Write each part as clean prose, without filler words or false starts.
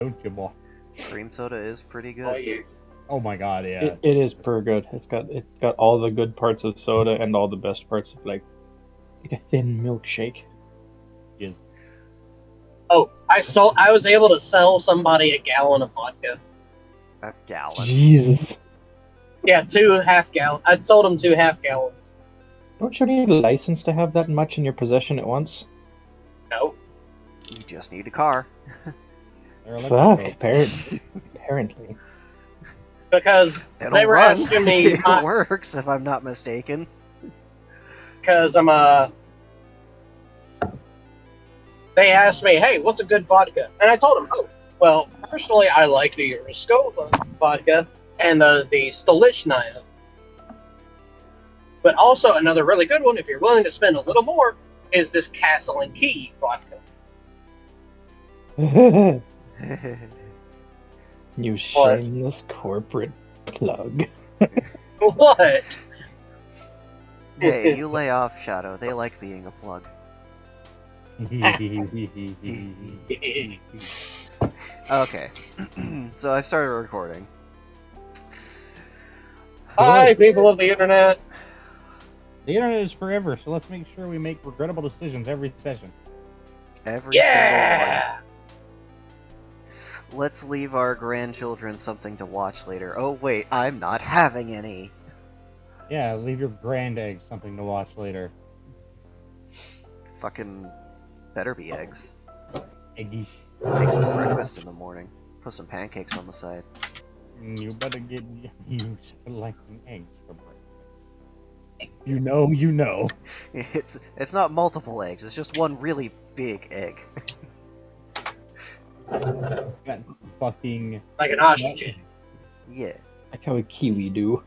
Don't you, boy? Cream soda is pretty good. Oh, yeah. Oh my god, yeah. It is pretty good. It's got all the good parts of soda and all the best parts of like a thin milkshake. Is Oh, I was able to sell somebody a gallon of vodka. A gallon. Jesus. Yeah, 2 half-gallon. I'd sold him 2 half-gallons. Don't you need a license to have that much in your possession at once? No. You just need a car. there are Fuck, electric apparently. Because It'll they were run. asking me, It works, if I'm not mistaken. because they asked me, hey, what's a good vodka? And I told them, oh, well, personally, I like the Ruskova vodka and the Stolichnaya. But also another really good one, if you're willing to spend a little more, is this Castle and Key vodka. You shameless corporate plug. What? Hey, you lay off, Shadow. They like being a plug. Okay. So I've started recording. Hi, people of the internet. The internet is forever, so let's make sure we make regrettable decisions every session. Every Yeah! single one. Let's leave our grandchildren something to watch later. Oh wait, I'm not having any. Yeah, leave your grand eggs something to watch later. Fucking better be eggs. Eggy. Make some breakfast in the morning. Put some pancakes on the side. You better get used to liking eggs for breakfast. You know. It's not multiple eggs, it's just one really big egg. Got fucking Like an ostrich. Yeah. Like how a kiwi do.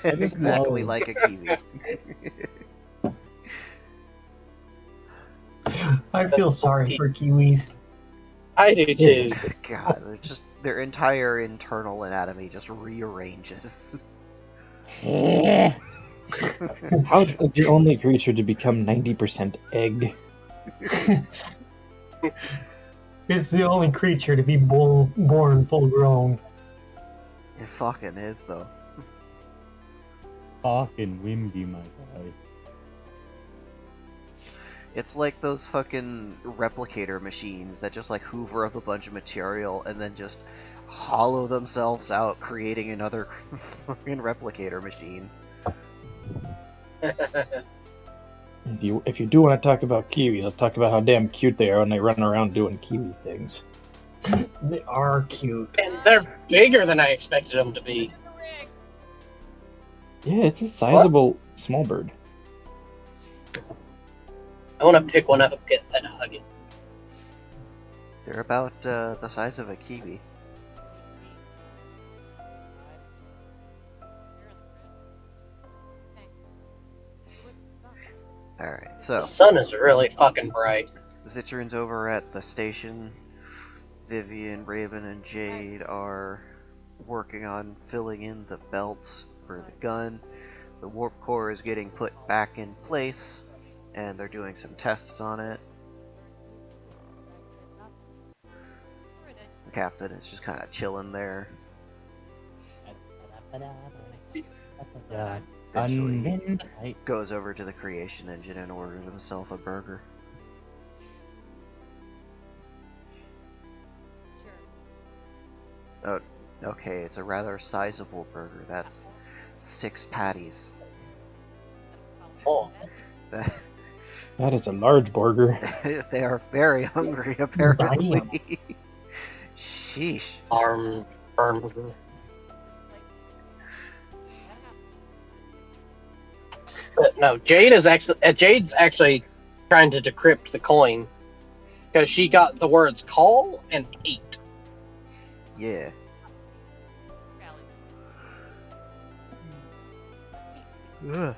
Exactly love- like a kiwi. I feel sorry for kiwis. I do too. God, their entire internal anatomy just rearranges. How is the only creature to become 90% egg? It's the only creature to be born full grown. It fucking is, though. Fucking Wimby, my guy. It's like those fucking replicator machines that just like hoover up a bunch of material and then just hollow themselves out, creating another fucking replicator machine. If you do want to talk about kiwis, I'll talk about how damn cute they are when they run around doing kiwi things. They are cute. And they're bigger than I expected them to be. Yeah, it's a sizable small bird. I want to pick one up and hug it. They're about the size of a kiwi. Alright, so The sun is really fucking bright. Zitron's over at the station. Vivian, Raven, and Jade are working on filling in the belt for the gun. The warp core is getting put back in place, and they're doing some tests on it. The captain is just kind of chilling there. Eventually, he goes over to the creation engine and orders himself a burger. Oh, okay, it's a rather sizable burger. That's 6 patties. Oh, That is a large burger. They are very hungry, apparently. Sheesh. arm. But no, Jade's actually trying to decrypt the coin because she got the words call and eat. Yeah. Ugh.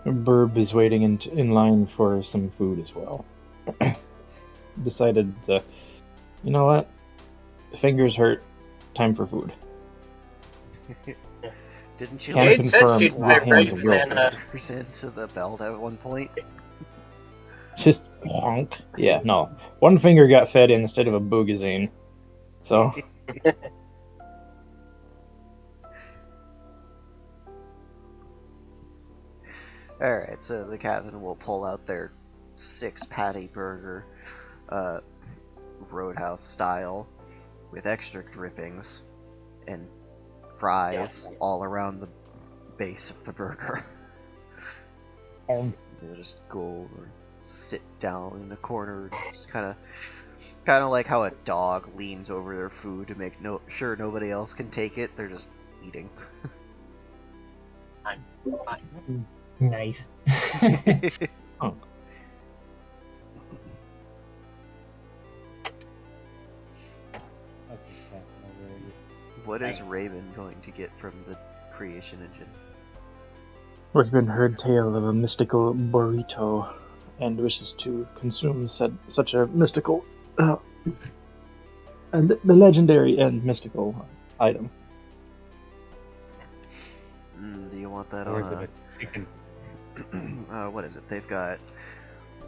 Burb is waiting in line for some food as well. Decided, you know what? Fingers hurt. Time for food. Didn't you Can like Jade said confirm she'd buy the hand's a Raven, real and thing. fingers into the belt at one point? Just honk. Yeah, no. One finger got fed in instead of a boogazine. So, Alright, so the captain will pull out their 6-patty burger, Roadhouse style, with extra drippings and fries all around the base of the burger. Um, They'll just go or sit down in a corner, just kind of like how a dog leans over their food to make sure nobody else can take it. They're just eating. Nice. What is Raven going to get from the creation engine? Raven heard tale of a mystical burrito and wishes to consume such a mystical, and the legendary and mystical item. Do you want that Or is on it a chicken? what is it? They've got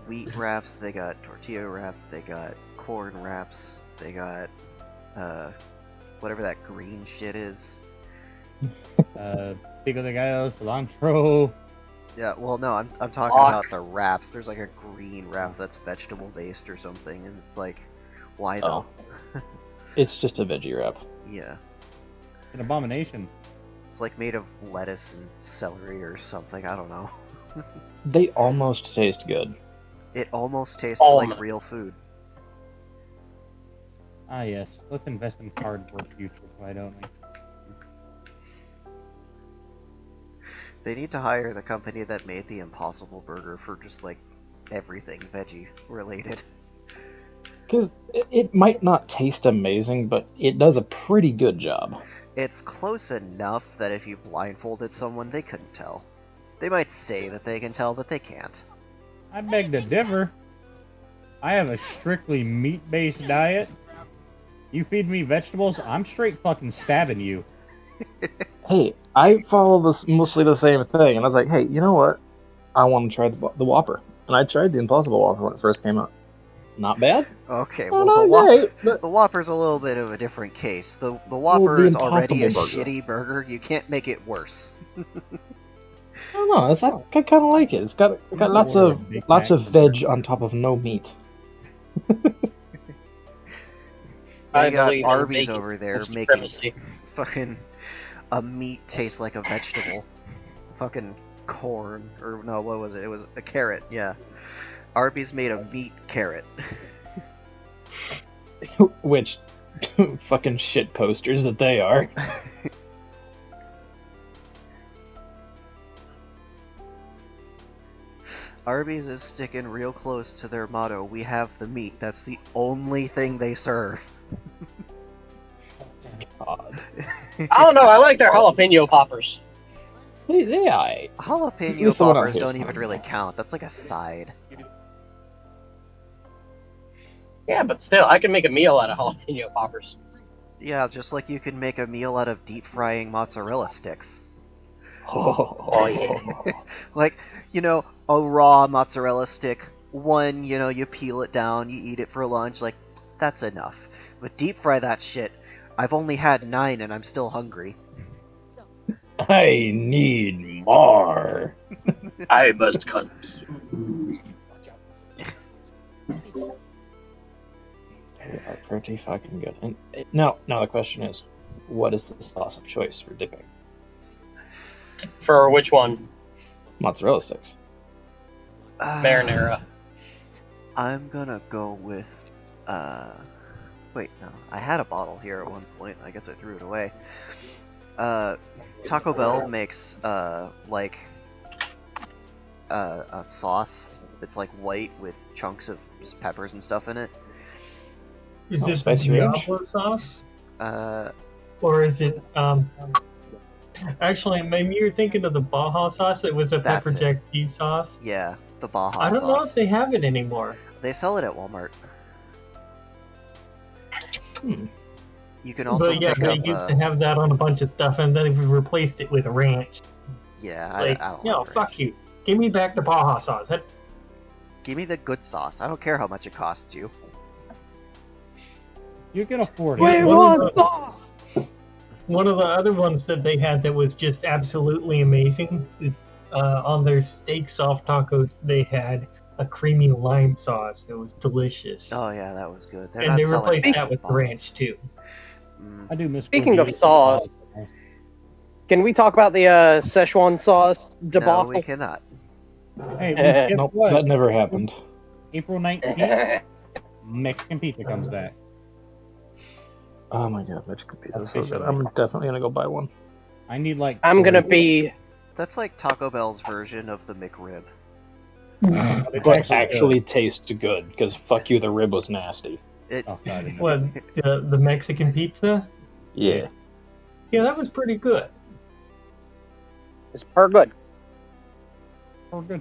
wheat wraps, they got tortilla wraps, they got corn wraps, they got whatever that green shit is. Pico de gallo, cilantro. Yeah, well, no, I'm talking about the wraps. There's like a green wrap that's vegetable based or something, and it's like, why though? It's just a veggie wrap. Yeah, An abomination. it's like made of lettuce and celery or something. I don't know. They almost taste good. It almost tastes Almond. like real food. Ah, yes. Let's invest in cardboard future. Why don't we? They need to hire the company that made the Impossible Burger for just like everything veggie related. Because it might not taste amazing, but it does a pretty good job. It's close enough that if you blindfolded someone, they couldn't tell. They might say that they can tell, but they can't. I beg to differ. I have a strictly meat-based diet. You feed me vegetables, I'm straight fucking stabbing you. Hey, I follow this mostly the same thing, and I was like, hey, you know what? I want to try the Whopper. And I tried the Impossible Whopper when it first came out. Not bad. Okay, Well, well, not great, but the Whopper's a little bit of a different case. The Whopper is already a Impossible Burger. shitty burger. You can't make it worse. I don't know. I kind of like it. It's got lots Order a of Big lots Mac. of veg on top of no meat. I They got believe in Arby's bacon over there and making supremacy. fucking a meat taste like a vegetable. Fucking corn, or no, what was it? It was a carrot. Yeah, Arby's made a meat carrot. Which fucking shit posters that they are. Arby's is sticking real close to their motto, we have the meat. That's the only thing they serve. God. I don't know. I like their jalapeno poppers. They aight. At Jalapeno least the one out poppers here is don't even fine. really count. That's like a side. Yeah, but still, I can make a meal out of jalapeno poppers. Yeah, just like you can make a meal out of deep frying mozzarella sticks. Oh, yeah. Like, you know, a raw mozzarella stick, one, you know, you peel it down, you eat it for lunch, like, that's enough. But deep fry that shit, I've only had 9 and I'm still hungry. I need more. I must consume. They are pretty fucking good. And now the question is, what is the sauce of choice for dipping? For which one? Mozzarella sticks. Marinara. I'm gonna go with, wait, no, I had a bottle here at one point, I guess I threw it away. Taco Bell makes, like, a sauce that's like white with chunks of peppers and stuff in it. Is Oh, it the spicy range? Diablo sauce? Uh, Or is it, actually, maybe you're thinking of the Baja sauce. It was a That's pepper it. jack cheese sauce. yeah, the Baja I don't know sauce. if they have it anymore. They sell it at Walmart. You can also But yeah, pick they up. used to have that on a bunch of stuff, and then we replaced it with ranch. Yeah, It's I like, don't yo, like ranch. fuck you. Give me back the Baja sauce. Give me the good sauce. I don't care how much it costs you. You can afford We it. want sauce. One of the other ones that they had that was just absolutely amazing is on their steak soft tacos, they had a creamy lime sauce that was delicious. Oh yeah, that was good. They're And not they selling replaced that in with bottles. ranch, too. I do miss Speaking of Gordita. sauce, can we talk about the Szechuan sauce No, we debacle? cannot. Hey, well, guess Nope, what? that never happened. April 19th, Mexican pizza comes back. Oh my god, Mexican pizza is so good. Officially. I'm definitely gonna go buy one. I need like. I'm gonna 3. be. That's like Taco Bell's version of the McRib. It's But actually actually tastes good, because fuck you, the rib was nasty. It. Oh god. No. What, the Mexican pizza? Yeah. Yeah, that was pretty good. It's per good. Oh, good.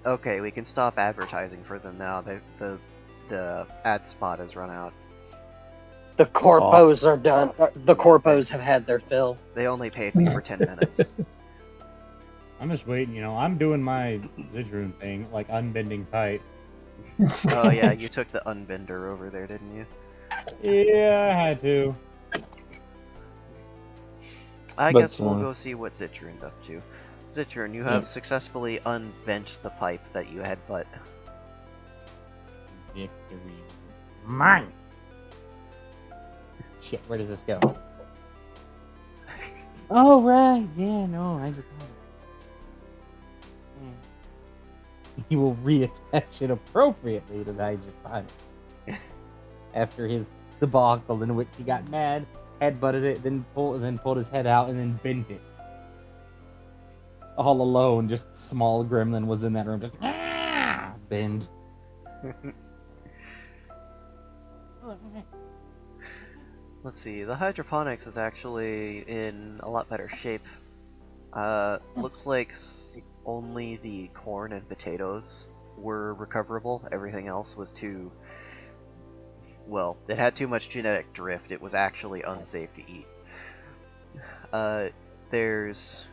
Okay, we can stop advertising for them now. The ad spot has run out. The corpos are done. The corpos have had their fill. They only paid me for 10 minutes. I'm just waiting. You know, I'm doing my Zidroon thing, like unbending pipe. Oh yeah, you took the unbender over there, didn't you? Yeah, I had to. I But, guess we'll go see what Zitron's up to. Zitron, you have successfully unbent the pipe that you had butt. Victory. Mine. Shit, where does this go? Oh, right. Yeah, no, I just. He will reattach it appropriately to the hydroponic. After his debacle in which he got mad, headbutted it, then pulled his head out, and then bent it. All alone, just small gremlin was in that room, just bend. Let's see, the hydroponics is actually in a lot better shape. Looks like only the corn and potatoes were recoverable. Everything else was too... Well, it had too much genetic drift. It was actually unsafe to eat. There's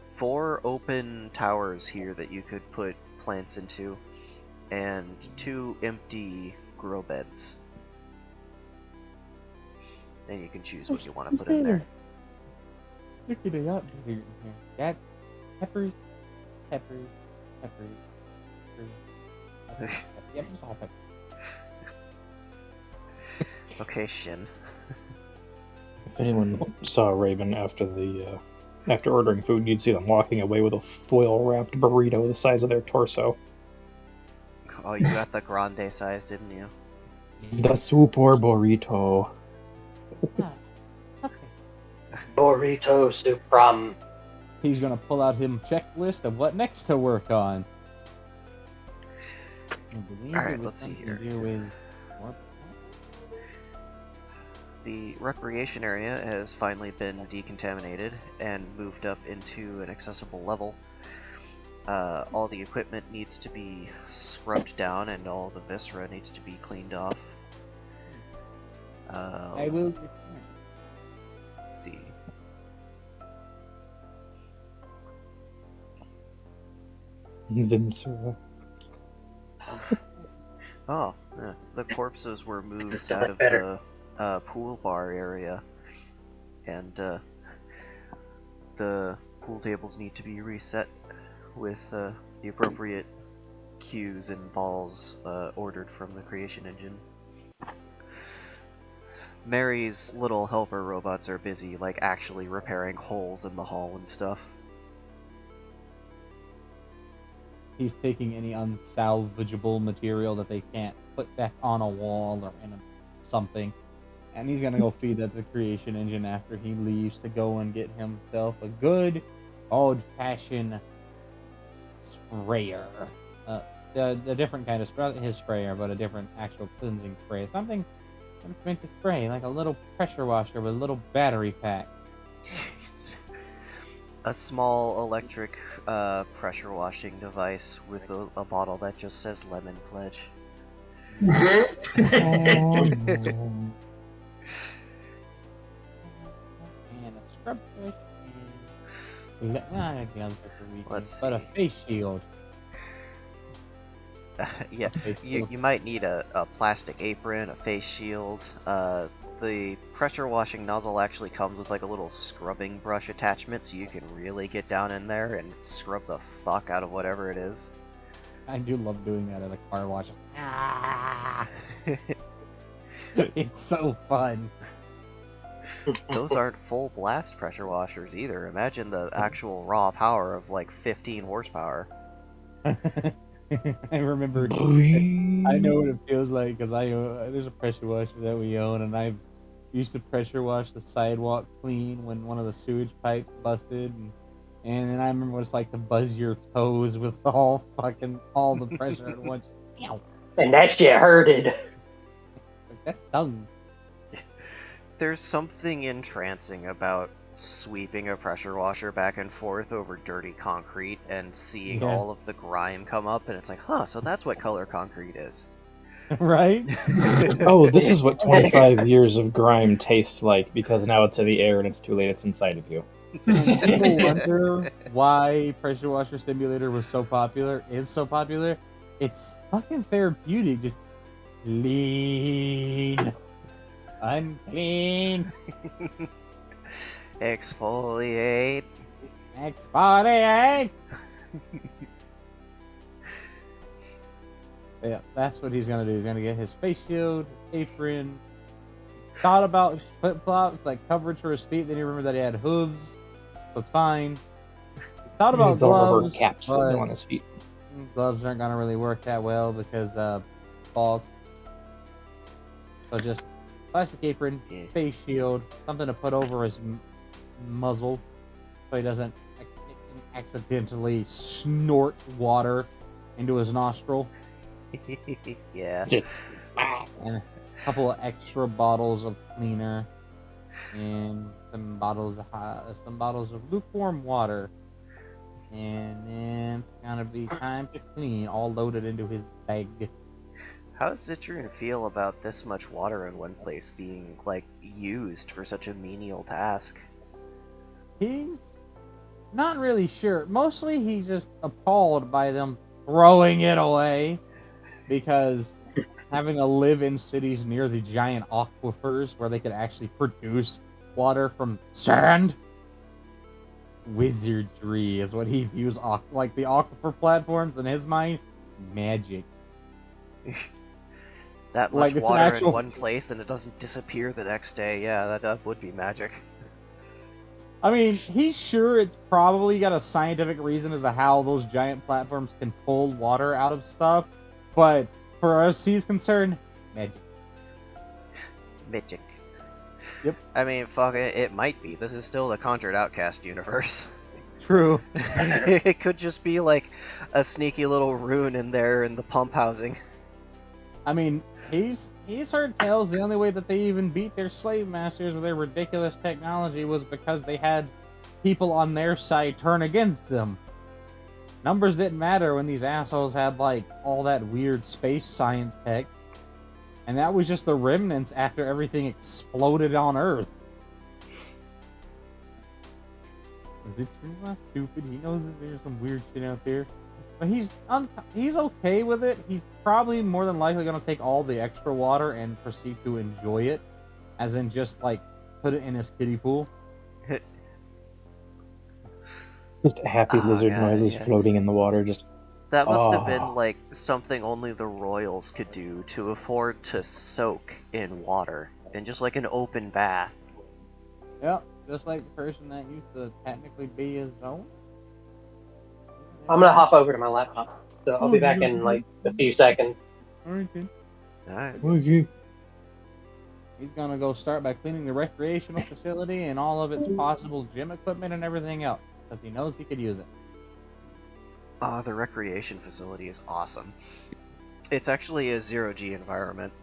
4 open towers here that you could put plants into, and 2 empty grow beds. And you can choose what you want to put in there. Look at it up here. That's peppers, peppers, peppers, peppers. Yep, it's all peppers. Okay, Shin. If anyone saw Raven after ordering food, you'd see them walking away with a foil-wrapped burrito the size of their torso. Oh, you got the grande size, didn't you? The super burrito. Burrito Supram. He's gonna pull out him checklist of what next to work on. Alright, let's see here. The recreation area has finally been decontaminated and moved up into an accessible level. All the equipment needs to be scrubbed down and all the viscera needs to be cleaned off. I will return. Let's see. Viscera. Oh, yeah. The corpses were moved Just sound out like of better. the pool bar area, and the pool tables need to be reset with the appropriate cues and balls ordered from the creation engine. Mary's little helper robots are busy, like, actually repairing holes in the hull and stuff. He's taking any unsalvageable material that they can't put back on a wall or in something, and he's gonna go feed that to the creation engine after he leaves to go and get himself a good old-fashioned sprayer. A different kind of spray, his sprayer, but a different actual cleansing spray. Something meant to spray, like a little pressure washer with a little battery pack. A small electric pressure washing device with a bottle that just says Lemon Pledge. Oh no. And a scrub brush and not gloves at the weekend, Let's but a see. face shield. Yeah, A face you shield. might need a plastic apron, a face shield. The pressure washing nozzle actually comes with like a little scrubbing brush attachment, so you can really get down in there and scrub the fuck out of whatever it is. I do love doing that at a car wash. Ah, it's so fun. Those aren't full blast pressure washers either. Imagine the actual raw power of like 15 horsepower. I remember. I know what it feels like because there's a pressure washer that we own, and I used to pressure wash the sidewalk clean when one of the sewage pipes busted, and then I remember what it's like to buzz your toes with all the pressure at once. Ow. And that shit hurted. Like, that's tongue. There's something entrancing about sweeping a pressure washer back and forth over dirty concrete and seeing Yeah. all of the grime come up, and it's like, huh, so that's what color concrete is. Right? Oh, this is what 25 years of grime tastes like because now it's in the air and it's too late. It's inside of you. When people wonder why Pressure Washer Simulator is so popular, it's fucking therapeutic. Just clean, unclean, Exfoliate. exfoliate. Yeah, that's what he's gonna do. He's gonna get his face shield, apron. Thought about flip flops, like coverage for his feet. Then he remembered that he had hooves, so it's fine. Thought about It's all rubber gloves, caps that but go on his feet. gloves aren't gonna really work that well because balls. So just plastic apron, Yeah. face shield, something to put over his muzzle so he doesn't accidentally snort water into his nostril, Yeah. Just and a couple of extra bottles of cleaner, and some bottles of lukewarm water, and then it's gonna be time to clean, all loaded into his bag. How does Citroen feel about this much water in one place being, like, used for such a menial task? He's not really sure. Mostly he's just appalled by them throwing it away because having to live in cities near the giant aquifers where they could actually produce water from sand. Wizardry is what he views like the aquifer platforms in his mind. Magic. That Like much it's an water in actual. one place and it doesn't disappear the next day. Yeah, that would be magic. I mean, he's sure it's probably got a scientific reason as to how those giant platforms can pull water out of stuff, but for us, he's concerned, magic. Magic. Yep. I mean, fuck it, it might be. This is still the Conjured Outcast universe. True. It could just be like a sneaky little rune in there in the pump housing. I mean, he's heard tales the only way that they even beat their slave masters with their ridiculous technology was because they had people on their side turn against them. Numbers didn't matter when these assholes had like all that weird space science tech. And that was just the remnants after everything exploded on Earth. Is it true? Not stupid. He knows that there's some weird shit out there. But he's okay with it. He's probably more than likely going to take all the extra water and proceed to enjoy it. As in just like put it in his kiddie pool. just happy Oh, lizard God, noises yeah. floating in the water. Just That must have been oh. like something only the royals could do to afford to soak in water in just like an open bath. Yep, just like the person that used to technically be his own. I'm gonna hop over to my laptop, so I'll be back in like a few seconds. Alright, good. Alright. Okay. He's gonna go start by cleaning the recreational facility and all of its possible gym equipment and everything else, because he knows he could use it. The recreation facility is awesome. It's actually a zero-G environment.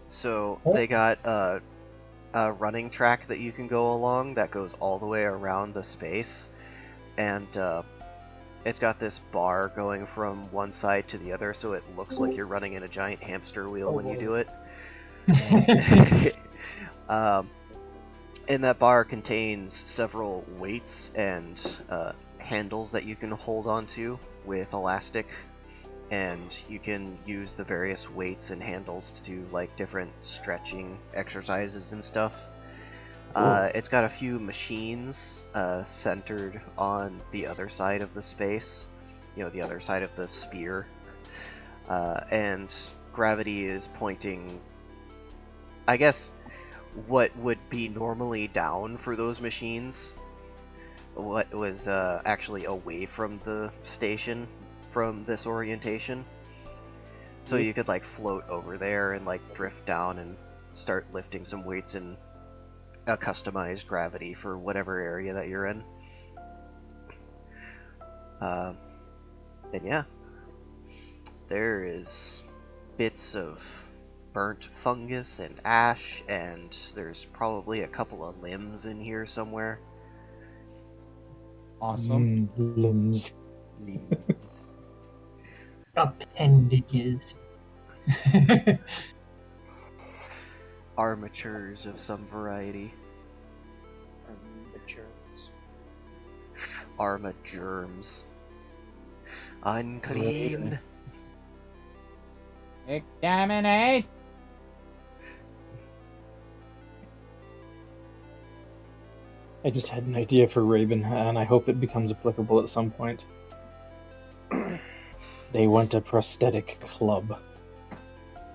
So they got a running track that you can go along that goes all the way around the space. And It's got this bar going from one side to the other, so it looks like you're running in a giant hamster wheel when you do it. um, and that bar contains several weights and handles that you can hold onto with elastic, and you can use the various weights and handles to do like different stretching exercises and stuff. It's got a few machines centered on the other side of the space, the other side of the sphere, and gravity is pointing, I guess, what would be normally down for those machines, what was actually away from the station from this orientation. So you could like float over there and like drift down and start lifting some weights in a customized gravity for whatever area that you're in. And yeah, there is bits of burnt fungus and ash, and there's probably a couple of limbs in here somewhere. Awesome. Limbs. Limbs. Appendages. Armatures of some variety. Armagerms. Unclean. Exterminate! I just had an idea for Raven, and I hope it becomes applicable at some point. They want a prosthetic club.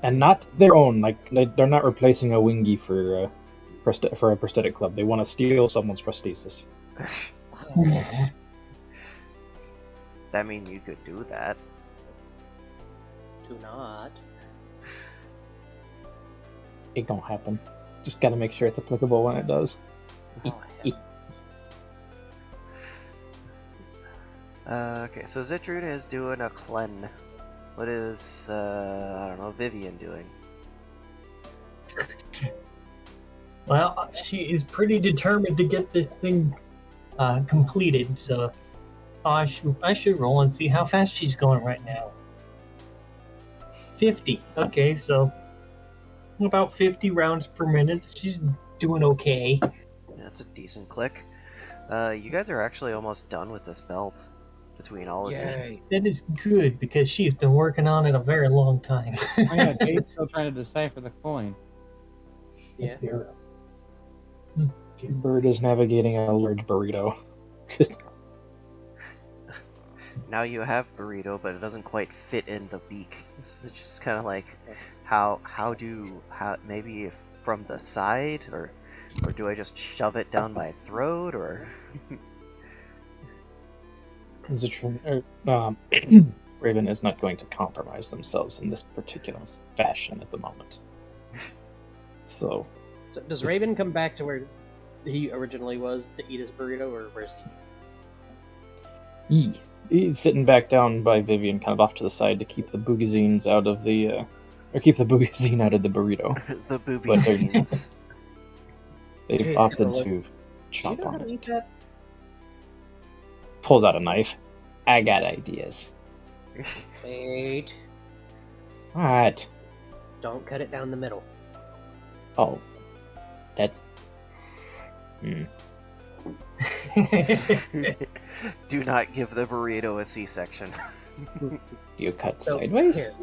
And not their own, like, they're not replacing a wingy for a prosthetic club. They want to steal someone's prosthesis. That mean you could do that. Do not. It don't happen. Just gotta make sure it's applicable when it does. Okay, so Zitrud is doing a clen. What is, I don't know, Vivian doing? Well, she is pretty determined to get this thing completed, so I should roll and see how fast she's going right now. 50. Okay, so about 50 rounds per minute. She's doing okay. That's a decent click. You guys are actually almost done with this belt between all of you. That is good, because she's been working on it a very long time. Oh yeah, Jade's still trying to decipher the coin. Yeah. Bird is navigating a large burrito. Now you have burrito, but it doesn't quite fit in the beak. It's just kind of like, how maybe if from the side, or do I just shove it down my throat, or? Raven is not going to compromise themselves in this particular fashion at the moment. So does Raven come back to where he originally was to eat his burrito, or where's he? He's sitting back down by Vivian, kind of off to the side to keep the boogazines out of the, or keep the boogazine out of the burrito. The booby jeans. They've Jade's opted gonna to Do you chomp know how on to it. eat that? Pulls out a knife. I got ideas. Wait. What? Don't cut it down the middle. Oh. That's... Do not give the burrito a C-section. You cut So, sideways? Here,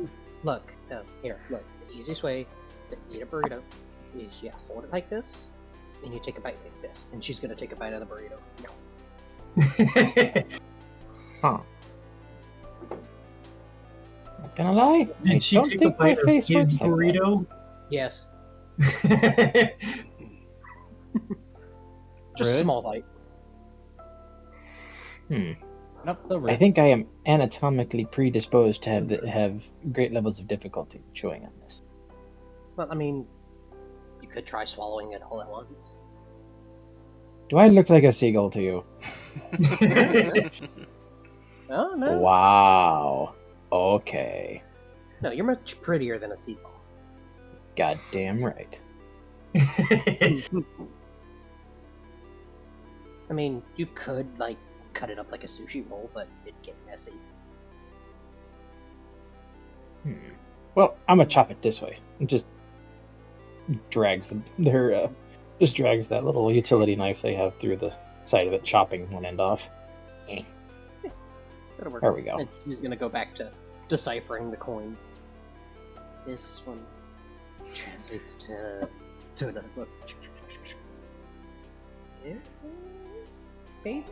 look. Here, look. The easiest way to eat a burrito is you hold it like this, and you take a bite like this. And she's gonna take a bite of the burrito. No. Huh. Not gonna lie. I Did she don't take a think my bite of face his works like that. burrito? Yes. Just a Rude. small bite. Up the I river. think I am anatomically predisposed to have great levels of difficulty chewing on this. Well, I mean, you could try swallowing it all at once. Do I look like a seagull to you? Oh, no. Wow. Okay. No, you're much prettier than a seagull. Goddamn right. I mean, you could, like, cut it up like a sushi roll, but it'd get messy. Well, I'm gonna chop it this way. It just drags just drags that little utility knife they have through the side of it, chopping one end off. That'll work. There we go. And she's gonna go back to deciphering the coin. This one translates to another book. Yes, baby.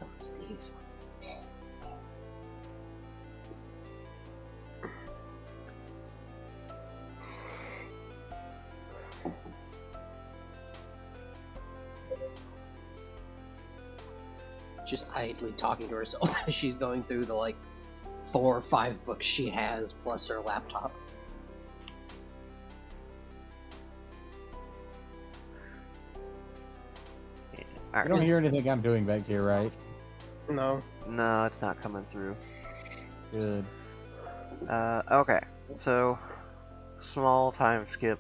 Oh, it's these. Just idly talking to herself as she's going through the 4 or 5 books she has plus her laptop. All You don't right. hear anything I'm doing back here, right? No. No, it's not coming through. Good. Okay. So, small time skip.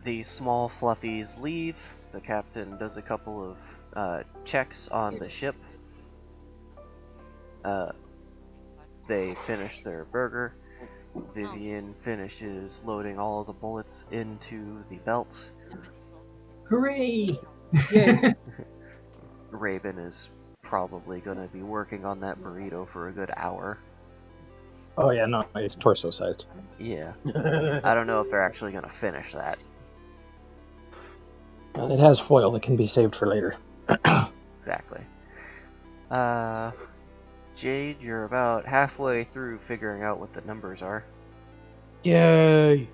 The small fluffies leave. The captain does a couple of checks on the ship. They finish their burger. Vivian finishes loading all of the bullets into the belt. Hooray! Yay! Raven is probably going to be working on that burrito for a good hour. Oh yeah, no, it's torso sized. Yeah. I don't know if they're actually going to finish that. It has foil that can be saved for later. Exactly. Jade, you're about halfway through figuring out what the numbers are. Yay!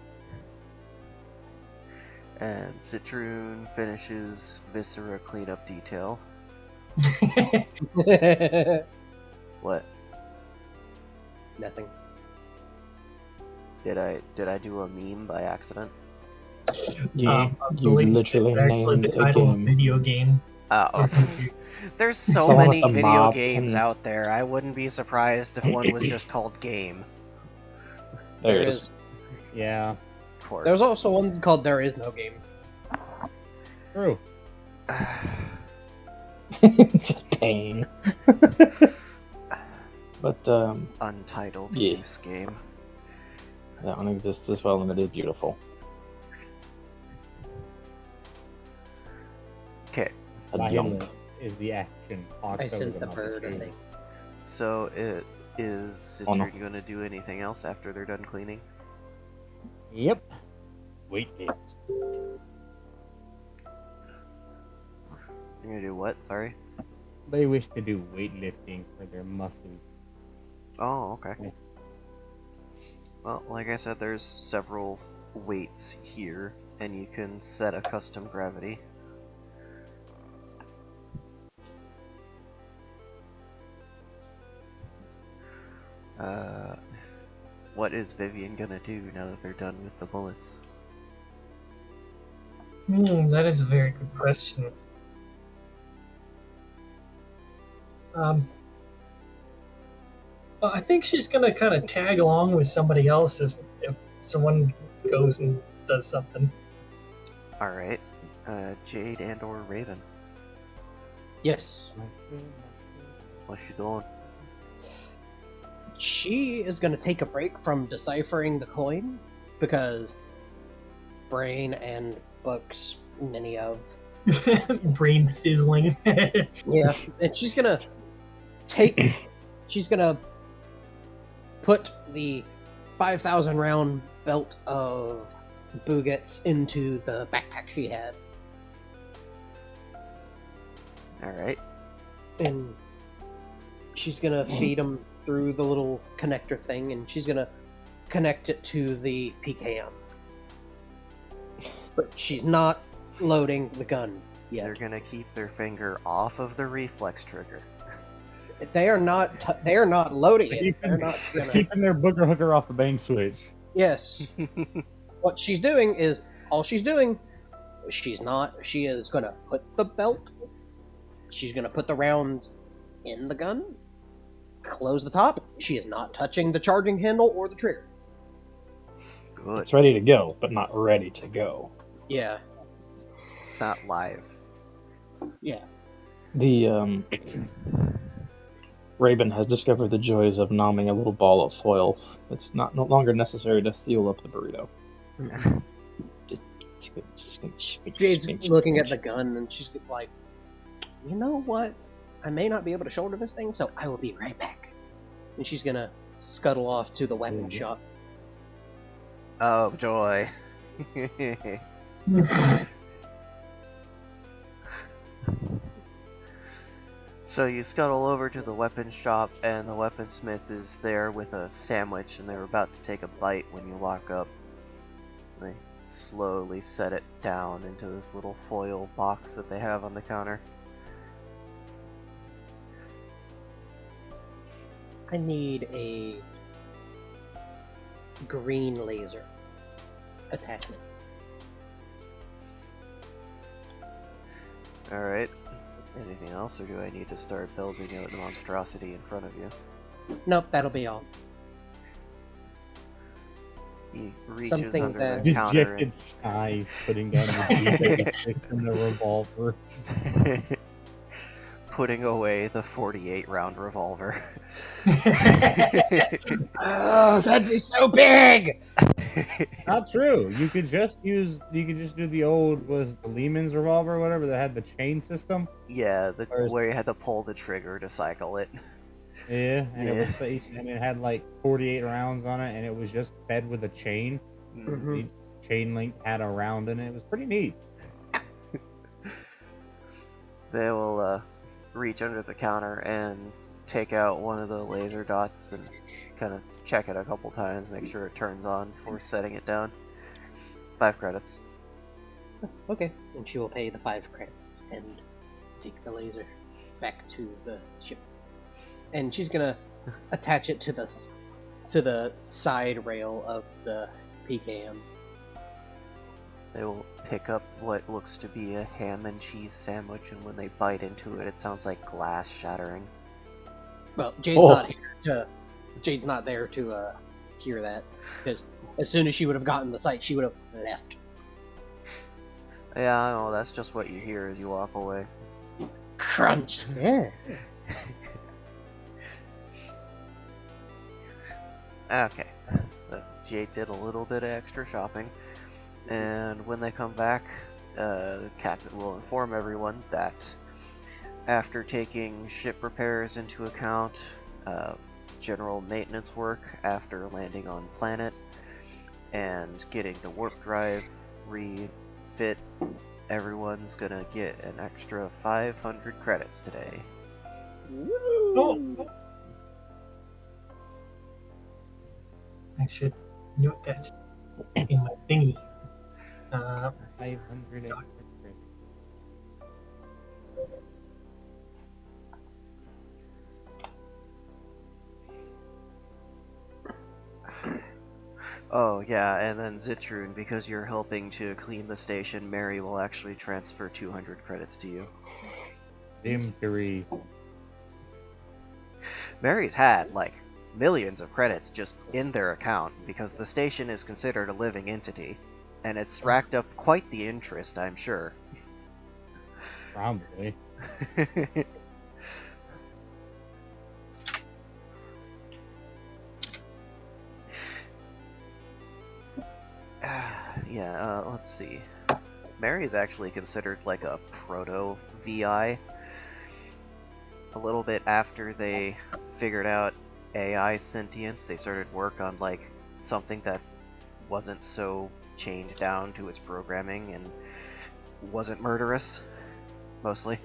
And Citroen finishes Viscera cleanup detail. What? Nothing. Did I do a meme by accident? Yeah, I you believe literally it's actually named the a title of a game. video game. Oh. There's so the one many with the video mob games and- out there. I wouldn't be surprised if one was just called Game. There it is. Yeah. Of course. There's also one called There Is No Game. True. Just pain. But Untitled Yeah. Goose Game. that one exists as well, and it is beautiful. Okay, A My yonk. list is the action. I sent the bird, I think. so it is Oh, no. Citroen gonna do anything else after they're done cleaning? Yep. Wait. You're gonna do what? Sorry. They wish to do weightlifting for their muscles. Oh, okay. Yeah. Well, like I said, there's several weights here, and you can set a custom gravity. What is Vivian gonna do now that they're done with the bullets? That is a very good question. Well, I think she's gonna kind of tag along with somebody else if someone goes and does something. Alright. Jade and or Raven. Yes. What's she doing? She is going to take a break from deciphering the coin because Brain and Books, many of. Brain sizzling. Yeah, and she's going to put the 5,000 round belt of Boogets into the backpack she had. Alright. And she's going to feed them through the little connector thing, and she's going to connect it to the PKM. But she's not loading the gun yet. They're gonna keep their finger off of the reflex trigger. They are not loading it. They're not gonna. Keeping their booger hooker off the bang switch. Yes. What she's doing is she is gonna put the belt. She's gonna put the rounds in the gun. Close the top. She is not touching the charging handle or the trigger. Good. It's ready to go, but not ready to go. Yeah. It's not live. Yeah. The Raven has discovered the joys of nomming a little ball of foil. It's no longer necessary to seal up the burrito. Jade's looking at the gun and she's like, you know what? I may not be able to shoulder this thing, so I will be right back. And she's gonna scuttle off to the weapon shop. Oh, joy. So you scuttle over to the weapon shop, and the weaponsmith is there with a sandwich, and they're about to take a bite when you walk up. They slowly set it down into this little foil box that they have on the counter. I need a green laser attachment. Alright. Anything else, or do I need to start building out the monstrosity in front of you? Nope, that'll be all. He reaches Something under that- the counter Dejected skies putting down the D36 and the revolver. and putting away the 48-round revolver. Oh, that'd be so big! Not true. You could just do the old, was the Lehman's revolver or whatever that had the chain system. Yeah, Or- where you had to pull the trigger to cycle it. Yeah, and Yeah. it was it had like 48 rounds on it, and it was just fed with a chain. Mhm. Each chain link had a round in it. It was pretty neat. They will reach under the counter and take out one of the laser dots and kind of check it a couple times, make sure it turns on before setting it down. 5 credits. Okay, and she will pay the 5 credits and take the laser back to the ship. And she's gonna attach it to the side rail of the PKM. They will pick up what looks to be a ham and cheese sandwich, and when they bite into it, it sounds like glass shattering. Well, Jade's not there to hear that, because as soon as she would have gotten the sight, she would have left. Yeah, I know, that's just what you hear as you walk away. Crunch. Yeah. Okay. So Jade did a little bit of extra shopping, and when they come back, the captain will inform everyone that after taking ship repairs into account, general maintenance work after landing on planet, and getting the warp drive refit, everyone's gonna get an extra 500 credits today. Oh. I should note that in my thingy. 500 extra credits. Oh yeah, and then Zitrun, because you're helping to clean the station, Mary will actually transfer 200 credits to you. Victory. Mary's had, like, millions of credits just in their account, because the station is considered a living entity, and it's racked up quite the interest, I'm sure. Probably. Yeah, let's see. Mary's actually considered like a proto VI. A little bit after they figured out AI sentience, they started work on like something that wasn't so chained down to its programming and wasn't murderous, mostly.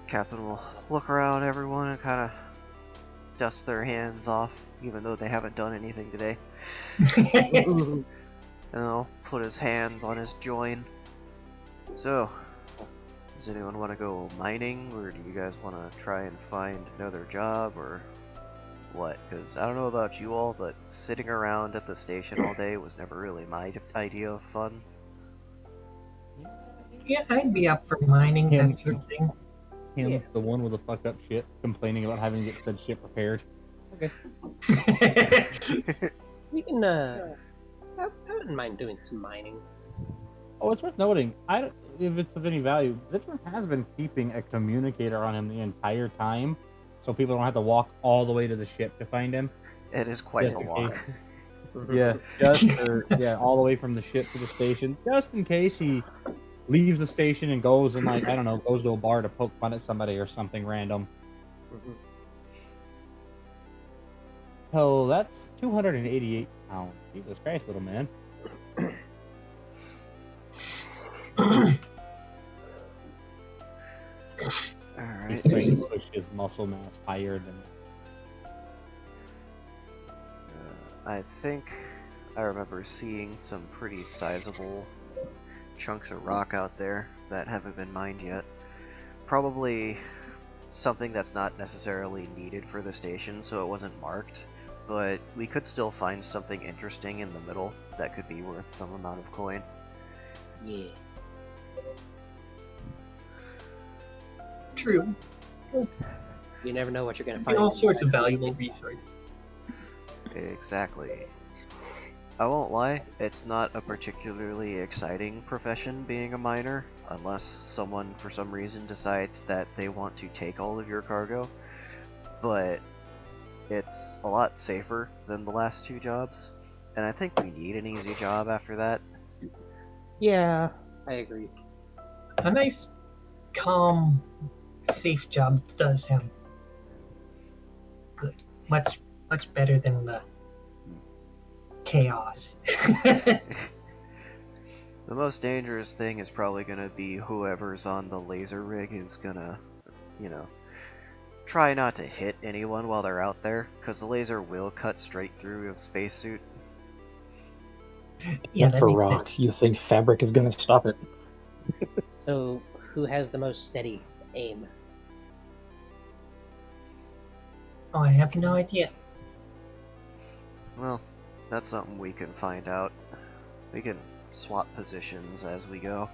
Captain will look around everyone and kind of dust their hands off, even though they haven't done anything today. And he'll put his hands on his join. So, does anyone want to go mining, or do you guys want to try and find another job, or what? Because I don't know about you all, but sitting around at the station all day was never really my idea of fun. Yeah, I'd be up for mining, that sort of thing. Him, Yeah. the one with the fuck up ship, complaining about having to get said ship repaired. Okay. We can, I wouldn't mind doing some mining. Oh, it's worth noting. If it's of any value, Zitron has been keeping a communicator on him the entire time, so people don't have to walk all the way to the ship to find him. It is quite Just the in walk. case. Yeah, all the way from the ship to the station, just in case he leaves the station and goes and like I don't know, goes to a bar to poke fun at somebody or something random. So that's 288 pounds. Jesus Christ, little man. He's Alright. trying to push his muscle mass higher than. I think I remember seeing some pretty sizable chunks of rock out there that haven't been mined yet. Probably something that's not necessarily needed for the station, so it wasn't marked, but we could still find something interesting in the middle that could be worth some amount of coin. Yeah. True. You never know what you're gonna And find. all sorts of valuable resources. Exactly. I won't lie, it's not a particularly exciting profession being a miner, unless someone for some reason decides that they want to take all of your cargo, but it's a lot safer than the last two jobs, and I think we need an easy job after that. Yeah, I agree. A nice, calm, safe job does sound good. Much better than the chaos. The most dangerous thing is probably gonna be whoever's on the laser rig is gonna, you know, try not to hit anyone while they're out there, because the laser will cut straight through a spacesuit. Yeah, Not that for makes rock. sense. You think fabric is gonna stop it? So, who has the most steady aim? Oh, I have no idea. Well, that's something we can find out. We can swap positions as we go.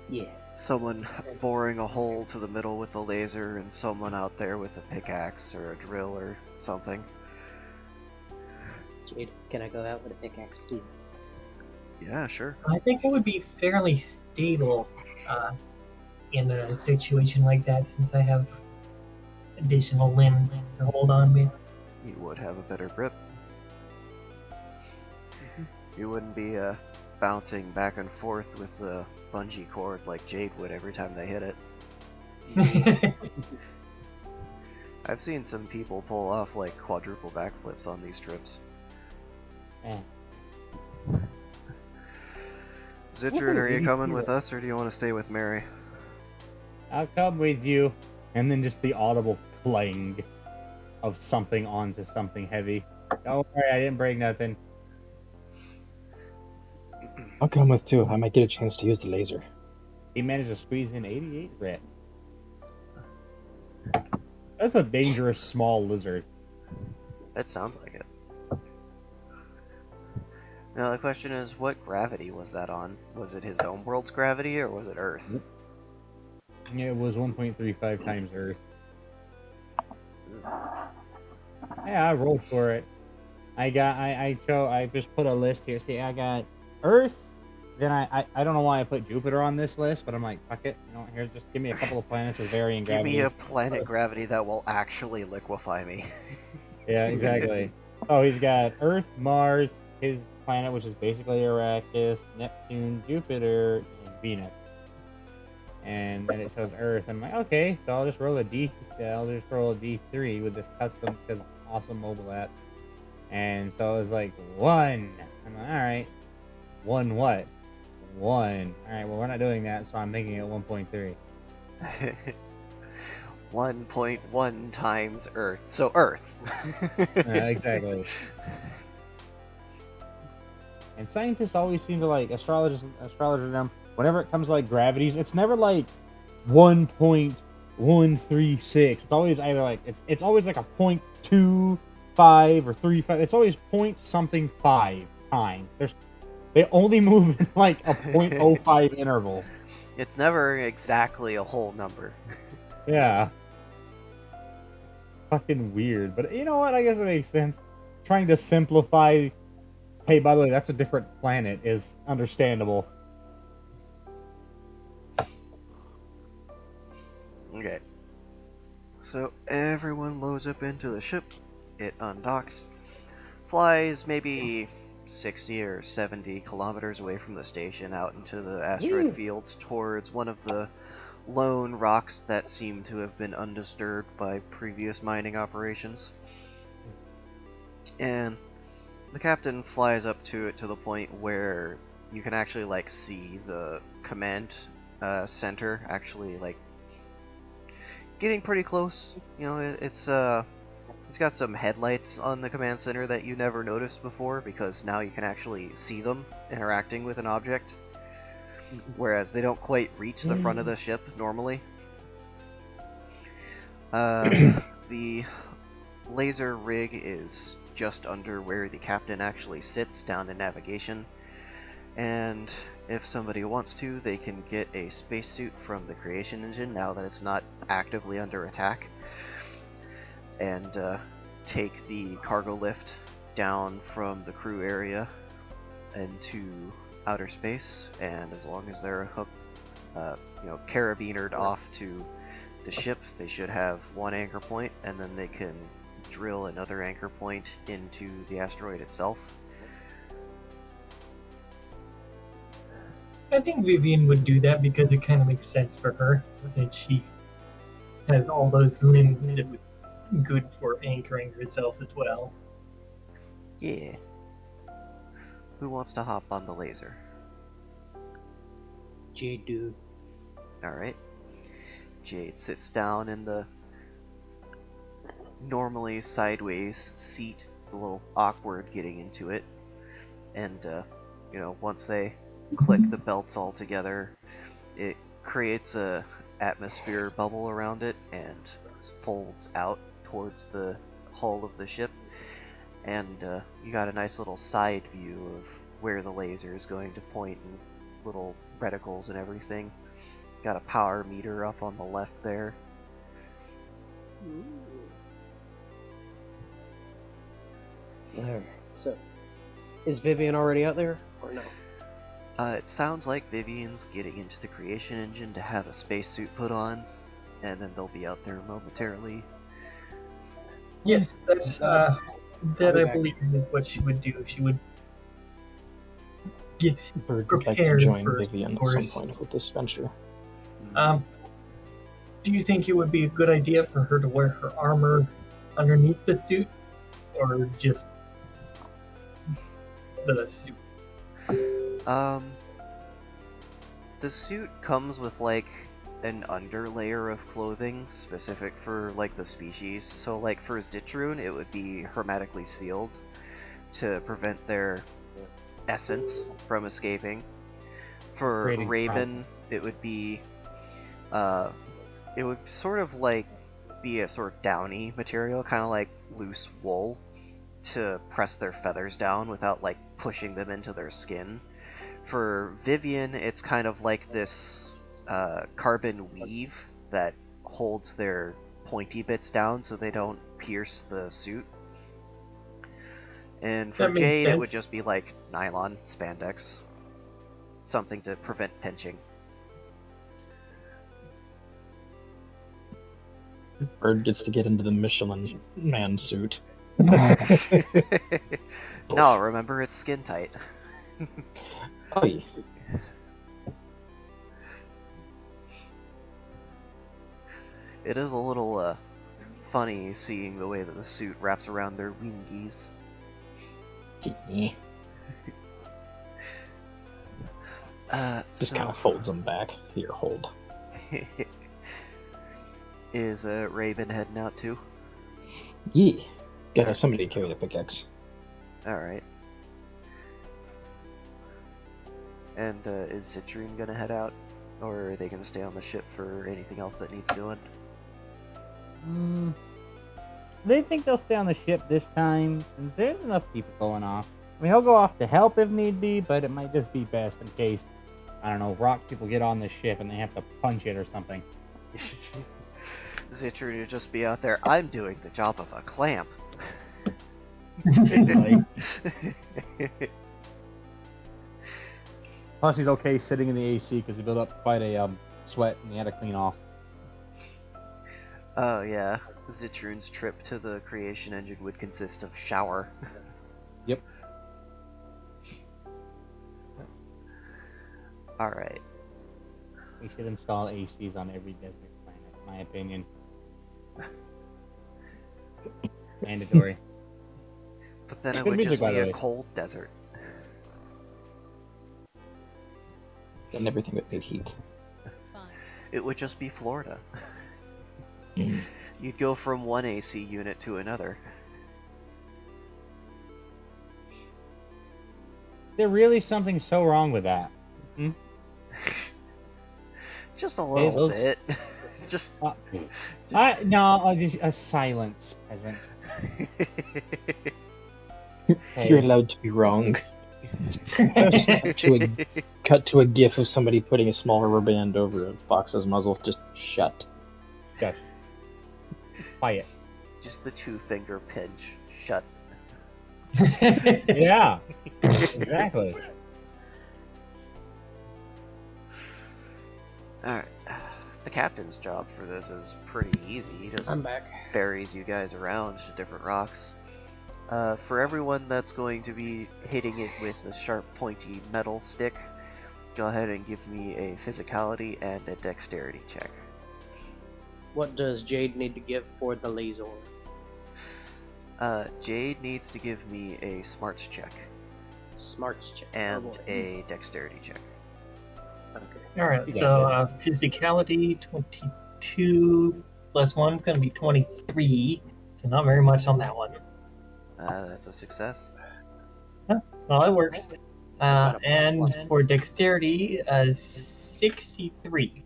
Yeah. Someone boring a hole to the middle with the laser, and someone out there with a pickaxe or a drill or something. Jade, can I go out with a pickaxe, please? Yeah, sure. I think I would be fairly stable in a situation like that since I have additional limbs to hold on with. You would have a better grip. You wouldn't be bouncing back and forth with the bungee cord like Jade would every time they hit it. I've seen some people pull off like quadruple backflips on these trips. Zitron, are you coming with us, or do you want to stay with Mary? I'll come with you. And then just the audible clang of something onto something heavy. Don't worry, I didn't break nothing. I'll come with too. I might get a chance to use the laser. He managed to squeeze in 88 reps. That's a dangerous small lizard. That sounds like it. Now the question is, what gravity was that on? Was it his home world's gravity, or was it Earth? It was 1.35 times Earth. Yeah, I rolled for it. I just put a list here. See, I got Earth. Then I don't know why I put Jupiter on this list, but I'm like, fuck it. You know, here, just give me a couple of planets with varying Give gravities. me a planet gravity that will actually liquefy me. Yeah, exactly. Oh, he's got Earth, Mars, his planet, which is basically Arrakis, Neptune, Jupiter, and Venus. And then it shows Earth. I'm like, okay, so I'll just roll a D3 with this custom because awesome mobile app. And so it was like 1. I'm like, all right, 1 what? 1. All right, well we're not doing that, so I'm making it 1.3. 1.1 times Earth. So Earth. Exactly. And scientists always seem to like astrologers them. Whenever it comes to like gravities, it's never like 1.136. It's always either like it's always like a 0.25 or 35. It's always point something 5 times. They only move in like a 0.05 interval. It's never exactly a whole number. Yeah. fucking weird. But you know what? I guess it makes sense. Trying to simplify. Hey, by the way, that's a different planet. Is understandable. Okay. So everyone loads up into the ship. It undocks, flies maybe 60 or 70 kilometers away from the station out into the asteroid Woo. field towards one of the lone rocks that seem to have been undisturbed by previous mining operations. And the captain flies up to it to the point where you can actually like see the command center actually like getting pretty close. You know, it's got some headlights on the command center that you never noticed before because now you can actually see them interacting with an object, whereas they don't quite reach the front of the ship normally. The laser rig is just under where the captain actually sits down in navigation, and if somebody wants to, they can get a spacesuit from the creation engine now that it's not actively under attack, and take the cargo lift down from the crew area into outer space. And as long as they're hooked, carabinered off to the ship, they should have one anchor point, and then they can drill another anchor point into the asteroid itself. I think Vivian would do that because it kind of makes sense for her, since she has all those limbs that would be good for anchoring herself as well. Yeah. Who wants to hop on the laser? Jade dude. Alright. Jade sits down in the normally sideways seat. It's a little awkward getting into it. And, once they click the belts all together, it creates a atmosphere bubble around it and folds out towards the hull of the ship. And you got a nice little side view of where the laser is going to point and little reticles and everything. Got a power meter up on the left there. There. So, is Vivian already out there, or no? It sounds like Vivian's getting into the creation engine to have a spacesuit put on, and then they'll be out there momentarily. Yes, that's I'll that be I back. believe is what she would do. She would get Bird would like to prepared join first, Vivian of at some course. point with this venture. Do you think it would be a good idea for her to wear her armor underneath the suit, or just the suit? The suit comes with like an underlayer of clothing specific for like the species. So like for Zitrune, it would be hermetically sealed to prevent their essence from escaping. For Creating Raven, it would be it would sort of like be a sort of downy material, kind of like loose wool, to press their feathers down without like pushing them into their skin. For Vivian, it's kind of like this carbon weave that holds their pointy bits down so they don't pierce the suit. And for That makes Jade, it would sense. just be like nylon spandex, something to prevent pinching. Bird gets to get into the Michelin man suit. No, remember, it's skin tight. Oh, yeah. It is a little funny seeing the way that the suit wraps around their wingies. Just kind of folds them back. Here, hold. Is Raven heading out too? Yeah. Gotta have somebody to carry the pickaxe. Alright. And is Citrine gonna head out? Or are they gonna stay on the ship for anything else that needs doing? They think they'll stay on the ship this time, since there's enough people going off. I mean, he'll go off to help if need be, but it might just be best in case, I don't know, rock people get on the ship and they have to punch it or something. Zitrun would just be out there. I'm doing the job of a clamp. Basically. Plus, he's okay sitting in the AC because he built up quite a sweat and he had to clean off. Oh yeah, Zitrun's trip to the creation engine would consist of shower. Yep. Alright. We should install ACs on every desert planet, in my opinion. Mandatory. But then it Good would music, just by be the a way. cold desert. And everything would be heat. It would just be Florida. Mm. You'd go from one AC unit to another. There really something so wrong with that? Just a little those- bit. just. Just a silence, peasant. You're allowed to be wrong. Cut to a gif of somebody putting a small rubber band over a fox's muzzle. Just shut. Shush. Quiet. Just the 2-finger pinch. Shut. Yeah. Exactly. Alright. The captain's job for this is pretty easy. He just I'm back. ferries you guys around to different rocks. For everyone that's going to be hitting it with a sharp, pointy metal stick, go ahead and give me a physicality and a dexterity check. What does Jade need to give for the laser? Jade needs to give me a smarts check Smarts check. and Oh, boy. a dexterity check. Okay. All right, You so got physicality 22 plus 1 is going to be 23. So not very much on that one. That's a success. Well, it works. Got a And plus. for dexterity, 63.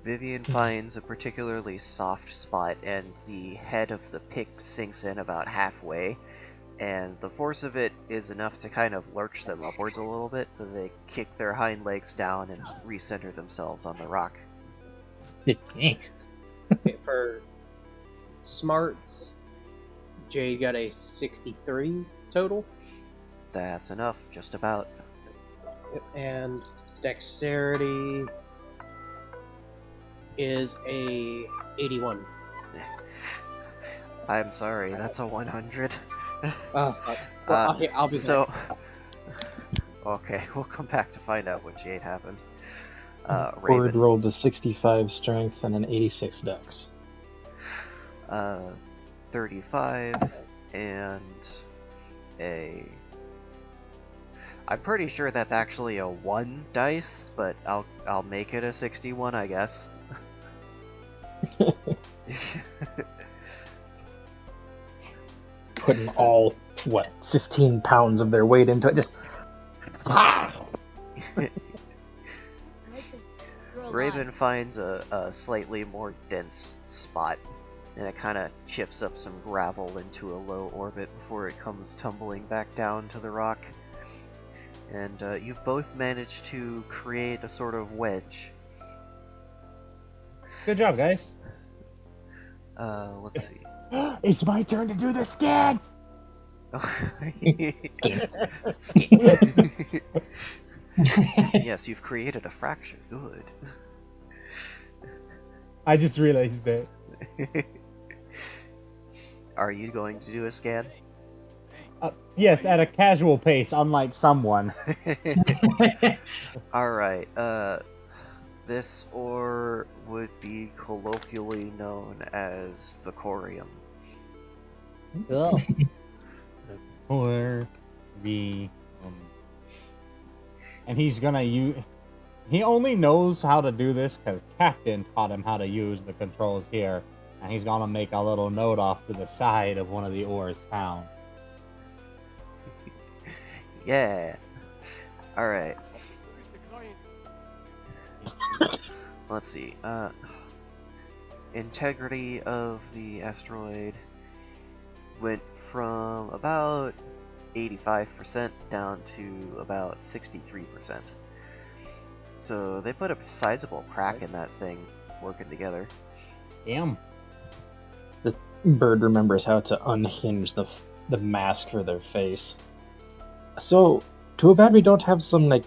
Vivian finds a particularly soft spot, and the head of the pick sinks in about halfway, and the force of it is enough to kind of lurch them upwards a little bit, so they kick their hind legs down and recenter themselves on the rock. Okay, for smarts, Jade got a 63 total, That's enough, just about. and dexterity is a 81. I'm sorry, that's a 100. Well, okay, I'll be so. back. Okay, we'll come back to find out what Jade happened. Ford Raven, rolled a 65 strength and an 86 dex. 35 and a. I'm pretty sure that's actually a 1 dice, but I'll make it a 61, I guess. Putting all, 15 pounds of their weight into it. Just. Raven finds a slightly more dense spot, and it kind of chips up some gravel into a low orbit before it comes tumbling back down to the rock. And you've both managed to create a sort of wedge. Good job, guys. Let's see. It's my turn to do the scans! Yes, you've created a fracture. Good. I just realized that. Are you going to do a scan? Yes, at a casual pace, unlike someone. Alright, this ore would be colloquially known as Vicorium. Or the and he's gonna use. He only knows how to do this because Captain taught him how to use the controls here, and he's gonna make a little note off to the side of one of the ores found. Yeah. Alright. Let's see. Integrity of the asteroid went from about 85% down to about 63%. So they put a sizable crack in that thing working together. Damn. This bird remembers how to unhinge the mask for their face. So, too bad we don't have some like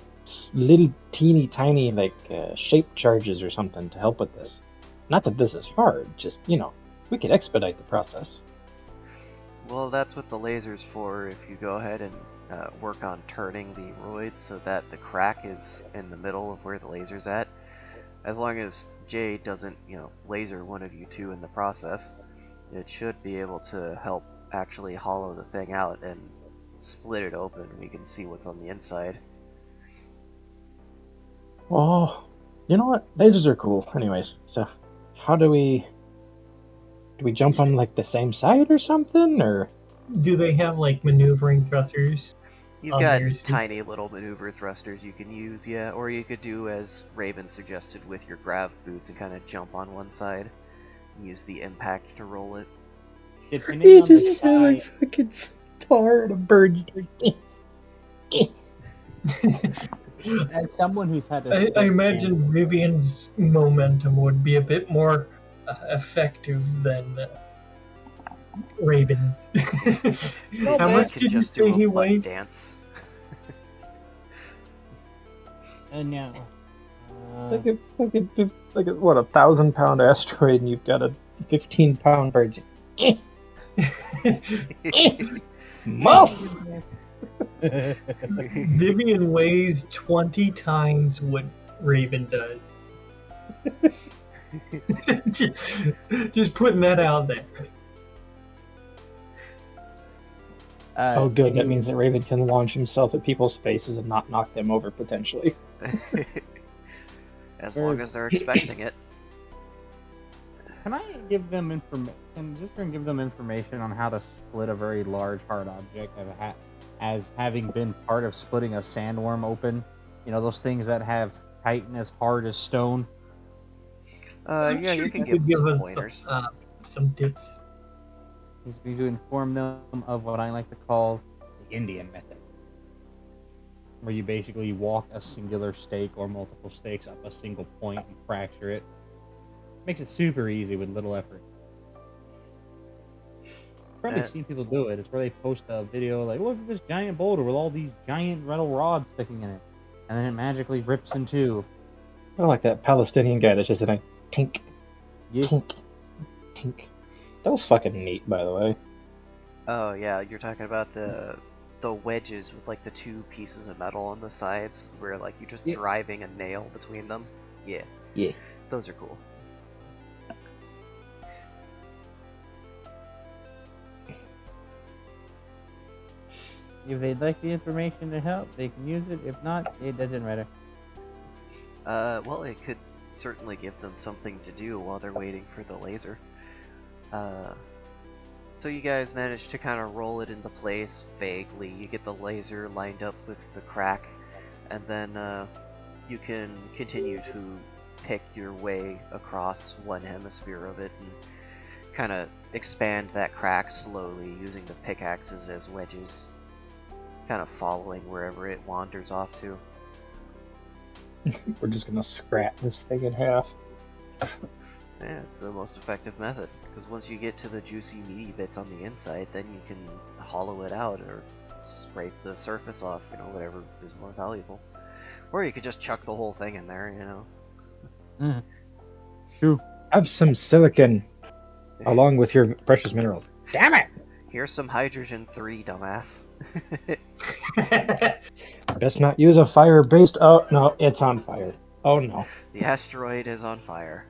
little teeny tiny like shape charges or something to help with this. Not that this is hard, just we could expedite the process. Well, that's what the laser's for. If you go ahead and work on turning the roid so that the crack is in the middle of where the laser's at, as long as Jade doesn't, laser one of you two in the process, it should be able to help actually hollow the thing out and split it open. We can see what's on the inside. Oh, you know what? Lasers are cool. Anyways, so how do we jump on like the same side or something, or Do they have like maneuvering thrusters You've on got their suit? tiny little maneuver thrusters you can use, yeah, or you could do as Raven suggested with your grav boots and kind of jump on one side and use the impact to roll it. Depending on the like size, fucking tar a bird's as someone who's had to I split imagine sand, Vivian's momentum would be a bit more effective than Raven's. No, How man. much Can did you just say do he a butt weighs? dance. no. like a what 1,000-pound asteroid, and you've got a 15-pound bird. Just muff. Vivian weighs 20 times what Raven does. Just putting that out there. Oh, good. That means that Raven can launch himself at people's faces and not knock them over potentially. As long as they're expecting it. Can I give them information on how to split a very large hard object as having been part of splitting a sandworm open? Those things that have tighten as hard as stone. I'm Yeah, sure you can you give could them some us pointers. some tips. Needs to be to inform them of what I like to call the Indian method, where you basically walk a singular stake or multiple stakes up a single point and fracture it. Makes it super easy with little effort. Probably seen people do it. It's where they post a video like, look at this giant boulder with all these giant metal rods sticking in it. And then it magically rips in two. I like that Palestinian guy that's just in a tink, Yeah. tink, tink. That was fucking neat, by the way. Oh yeah, you're talking about the wedges with like the two pieces of metal on the sides where like you're just driving a nail between them. Yeah. Yeah. Those are cool. If they'd like the information to help, they can use it. If not, it doesn't matter. Well, it could certainly give them something to do while they're waiting for the laser. So you guys manage to kind of roll it into place vaguely. You get the laser lined up with the crack, and then you can continue to pick your way across one hemisphere of it and kind of expand that crack slowly using the pickaxes as wedges, kind of following wherever it wanders off to. We're just gonna scrap this thing in half. Yeah, it's the most effective method, because once you get to the juicy meaty bits on the inside, then you can hollow it out or scrape the surface off, whatever is more valuable. Or you could just chuck the whole thing in there, True. Have some silicon along with your precious minerals. Damn it! Here's some hydrogen 3, dumbass. Best not use a fire-based. Oh no, it's on fire. Oh no. The asteroid is on fire.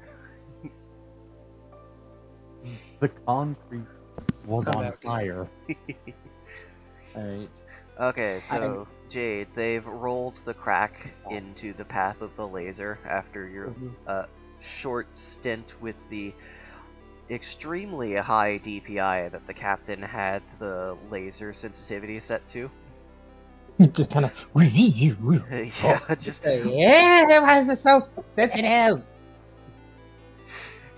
The concrete was I'm on out. fire. Alright. Okay, so Jade, they've rolled the crack into the path of the laser after your short stint with the extremely high DPI that the captain had the laser sensitivity set to. Just kind of. Yeah, just Yeah, why is it so sensitive?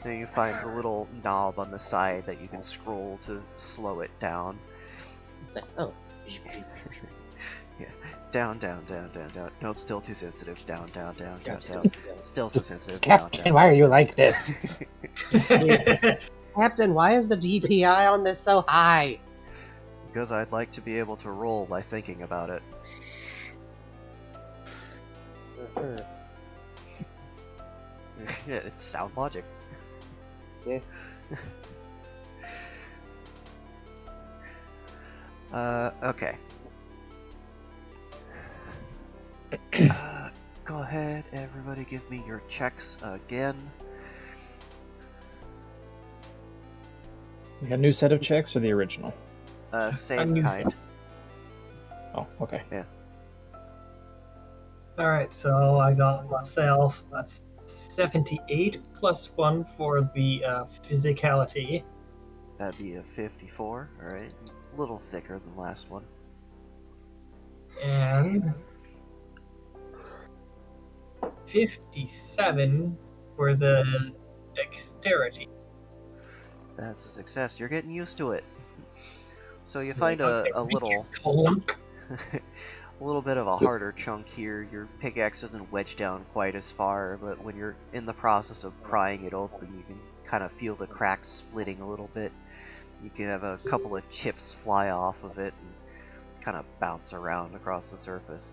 then you find the little knob on the side that you can scroll to slow it down. It's like, oh. Yeah. Down, down, down, down, down. Nope, still too sensitive. Down, down, down, down, Gotcha. down. Still too sensitive. Down, Captain, down. why are you like this? Captain, why is the DPI on this so high? Because I'd like to be able to roll by thinking about it. Yeah, it's sound logic. Yeah. Okay. Go ahead, everybody give me your checks again. We got a new set of checks or the original? Same new kind. Oh, okay. All right, so I got myself a 78 plus 1 for the physicality. That'd be a 54, alright. A little thicker than last one. And 57 for the dexterity. That's a success. You're getting used to it. So you find a little Clunk. a little bit of a harder chunk here. Your pickaxe doesn't wedge down quite as far, but when you're in the process of prying it open, you can kind of feel the cracks splitting a little bit. You can have a couple of chips fly off of it and kind of bounce around across the surface.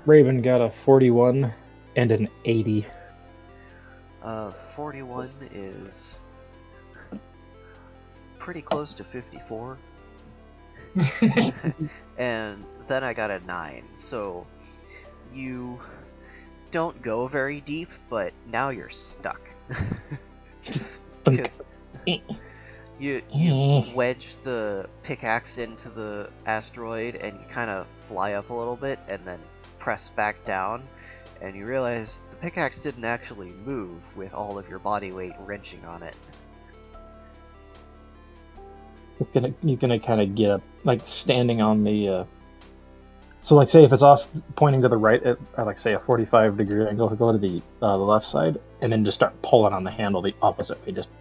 Raven got a 41 and an 80. 41 is pretty close to 54. And then I got a 9, so you don't go very deep, but now you're stuck. Because you wedge the pickaxe into the asteroid and you kind of fly up a little bit and then press back down, and you realize the pickaxe didn't actually move with all of your body weight wrenching on it. He's gonna kind of get up, like standing on the. So, like, say if it's off, pointing to the right at like say a 45-degree angle, go to the left side, and then just start pulling on the handle the opposite way. Just.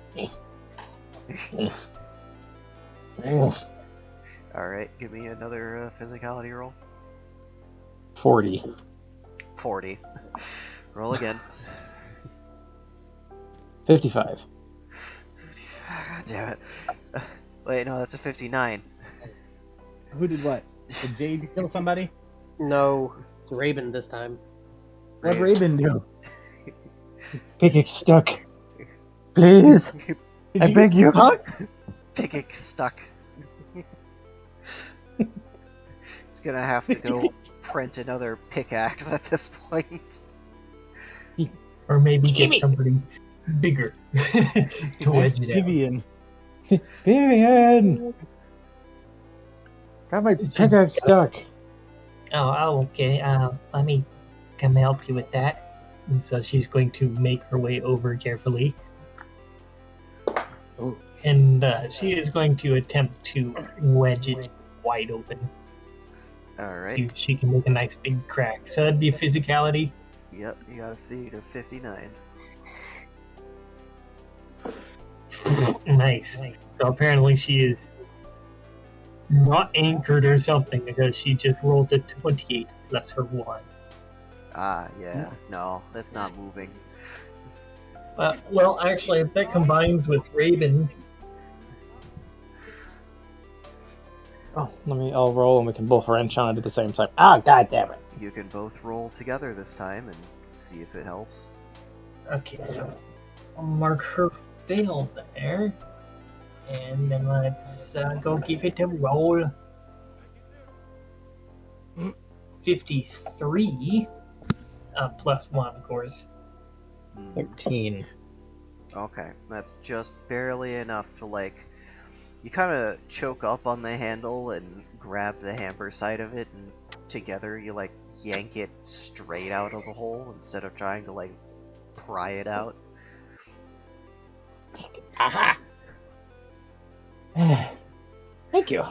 All right, give me another physicality roll. 40. 40. Roll again. 55. God damn it. Wait, no, that's a 59. Who did what? Did Jade kill somebody? No, it's Raven this time. What'd Raven do? Pickaxe stuck. Please, Did I you beg get you. stuck? Pickaxe stuck. He's gonna have to go print another pickaxe at this point. Or maybe get somebody bigger to wedge it out. Vivian. Vivian! Got my pickaxe stuck. Oh, okay. Let me come help you with that. And so she's going to make her way over carefully. Oh. And she is going to attempt to wedge it wide open. Alright. See if she can make a nice big crack. So that'd be physicality. Yep, you got a feed of 59. Nice. So apparently she is not anchored or something because she just rolled a 28 plus her 1. Ah, yeah. No, that's not moving. Well, actually, if that combines with Raven, Oh, I'll roll and we can both wrench on it at the same time. Ah, god damn it. You can both roll together this time and see if it helps. okay, so I'll mark her fail there. And then let's go give it a roll. 53 plus 1, of course. 13. Okay, that's just barely enough to, like, you kind of choke up on the handle and grab the hamper side of it, and together you, like, yank it straight out of the hole instead of trying to, like, pry it out. Aha! Thank you.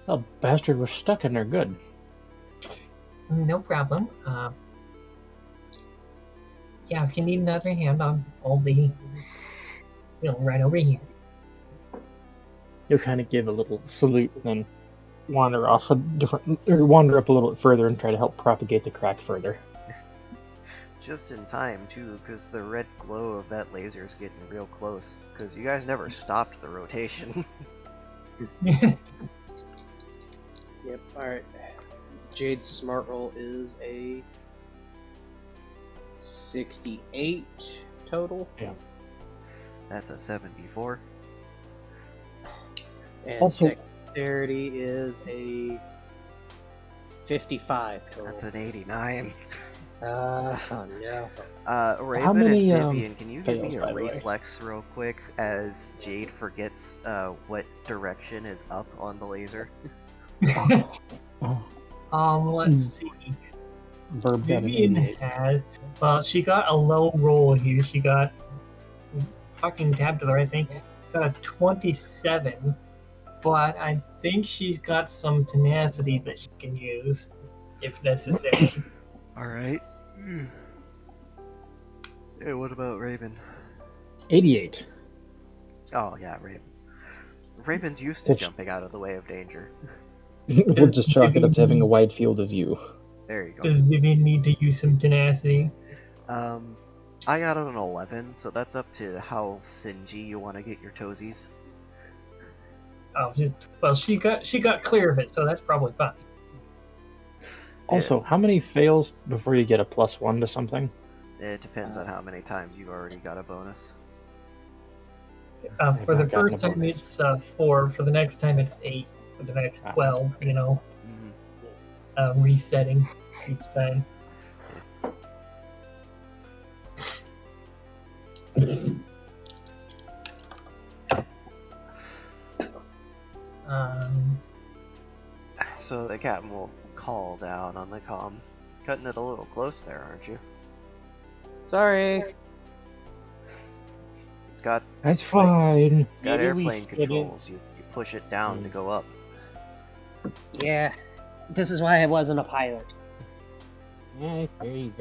That bastard was stuck in there good. No problem. Yeah, if you need another hand, I'll be, right over here. You'll kind of give a little salute then. wander off a different, or wander up a little bit further and try to help propagate the crack further. Just in time, too, because the red glow of that laser is getting real close. Because you guys never stopped the rotation. Yep. All right. Jade's smart roll is a 68 total. Yeah. That's a 74. And Also- dexterity is a 55 total. That's an 89. Oh no. Raven many, and Vivian, can you give fails, me a by the way? reflex real quick as Jade forgets what direction is up on the laser? Let's see. Verb got an Vivian 88. has. Well, she got a low roll here. She got fucking tabbed to the right thing. Got a 27, but I think she's got some tenacity that she can use if necessary. Alright. Hey, what about Raven? 88. Oh, yeah, Raven. Raven's used to Which- jumping out of the way of danger. We'll just chalk it up to having a wide field of view. There you go. Does Vivian need to use some tenacity? I got an 11, so that's up to how singy you want to get your toesies. Oh, well, she got clear of it, so that's probably fine. Also, how many fails before you get a +1 to something? It depends on how many times you've already got a bonus. For the not gotten first a time, bonus. it's 4. For the next time, it's 8. For the next 12, resetting each time. So the captain will call down on the comms. Cutting it a little close there, aren't you? Sorry. It's got That's fine. it's got Maybe we airplane shouldn't- controls. You push it down to go up. Yeah. This is why I wasn't a pilot. Yeah, it's very.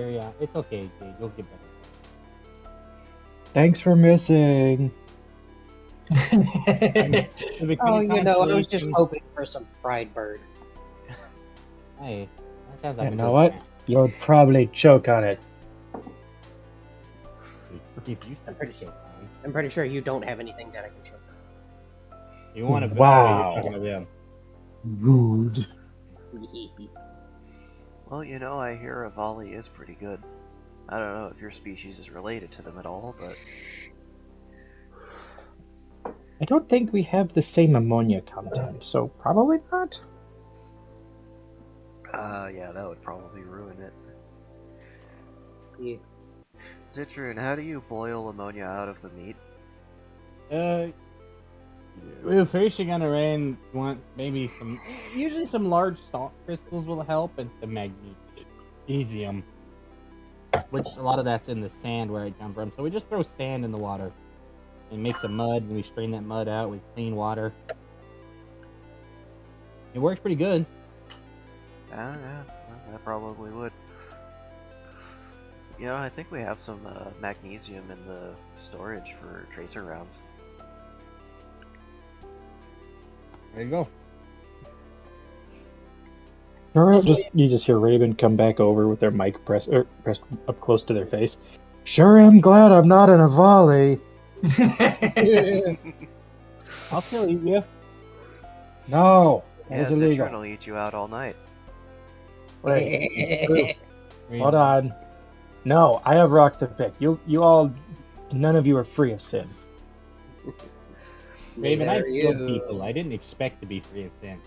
It's okay, Jade. You'll get better. Thanks for missing. Oh, you know, I was just hoping for some fried bird. Hey, that sounds like You a know good what? plan. You'll probably choke on it. If you said pretty so, I'm pretty sure you don't have anything that I can choke you want to? Wow. You're talking to them. Rude. on. Well, you know, I hear a volley is pretty good. I don't know if your species is related to them at all, but I don't think we have the same ammonia content, so probably not. yeah, that would probably ruin it. Yeah. Citroen, how do you boil ammonia out of the meat? Well, first you're gonna want maybe some. Usually, some large salt crystals will help, and some magnesium, which a lot of that's in the sand where I come from. So we just throw sand in the water and make some mud, and we strain that mud out with clean water. It works pretty good. Yeah, well, that probably would. You know, I think we have some magnesium in the storage for tracer rounds. There you go. Sure, you just hear Raven come back over with their mic pressed up close to their face. Sure am glad I'm not in a volley. I'll still eat you. No, that Yeah, is illegal. Citroen will eat you out all night. Wait, it's true. Hold on. No, I have rocks to pick. You all, none of you are free of sin. Raven, I Neither are killed you. people. I didn't expect to be free of sin.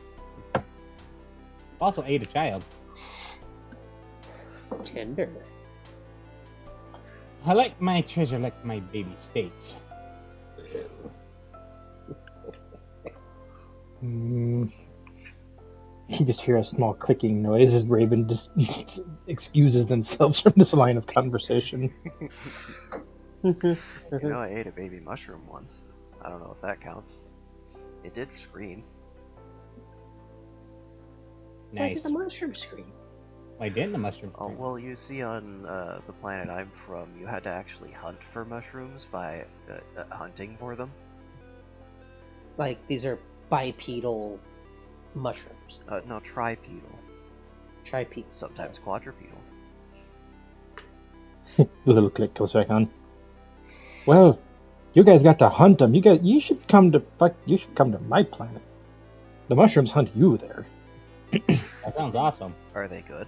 Also ate a child. Tender. I like my treasure like my baby steaks. You just hear a small clicking noise as Raven just excuses themselves from this line of conversation. You know, I ate a baby mushroom once. I don't know if that counts. It did scream. Like Nice. the mushroom screen. I did the mushroom. Oh, well, you see, on the planet I'm from, you had to actually hunt for mushrooms by hunting for them. Like these are bipedal mushrooms. No, tripedal. Tripede. Sometimes quadrupedal. The little click goes back on. Well, you guys got to hunt them. You should come to my planet. The mushrooms hunt you there. That sounds awesome. Are they good?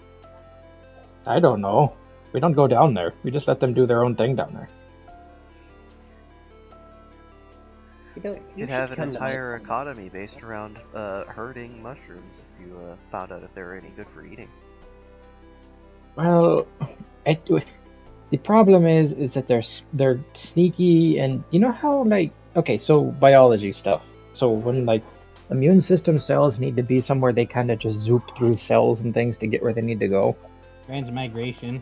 I don't know. We don't go down there. We just let them do their own thing down there. You could have an entire economy based around herding mushrooms if you found out if they were any good for eating. Well, the problem is that they're sneaky, and you know how okay, so biology stuff. So when immune system cells need to be somewhere, they kind of just zoop through cells and things to get where they need to go. Transmigration.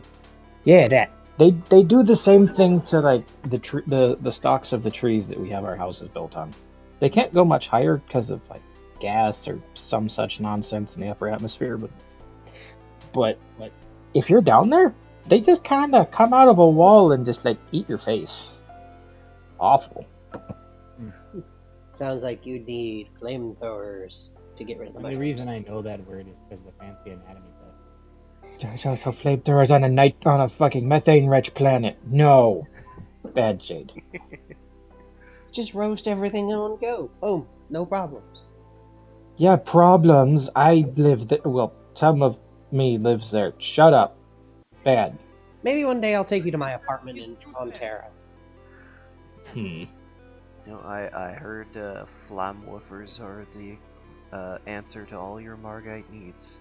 Yeah, that they do the same thing to the stalks of the trees that we have our houses built on. They can't go much higher because of gas or some such nonsense in the upper atmosphere, but if you're down there, they just kind of come out of a wall and just eat your face. Awful. Sounds like you need flamethrowers to get rid of the The only mushrooms. reason I know that word is because of the fancy anatomy book. So flamethrowers on a fucking methane-rich planet. No. Bad shade. Just roast everything in one go. Boom. No problems. Yeah, problems. I live there. Well, some of me lives there. Shut up. Bad. Maybe one day I'll take you to my apartment on Terra. You know, I heard flamwoofers are the answer to all your Margite needs.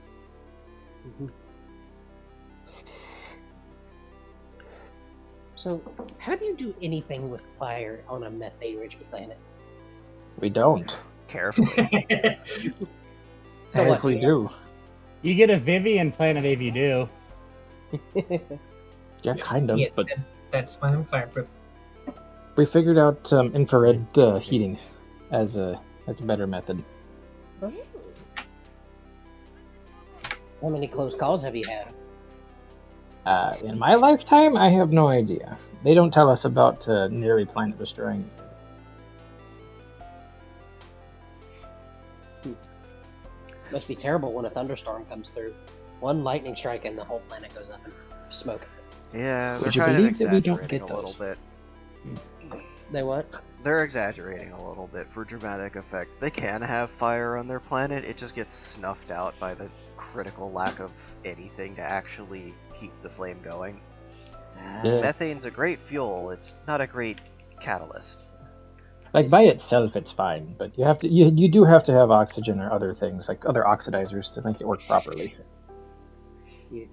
So, how do you do anything with fire on a methane-rich planet? We don't. Carefully. So And what? if we do, You get a Vivian planet if you do. yeah, kind of. Yeah, But that's why I'm fireproof. we figured out infrared heating as a better method. How many close calls have you had? In my lifetime, I have no idea. They don't tell us about nearly planet destroying. Must be terrible when a thunderstorm comes through. One lightning strike and the whole planet goes up in smoke. Yeah, they're Would you kind of believe that we don't exaggerating get a little those? bit. They what? They're exaggerating a little bit for dramatic effect. They can have fire on their planet, it just gets snuffed out by the critical lack of anything to actually keep the flame going. Yeah. Methane's a great fuel, it's not a great catalyst. By itself, it's fine, but you do have to have oxygen or other things, like other oxidizers, to make it work properly. Yeah.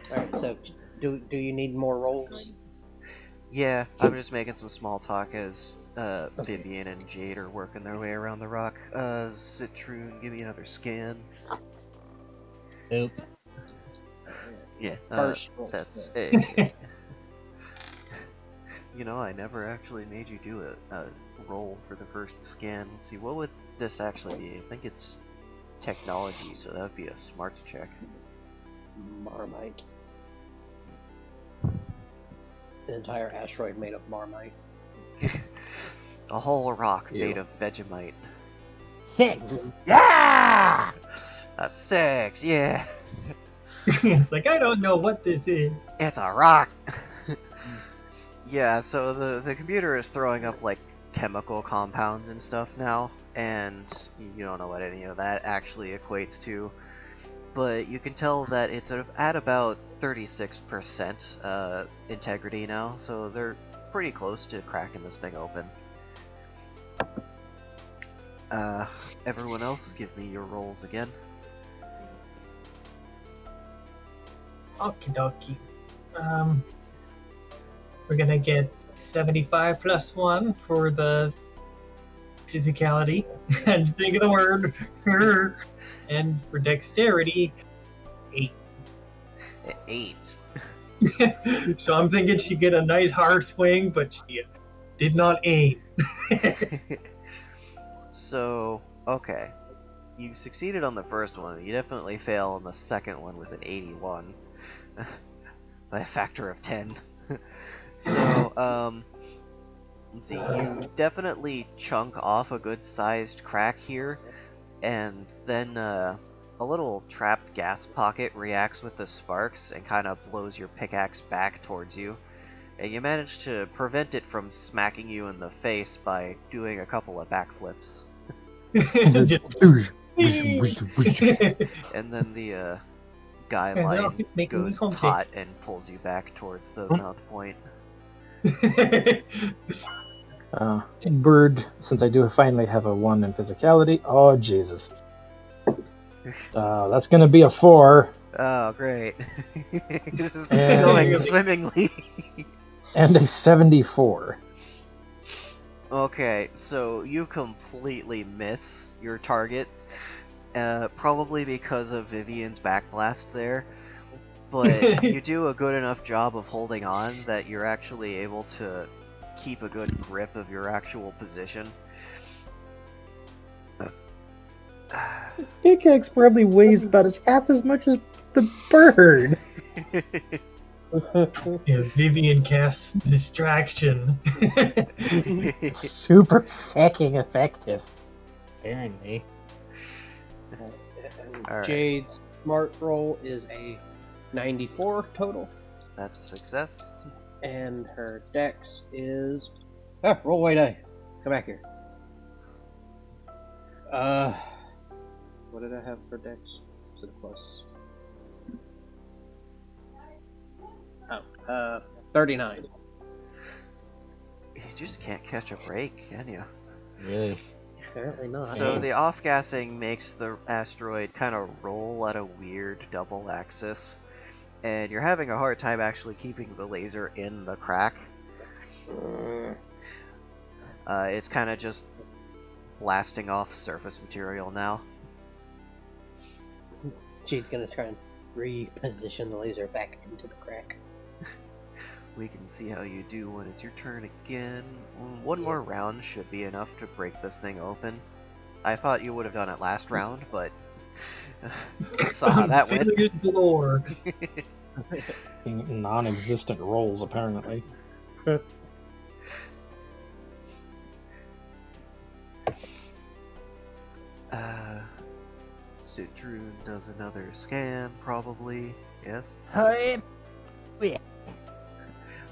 Alright, so do you need more rolls? Yeah, I'm just making some small talk as Vivian and Jade are working their way around the rock. Citroon, give me another scan. Nope. Yeah, First roll. that's You know, I never actually made you do a roll for the first scan. Let's see, what would this actually be? I think it's technology, so that would be a smart check. Marmite. An entire asteroid made of Marmite. A whole rock Ew. made of Vegemite. 6. Yeah. A 6, yeah. It's like, I don't know what this is. It's a rock. Yeah, so the computer is throwing up like chemical compounds and stuff now, and you don't know what any of that actually equates to. But you can tell that it's at about 36% integrity now, so they're pretty close to cracking this thing open. Everyone else, give me your rolls again. Okie dokie. We're gonna get 75 plus 1 for the physicality. And think of the word. And for dexterity, 8. 8. So I'm thinking she'd get a nice hard swing, but she did not aim. So, okay. You succeeded on the first one, you definitely fail on the second one with an 81. By a factor of 10. So, let's see, you definitely chunk off a good-sized crack here, and then a little trapped gas pocket reacts with the sparks and kind of blows your pickaxe back towards you. And you manage to prevent it from smacking you in the face by doing a couple of backflips. And then the guy Yeah, that'll line keep making me goes homesick. taut and pulls you back towards the mount point. Bird, since I do finally have a 1 in physicality. Oh, Jesus. That's going to be a 4. Oh, great. This is And- going swimmingly. And a 74. Okay, so you completely miss your target, probably because of Vivian's backblast there, but you do a good enough job of holding on that you're actually able to keep a good grip of your actual position. This pickaxe probably weighs about half as much as the bird. Yeah, Vivian casts distraction. Super fucking effective. Apparently. And All right. Jade's smart roll is a 94 total, That's a success. and her dex is roll away die. Come back here. What did I have for dex? Was it a plus? 39. You just can't catch a break, can you? Really? Apparently not. So the off-gassing makes the asteroid kind of roll at a weird double axis, and you're having a hard time actually keeping the laser in the crack. It's kind of just blasting off surface material now. Jade's gonna try and reposition the laser back into the crack. We can see how you do when it's your turn again. One more round should be enough to break this thing open. I thought you would have done it last round, but saw how that went. Failures galore. Non-existent rolls, apparently. Citroon does another scan, probably. Yes? Hey,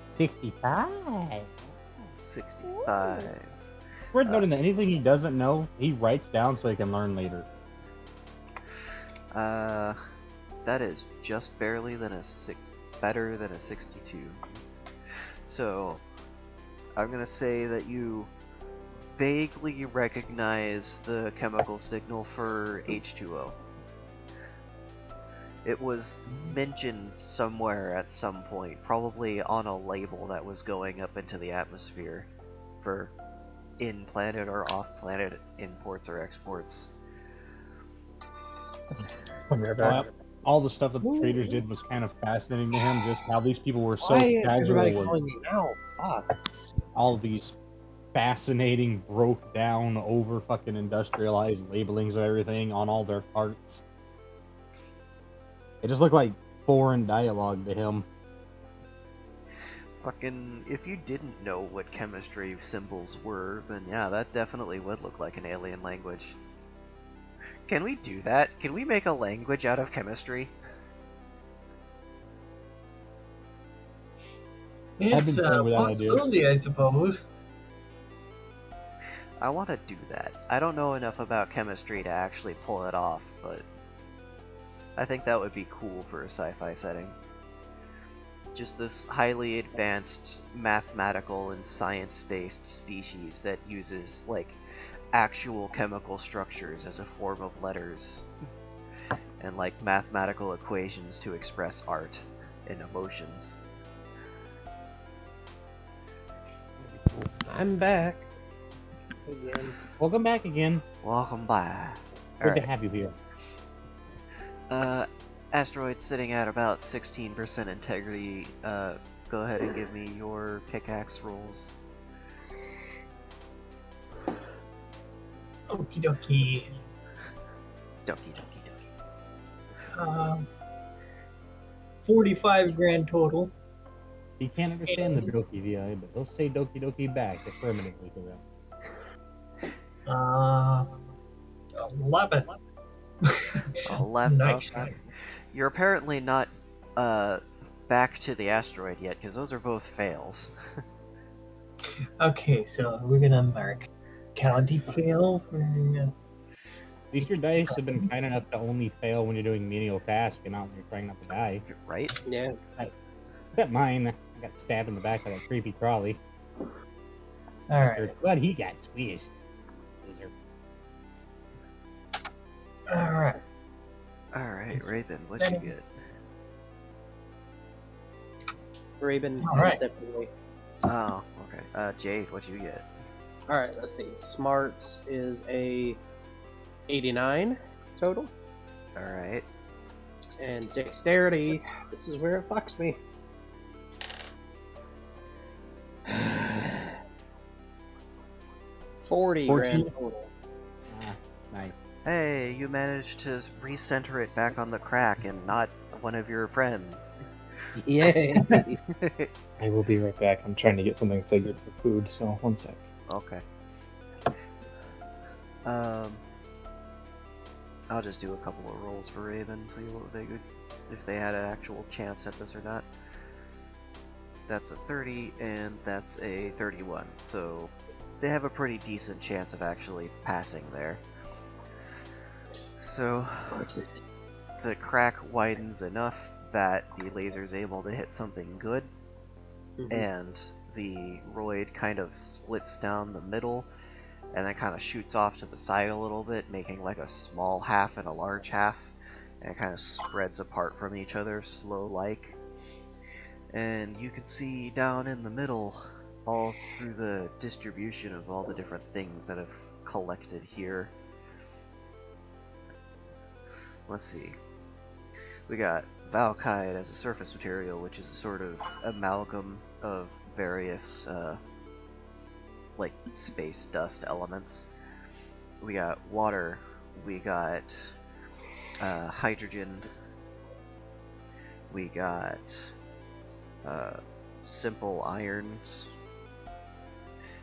65. 65. Worth noting that anything he doesn't know, he writes down so he can learn later. That is just barely better than a 62. So, I'm gonna say that you vaguely recognize the chemical signal for H2O. It was mentioned somewhere at some point, probably on a label that was going up into the atmosphere for in-planet or off-planet imports or exports. All the stuff that the traders did was kind of fascinating to him, just how these people were so Why is casual everybody with calling me now? Fuck. all these fascinating, broke down, over fucking industrialized labelings of everything on all their parts. It just looked like foreign dialogue to him. Fucking, if you didn't know what chemistry symbols were, then yeah, that definitely would look like an alien language. Can we do that? Can we make a language out of chemistry? It's been a toying with that idea. possibility, I suppose. I want to do that. I don't know enough about chemistry to actually pull it off, but I think that would be cool for a sci-fi setting. Just this highly advanced mathematical and science-based species that uses, like, actual chemical structures as a form of letters. And, like, mathematical equations to express art and emotions. I'm back. Again. Welcome back again. Welcome back. Good to have you here. Asteroid sitting at about 16% integrity. Go ahead and give me your pickaxe rolls. Okie dokie. Doki doki doki. 45 grand total. He can't understand the Doki VI, but he'll say Doki Doki back affirmatively to them. 11. 11. Nice. Okay. You're apparently not back to the asteroid yet, because those are both fails. Okay, so we're gonna mark County fail for. At least your dice have been kind enough to only fail when you're doing menial tasks and not when you're trying not to die. Right? Yeah. Except mine, I got stabbed in the back by that creepy trolley. Alright. But he got squished. Loser. Alright. Alright, Raven, what you get? Raven All is right. definitely. Oh, okay. Jade, what you get? All right, let's see. Smarts is a 89 total, Alright. and dexterity. This is where it fucks me. 40 grand total. Ah, nice. Hey, you managed to recenter it back on the crack and not one of your friends. Yay! I will be right back. I'm trying to get something figured for food, so one sec. Okay. I'll just do a couple of rolls for Raven, see what they could, if they had an actual chance at this or not. That's a 30, and that's a 31, so they have a pretty decent chance of actually passing there. So, the crack widens enough that the laser's able to hit something good, and the roid kind of splits down the middle, and then kind of shoots off to the side a little bit, making like a small half and a large half, and it kind of spreads apart from each other, slow-like. And you can see down in the middle, all through the distribution of all the different things that have collected here. Let's see. We got Valkite as a surface material, which is a sort of amalgam of various, like, space dust elements. We got water. We got hydrogen. We got simple irons.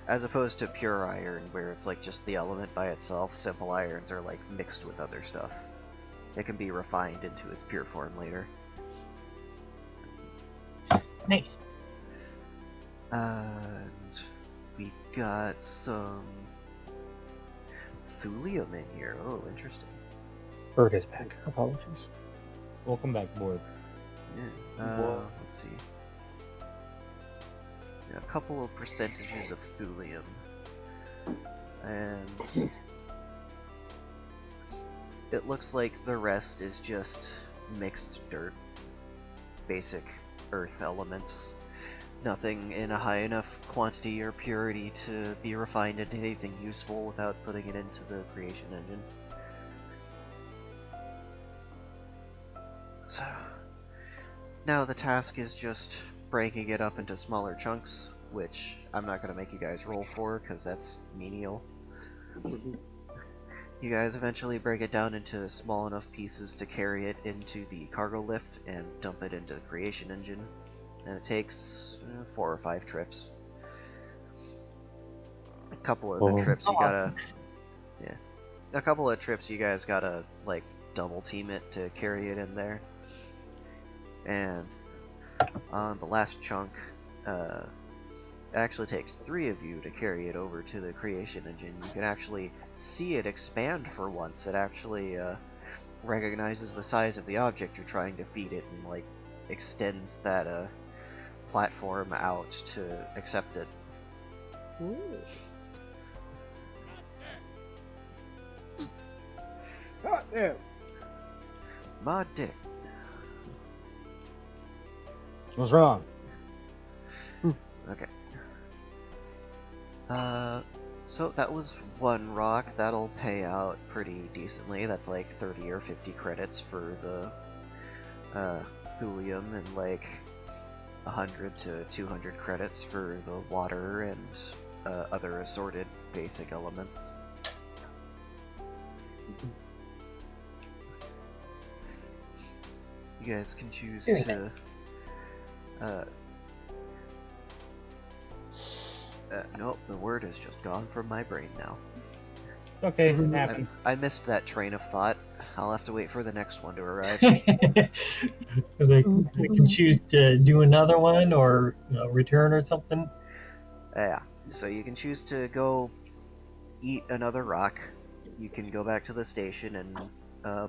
As opposed to pure iron, where it's like just the element by itself, simple irons are like mixed with other stuff. It can be refined into its pure form later. Nice. And we got some thulium in here. Oh, interesting. Bird is back. Apologies. Welcome back, board. Yeah. Let's see. Yeah, a couple of percentages of thulium. And it looks like the rest is just mixed dirt. Basic earth elements. Nothing in a high enough quantity or purity to be refined into anything useful without putting it into the creation engine. So, now the task is just breaking it up into smaller chunks, which I'm not going to make you guys roll for, because that's menial. You guys eventually break it down into small enough pieces to carry it into the cargo lift and dump it into the creation engine, and it takes 4 or 5 trips. A couple of the trips you gotta... Yeah. A couple of trips you guys gotta, like, double team it to carry it in there. And on the last chunk, it actually takes 3 of you to carry it over to the creation engine. You can actually see it expand for once. It actually recognizes the size of the object you're trying to feed it and like extends that platform out to accept it. God damn. My dick. What's wrong? Okay. So that was 1 rock. That'll pay out pretty decently. That's like 30 or 50 credits for the thulium, and like 100 to 200 credits for the water and other assorted basic elements. You guys can choose to nope, the word has just gone from my brain now. Okay, it Mhm. happened. I missed that train of thought. I'll have to wait for the next one to arrive. They can choose to do another one or return or something. Yeah. So you can choose to go eat another rock. You can go back to the station and uh,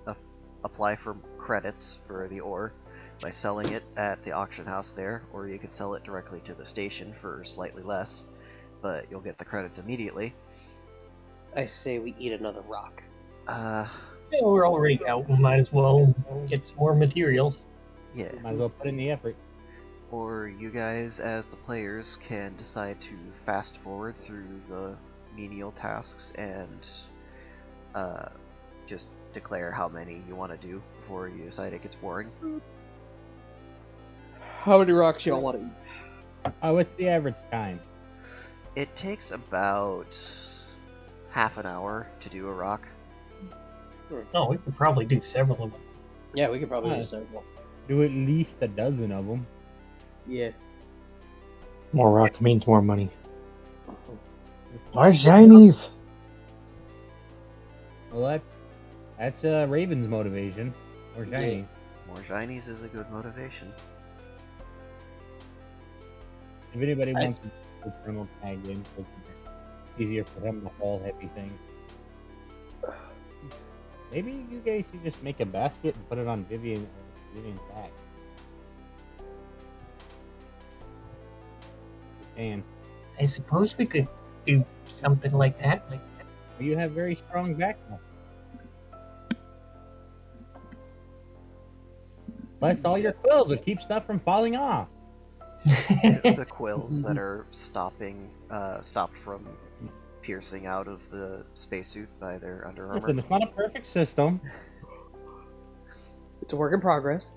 a- apply for credits for the ore by selling it at the auction house there, or you can sell it directly to the station for slightly less, but you'll get the credits immediately. I say we eat another rock. Uh, Yeah, we're already out. We might as well get some more materials. yeah. Might as well put in the effort. Or you guys, as the players, can decide to fast forward through the menial tasks and uh, just declare how many you want to do before you decide it gets boring. How many rocks y'all want to eat? Oh, what's the average time? It takes about half an hour to do a rock. Oh, we could probably do several of them. Yeah, we could probably do Nice. several. Do at least a dozen of them. Yeah. More rock means more money. More shinies! Well, that's Raven's motivation. Or shiny. More shinies is a good motivation. If anybody wants to eternal tag in, it's easier for him to haul heavy things. Maybe you guys should just make a basket and put it on Vivian's back. And I suppose we could do something like that. you have very strong back muscles. Plus, all your quills will keep stuff from falling off. The quills that are stopped from piercing out of the spacesuit by their Under Armour. Listen, it's not a perfect system. It's a work in progress.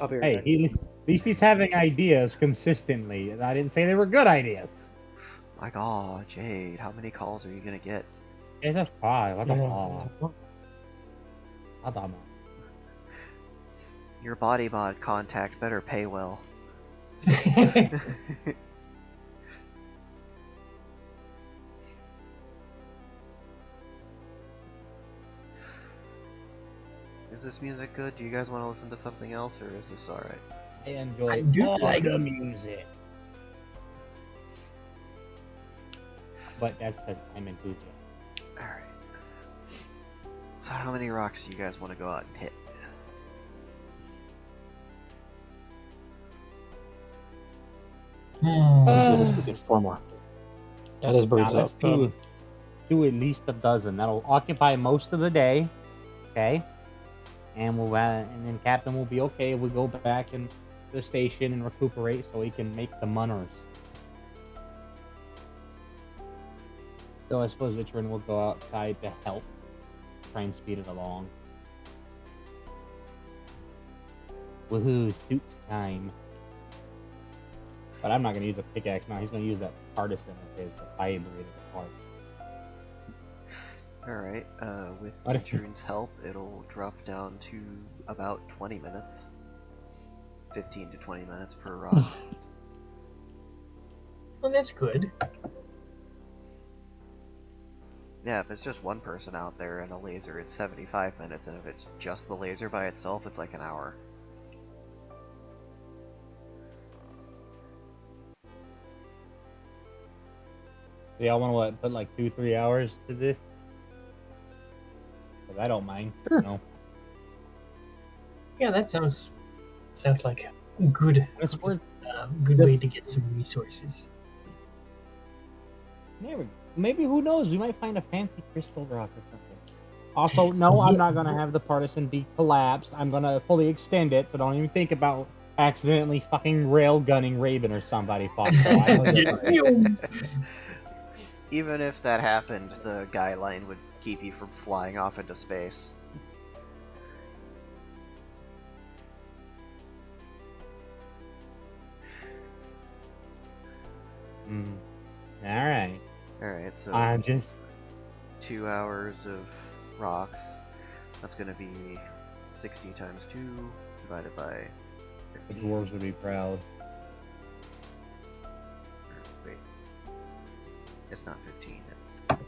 I'll be right Hey, back. at least he's having ideas consistently. I didn't say they were good ideas. My God, Jade, how many calls are you gonna get? It's just pie. What the Yeah. fuck? I don't know. Your body mod contact better pay well. Is this music good? Do you guys want to listen to something else, or is this alright? I enjoy I do all like the it. music. But that's because I'm enthusiastic. Alright. So how many rocks do you guys want to go out and hit? Let's do 4 more. That is birds Now let's up. do at least a dozen. That'll occupy most of the day. Okay. And and then Captain will be okay if we go back and the station and recuperate so he can make the munners. So I suppose Itrin will go outside to help try and speed it along. Woohoo, suit time. But I'm not going to use a pickaxe now. He's going to use that partisan of his, the vibrator part. Alright, with What? Citroen's help, it'll drop down to about 20 minutes. 15 to 20 minutes per rock. Well, that's good. Yeah, if it's just one person out there and a laser, it's 75 minutes, and if it's just the laser by itself, it's like an hour. So y'all want to put like 2-3 hours to this? Because I don't mind. Sure. No. Yeah, that sounds like a good It's worth. good way to get some resources. Maybe, who knows? We might find a fancy crystal rock or something. Also, no, I'm not going to have the partisan be collapsed. I'm going to fully extend it, so don't even think about accidentally fucking rail gunning Raven or somebody. Fuck. So I know you're- Even if that happened, the guy line would keep you from flying off into space. Alright. Alright, so I'm just... 2 hours of rocks. That's gonna be 60 times 2 divided by The 15. dwarves would be proud. Wait. It's not 15, it's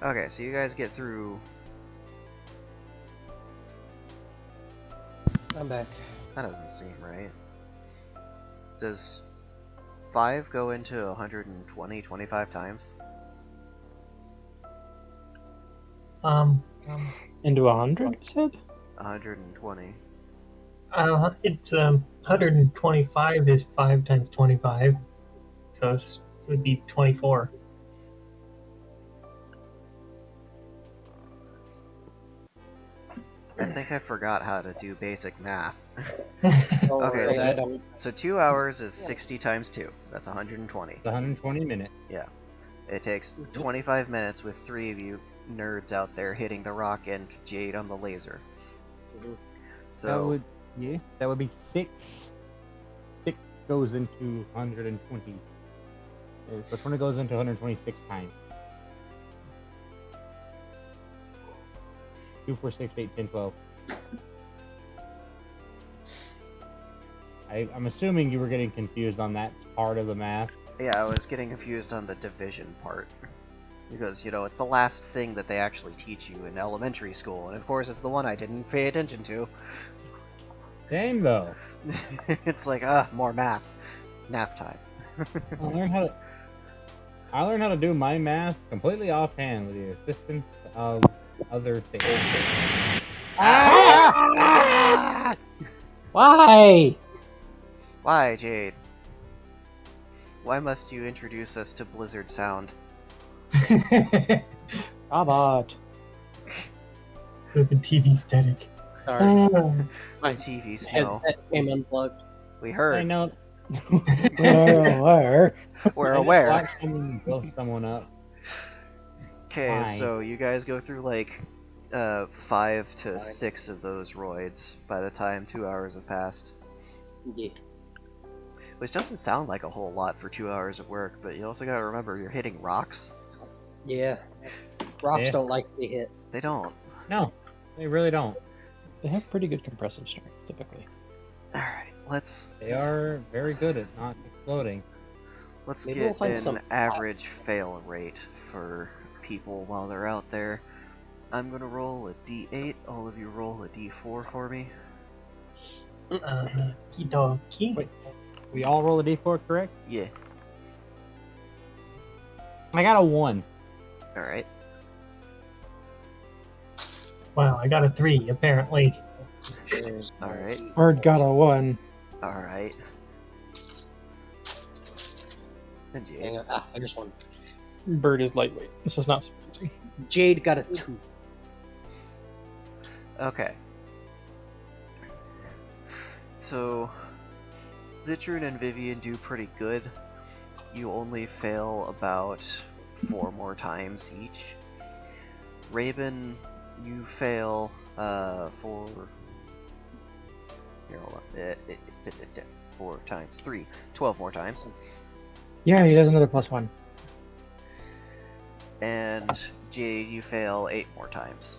Okay, so you guys get through. I'm back. That doesn't seem right. Does 5 go into 120 25 times? Into 100, you said? 120. It's 125 is 5 times 25, so it would be 24. I think I forgot how to do basic math. Don't Okay, worry, so I don't. So 2 hours is 60 times 2. That's 120. It's 120 minutes. Yeah. It takes 25 minutes with 3 of you nerds out there hitting the rock and Jade on the laser. Mhm. So That would be 6. 6 goes into 120. So 20 goes into 126 times. 2, 4, 6, 8, 10, 12. I'm assuming you were getting confused on that part of the math. yeah, I was getting confused on the division part. Because, it's the last thing that they actually teach you in elementary school, and of course it's the one I didn't pay attention to. Same though. It's like, more math. Nap time. I learned how to do my math completely offhand with the assistance of other things. Ah! Why? Why, Jade? Why must you introduce us to Blizzard Sound? Robot. The TV static. Sorry, The my TV snow. headset came unplugged. We I heard. know. Where? We're I just aware. watched someone blow someone up. Okay, Why? so you guys go through like 5 to 6 of those roids by the time 2 hours have passed. Yeah. Which doesn't sound like a whole lot for 2 hours of work, but you also gotta remember you're hitting rocks. Yeah. Rocks Yeah. don't like to be hit. They don't. No, they really don't. They have pretty good compressive strength, typically. Alright, let's They are very good at not exploding. Maybe we'll get find an some- average fail rate for people while they're out there. I'm gonna roll a d8. All of you roll a d4 for me. Kidoki. Wait, we all roll a d4, correct? Yeah. I got a 1. Alright. Wow, I got a 3, apparently. Alright. Bird got a 1. Alright. And Jade. Hang on. I just won. Bird is lightweight. This is not surprising. Jade got a 2. Okay. So, Zitrun and Vivian do pretty good. You only fail about 4 more times each. Raven, you fail for... Here, hold on. 4 times 3. 12 more times. Yeah, he does another +1. And Jade, you fail 8 more times.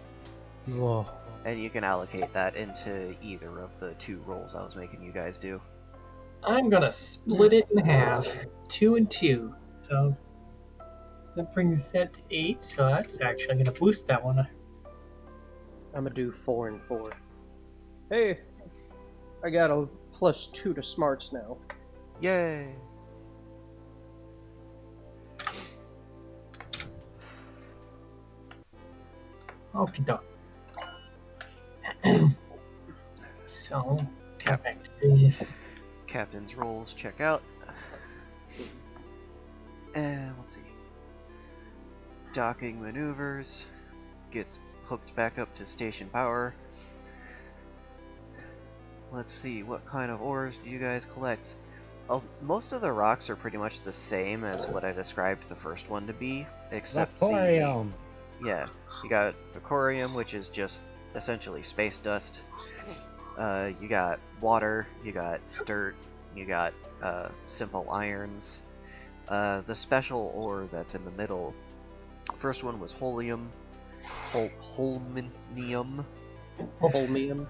Whoa. And you can allocate that into either of the 2 rolls I was making you guys do. I'm gonna split it in half. 2 and 2. So that brings that to 8, so that's actually gonna boost that one. I'm gonna do 4 and 4. Hey, I got a +2 to smarts now. Yay! Okie doke. So, tap back to this. Captain's rolls check out. And let's see. Docking maneuvers. Gets hooked back up to station power. Let's see, what kind of ores do you guys collect? Most of the rocks are pretty much the same as what I described the first one to be, except Aquarium. Yeah, you got Aquarium, which is just essentially space dust. You got water, you got dirt, you got simple irons. The special ore that's in the middle, first one was holmium. Holminium. Holmium.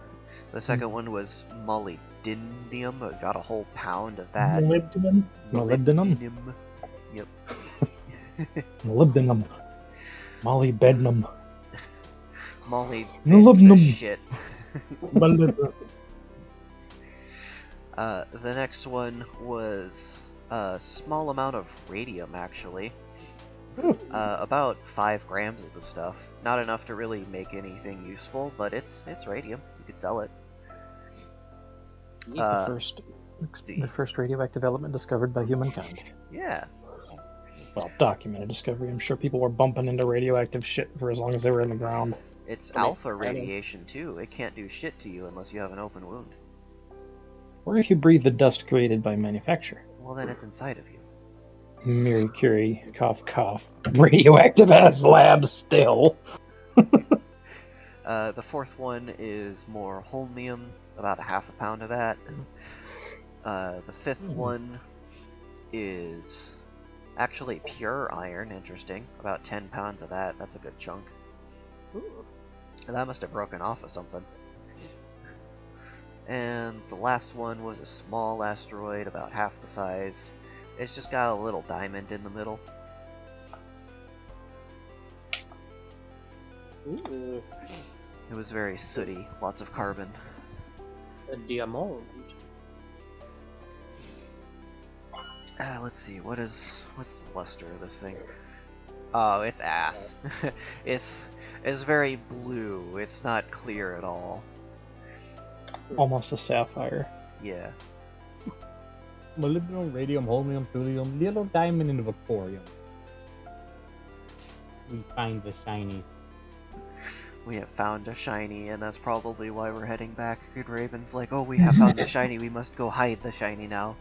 The second one was molybdenum. Got a whole pound of that. Molybdenum. Molybdenum? Yep. Molybdenum. Molly Bednum. Molly Molybdenum. the shit. Molybdenum. The next one was a small amount of radium, actually. About 5 grams of the stuff. Not enough to really make anything useful, but it's radium. You could sell it. The first radioactive element discovered by humankind. Yeah. Well, documented discovery. I'm sure people were bumping into radioactive shit for as long as they were in the ground. It's I mean, alpha radiation, too. It can't do shit to you unless you have an open wound. Or if you breathe the dust created by manufacture. Well, then it's inside of you. Mary Curie, cough, cough. Radioactive as lab still. The fourth one is more holmium, about a half a pound of that. The fifth one is actually pure iron, interesting. About 10 pounds of that. That's a good chunk. And that must have broken off of something. And the last one was a small asteroid, about half the size. It's just got a little diamond in the middle. Ooh, It was very sooty, lots of carbon. a diamond. Let's see, what's the luster of this thing? Oh, it's ass. it's very blue. It's not clear at all. Almost a sapphire. Yeah. Molybdenum, radium, holmium, thulium, little diamond in the Victorium. We find the shiny. We have found a shiny, and that's probably why we're heading back. Good Raven's like, oh, we have found the shiny, we must go hide the shiny now.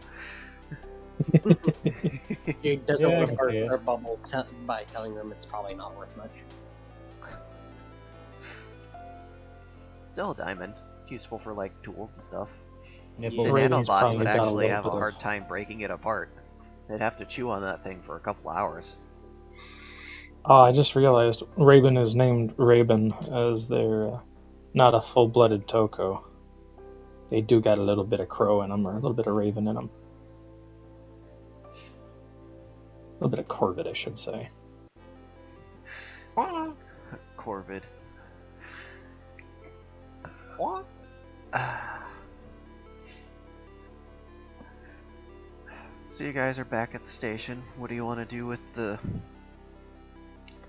Jade doesn't Yeah, I want can to burst see it. their bubble by telling them it's probably not worth much. Still a diamond. Useful for, like, tools and stuff. Nipple The Raven's nanobots probably would got a actually little have a bit of- hard time breaking it apart. They'd have to chew on that thing for a couple hours. Oh, I just realized Raven is named Raven as they're not a full-blooded Toko. They do got a little bit of crow in them, or a little bit of raven in them. A little bit of corvid, I should say. Corvid. What? So you guys are back at the station. What do you want to do with the,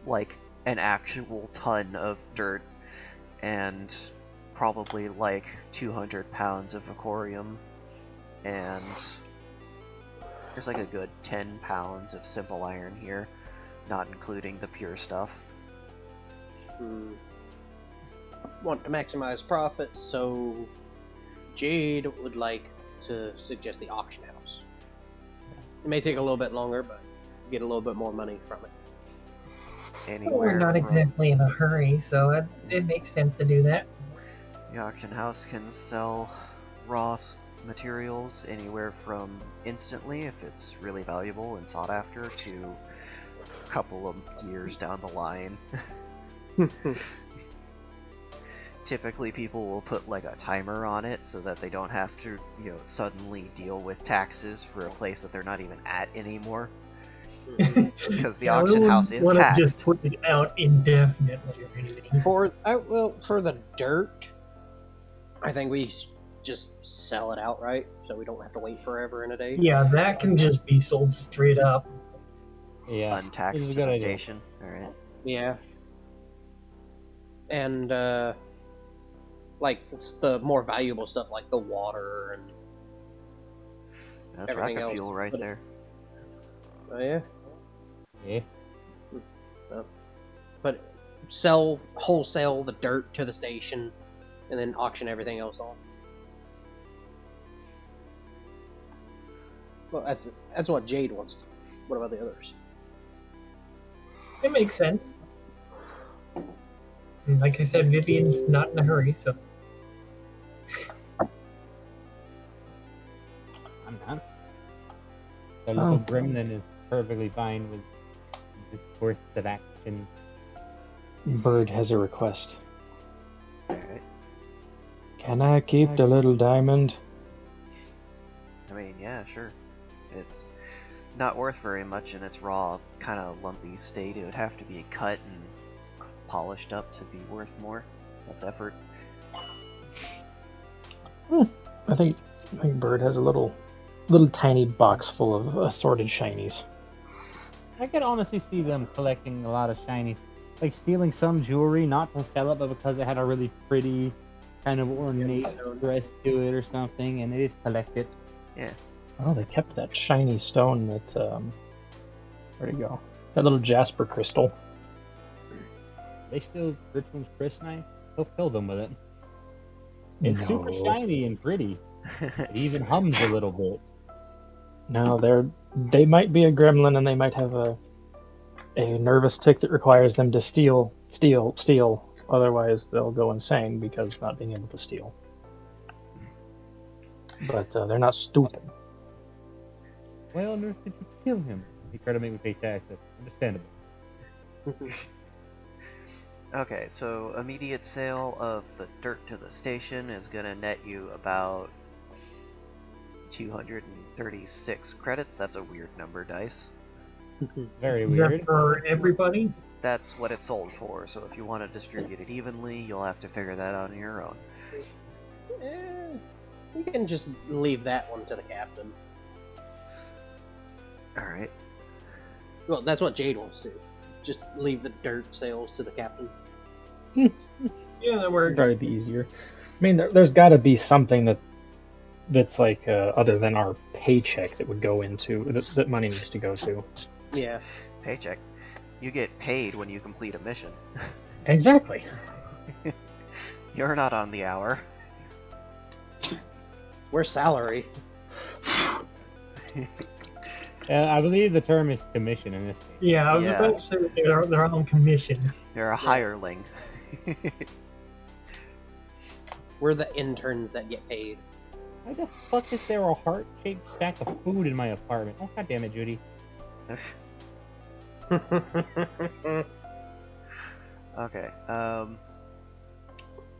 like, an actual ton of dirt and probably like 200 pounds of Vicorium, and there's like a good 10 pounds of simple iron here, not including the pure stuff. Want to maximize profits, so Jade would like to suggest the auction house. It may take a little bit longer, but get a little bit more money from it. Anywhere We're not from- exactly in a hurry, so it makes sense to do that. The auction house can sell raw materials anywhere from instantly, if it's really valuable and sought after, to a couple of years down the line. Typically people will put like a timer on it so that they don't have to, you know, suddenly deal with taxes for a place that they're not even at anymore. Because the Yeah, we auction wouldn't house is wanna taxed. just put it out indefinitely or anything. For the dirt, I think we just sell it outright, so we don't have to wait forever and a day. Yeah, that can just be sold straight up. Yeah. Untaxed This is to a the good idea. station. Alright. Yeah. And like it's the more valuable stuff, like the water and That's everything rocket else. fuel right But- there. oh yeah. Yeah. But wholesale the dirt to the station, and then auction everything else off. Well, that's what Jade wants. What about the others? It makes sense. And like I said, Vivian's not in a hurry, so I'm not. The little Okay. gremlin is perfectly fine with this course of action. Bird has a request. Alright. Can I keep the little diamond? I mean, yeah, sure. It's not worth very much in its raw, kind of lumpy state. It would have to be cut and polished up to be worth more. That's effort. I think Bird has a little tiny box full of assorted shinies. I could honestly see them collecting a lot of shiny, like stealing some jewelry, not to sell it, but because it had a really pretty, kind of ornate dress to it or something, and they just collect it. Yeah. Oh, they kept that shiny stone that where'd it go? That little jasper crystal. They steal Richmond's Chrysanite, he'll kill them with it. It's super shiny and pretty. It even hums a little bit. No, they might be a gremlin and they might have a nervous tick that requires them to steal. Otherwise, they'll go insane because not being able to steal. But they're not stupid. Why on earth did you kill him? He tried to make me pay taxes. Understandable. Okay, so immediate sale of the dirt to the station is gonna net you about 236 credits. That's a weird number, Dice. Very Is weird. that for everybody? That's what it sold for, so if you want to distribute it evenly, you'll have to figure that out on your own. You can just leave that one to the captain. Alright. Well, that's what Jade wants to do. Just leave the dirt sales to the captain. Yeah, that works. Probably be easier. I mean, there's got to be something that's like other than our paycheck that would go into that money needs to go to. Yeah. Paycheck. You get paid when you complete a mission. Exactly. You're not on the hour. Where's salary? I believe the term is commission in this case. Yeah, I was Yeah. about to say that they're on commission. You're a hireling. We're the interns that get paid. Why the fuck is there a heart-shaped stack of food in my apartment? Oh, god damn it, Judy. Okay,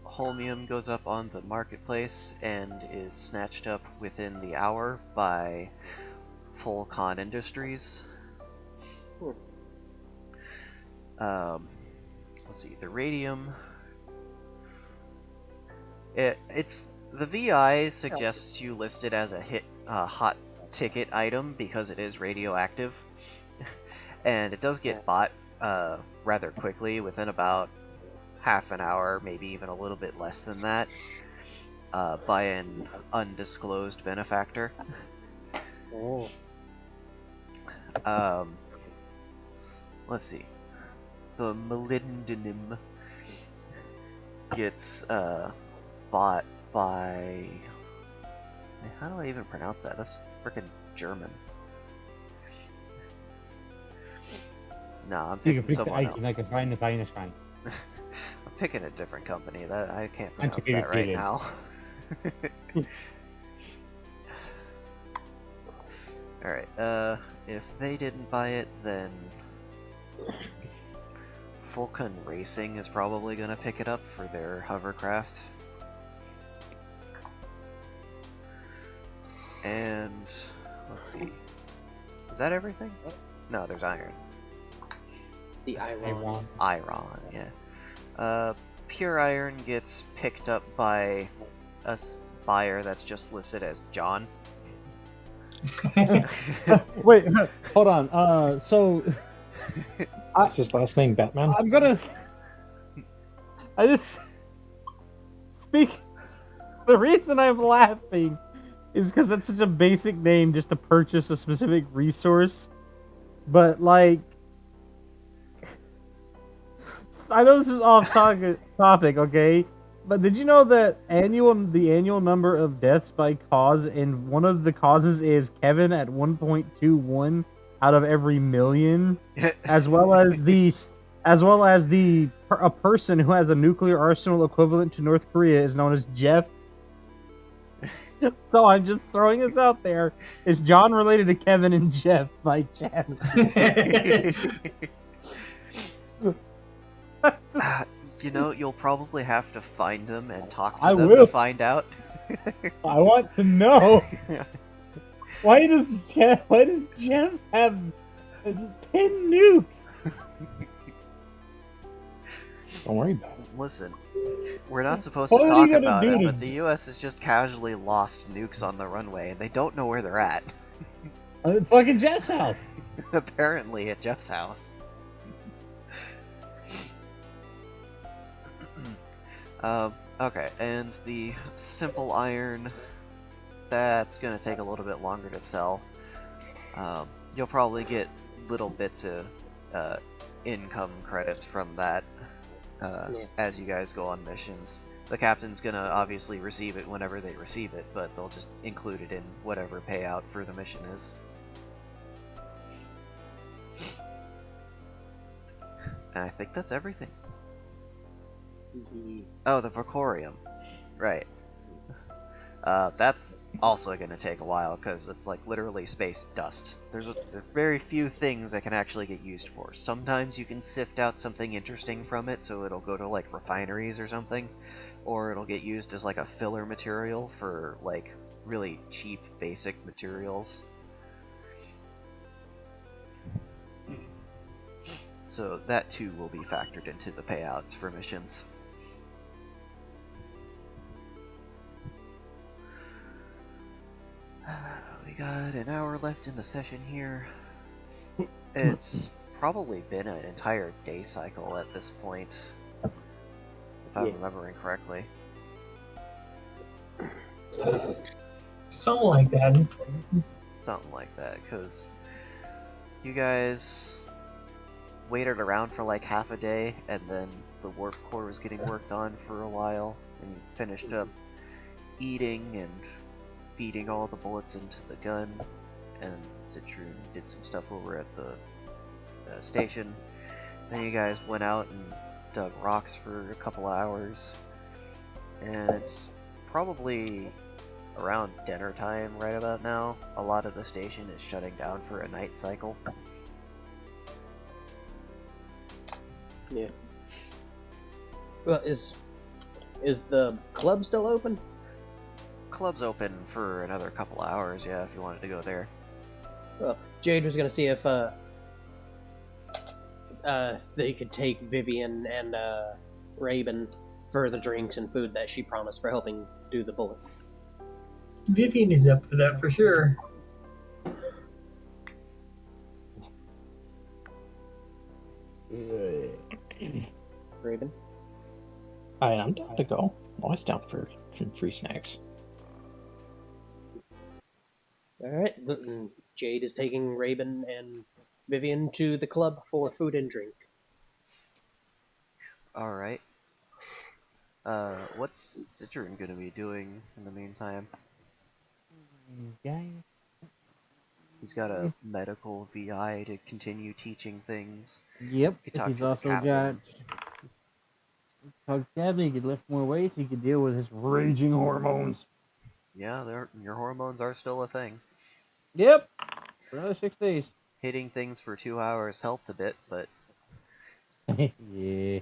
Holmium goes up on the marketplace and is snatched up within the hour by Full Con Industries. Let's see, the radium. It's the VI suggests you list it as a hot ticket item because it is radioactive, and it does get bought rather quickly, within about half an hour, maybe even a little bit less than that, by an undisclosed benefactor. Oh. Let's see. The molybdenum gets bought by... How do I even pronounce that? That's freaking German. No, I'm picking someone else. I can find the finest shrine. I'm picking a different company. That I can't I'm pronounce that right now. Alright, if they didn't buy it, then Vulcan Racing is probably going to pick it up for their hovercraft. And let's see. Is that everything? No, there's iron. The iron. Iron, yeah. Pure iron gets picked up by a buyer that's just listed as John. Wait, hold on. So Is his last name Batman? I'm gonna. I just speak. The reason I'm laughing is because that's such a basic name just to purchase a specific resource. But like, I know this is off topic, okay? But did you know that the annual number of deaths by cause, and one of the causes is Kevin at 1.21 out of every million, as well as a person who has a nuclear arsenal equivalent to North Korea is known as Jeff. So I'm just throwing this out there. Is John related to Kevin and Jeff by chance? You know, you'll probably have to find them and talk to I them will. to find out. I want to know. Why does Jeff have 10 nukes? Don't worry about it. Listen, we're not supposed to What are you talk gonna about do it, to but the U.S. has just casually lost nukes on the runway, and they don't know where they're at. fucking Jeff's house? Apparently at Jeff's house. Okay, and the simple iron, that's gonna take a little bit longer to sell. You'll probably get little bits of income credits from that as you guys go on missions. The captain's gonna obviously receive it whenever they receive it, but they'll just include it in whatever payout for the mission is. And I think that's everything. Oh, the Vocorium. Right. That's also going to take a while, because it's like literally space dust. There are very few things that can actually get used for. Sometimes you can sift out something interesting from it, so it'll go to like refineries or something, or it'll get used as like a filler material for like really cheap basic materials. So that too will be factored into the payouts for missions. We got an hour left in the session here. It's probably been an entire day cycle at this point, if I'm remembering correctly. Something like that. Something like that, because you guys waited around for like half a day, and then the warp core was getting worked on for a while, and you finished up eating and feeding all the bullets into the gun, and Citroen did some stuff over at the station. Then you guys went out and dug rocks for a couple of hours, and it's probably around dinner time right about now. A lot of the station is shutting down for a night cycle. Yeah. Well, is the club still open? Club's open for another couple of hours, yeah, if you wanted to go there. Well, Jade was gonna see if they could take Vivian and Raven for the drinks and food that she promised for helping do the bullets. Vivian is up for that for sure. Raven? I am down to go. I'm always down for some free snacks. Alright, Jade is taking Raven and Vivian to the club for food and drink. Alright. What's Citroen gonna be doing in the meantime? He's got a medical VI to continue teaching things. Yep. He could talk He's to the also got. captain. He could lift more weights. He could deal with his raging hormones. Yeah, your hormones are still a thing. Yep. For another 6 days. Hitting things for 2 hours helped a bit, but Yeah.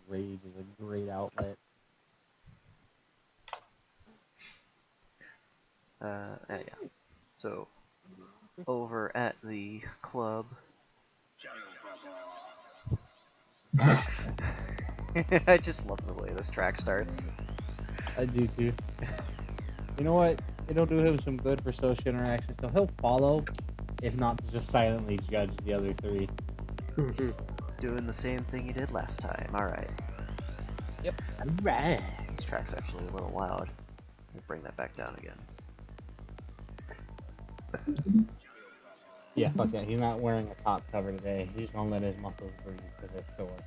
Rage is a great outlet. yeah. So, over at the club. I just love the way this track starts. I do too. You know what? It'll do him some good for social interaction, so he'll follow, if not to just silently judge the other three. Doing the same thing you did last time. Alright. Yep. Alright. This track's actually a little loud. Let me bring that back down again. Yeah, fuck that. He's not wearing a top cover today. He's gonna let his muscles breathe because they're sore.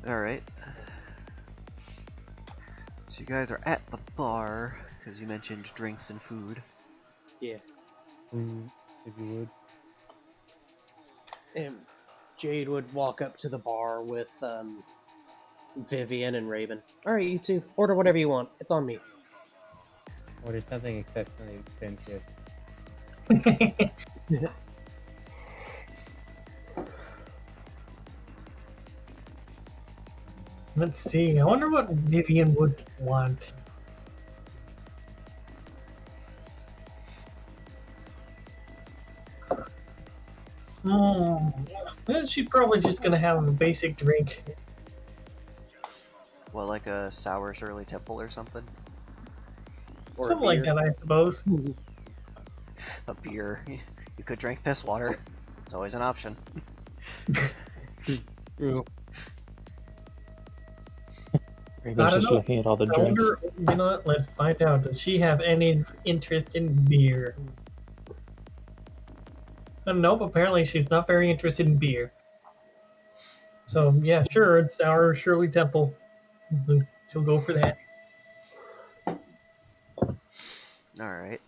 Alright. So you guys are at the bar, because you mentioned drinks and food. Yeah. If you would. And Jade would walk up to the bar with Vivian and Raven. Alright, you two, order whatever you want. It's on me. Or there's something exceptionally expensive. Let's see. I wonder what Vivian would want. Well, she's probably just gonna have a basic drink. Well, like a sour Shirley Temple or something? Or a Something like beer. that, I suppose. A beer. You could drink piss water. It's always an option. True. Raven's I don't just know. looking at all the I drinks. wonder, you know what, let's find out. Does she have any interest in beer? Nope, apparently she's not very interested in beer. So, yeah, sure, it's our Shirley Temple. She'll go for that. Alright.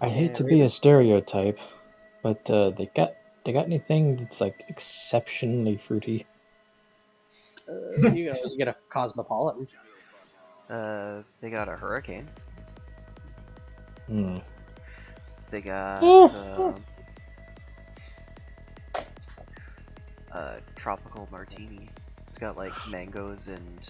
I hate Yeah, to be Raven. a stereotype, but they got anything that's like exceptionally fruity? You can always get a cosmopolitan. They got a hurricane. Hmm. They got tropical martini. It's got like mangoes and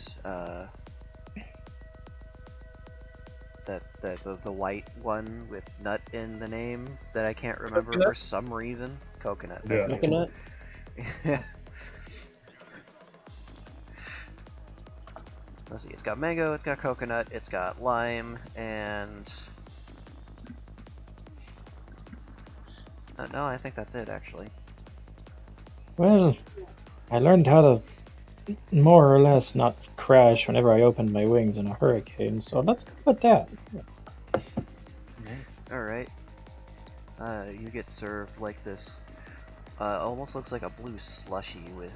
the white one with nut in the name that I can't remember Coconut? for some reason. Coconut. Yeah. Thank you. Coconut. Let's see. It's got mango. It's got coconut. It's got lime and. No, I think that's it actually. Well, I learned how to more or less not crash whenever I opened my wings in a hurricane, so let's go with that. Alright. You get served like this. Almost looks like a blue slushy with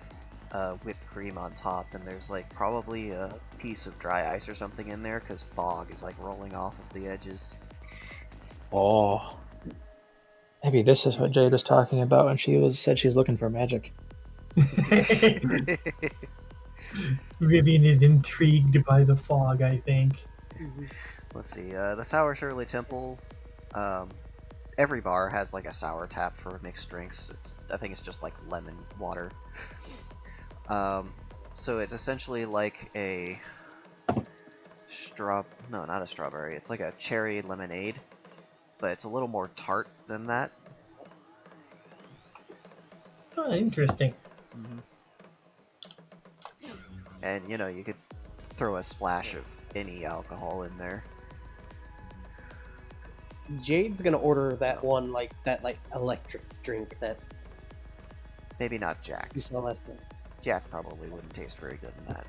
whipped cream on top, and there's like probably a piece of dry ice or something in there because fog is like rolling off of the edges. Oh, maybe this is what Jade was talking about when she said she's looking for magic. Vivian is intrigued by the fog, I think. Let's see. The Sour Shirley Temple. Every bar has like a sour tap for mixed drinks. I think it's just like lemon water. So it's essentially like a no, not a strawberry. It's like a cherry lemonade, but it's a little more tart than that. Oh, interesting. And you know, you could throw a splash of any alcohol in there. Jade's gonna order that one like electric drink that Maybe not Jack. you saw last time. Jack probably wouldn't taste very good in that.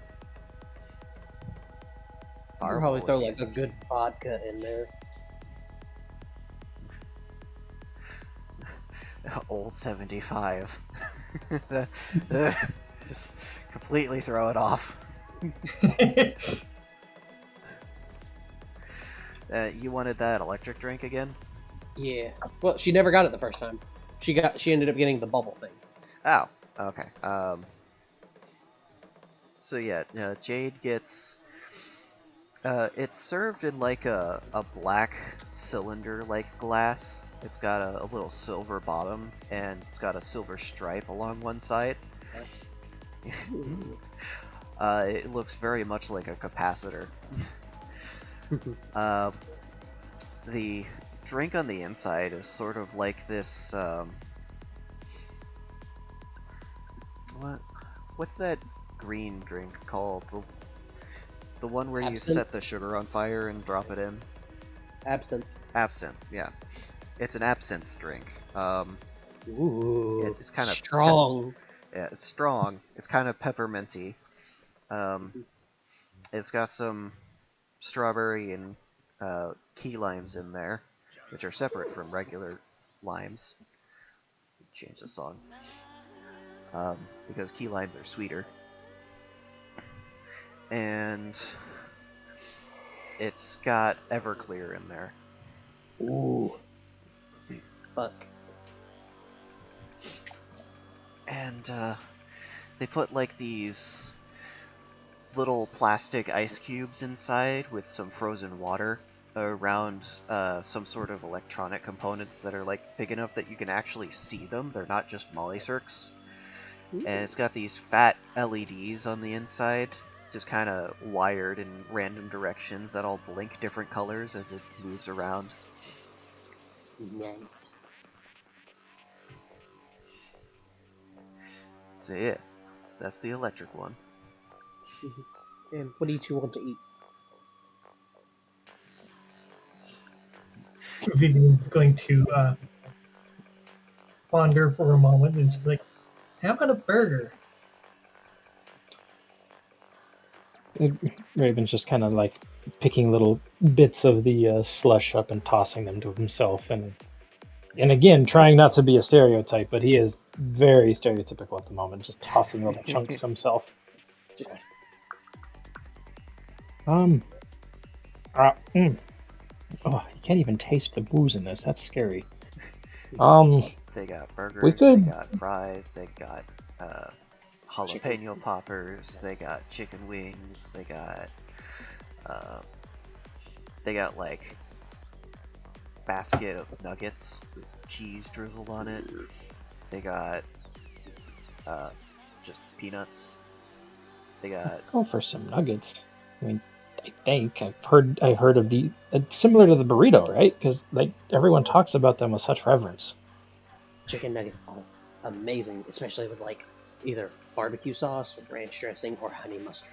I'll probably Fireball throw would like a good vodka in there. Old 75. Just completely throw it off. You wanted that electric drink again? Yeah. Well, she never got it the first time. She ended up getting the bubble thing. Oh, okay. So yeah, Jade gets. It's served in like a black cylinder-like glass. It's got a little silver bottom, and it's got a silver stripe along one side. It looks very much like a capacitor. The drink on the inside is sort of like this. What's that green drink called? The one where you Absinthe? set the sugar on fire and drop it in? Absinthe. Absinthe, yeah. It's an absinthe drink. Ooh. It's kind of strong. Yeah, it's strong. It's kind of pepperminty. It's got some strawberry and key limes in there, which are separate from regular limes. Change the song. Because key limes are sweeter. And it's got Everclear in there. Ooh. Fuck. And they put like these little plastic ice cubes inside with some frozen water around some sort of electronic components that are like big enough that you can actually see them. They're not just molly circs. And it's got these fat LEDs on the inside, just kind of wired in random directions that all blink different colors as it moves around. Nice. So yeah, that's the electric one. And what do you two want to eat? Vivian's going to ponder for a moment and she's like, how about a burger? Raven's just kind of like picking little bits of the slush up and tossing them to himself, and again trying not to be a stereotype, but he is very stereotypical at the moment, just tossing little chunks to himself. Um, mm. Oh, you can't even taste the booze in this. That's scary. They got We burgers, could. they got fries, they got jalapeno poppers, they got chicken wings, uh, they got like basket of nuggets with cheese drizzled on it. They got just peanuts. They got Go for some nuggets. I mean, I think I've heard of the similar to the burrito, right? Because like everyone talks about them with such reverence. Chicken nuggets are amazing, especially with like either barbecue sauce, or ranch dressing, or honey mustard.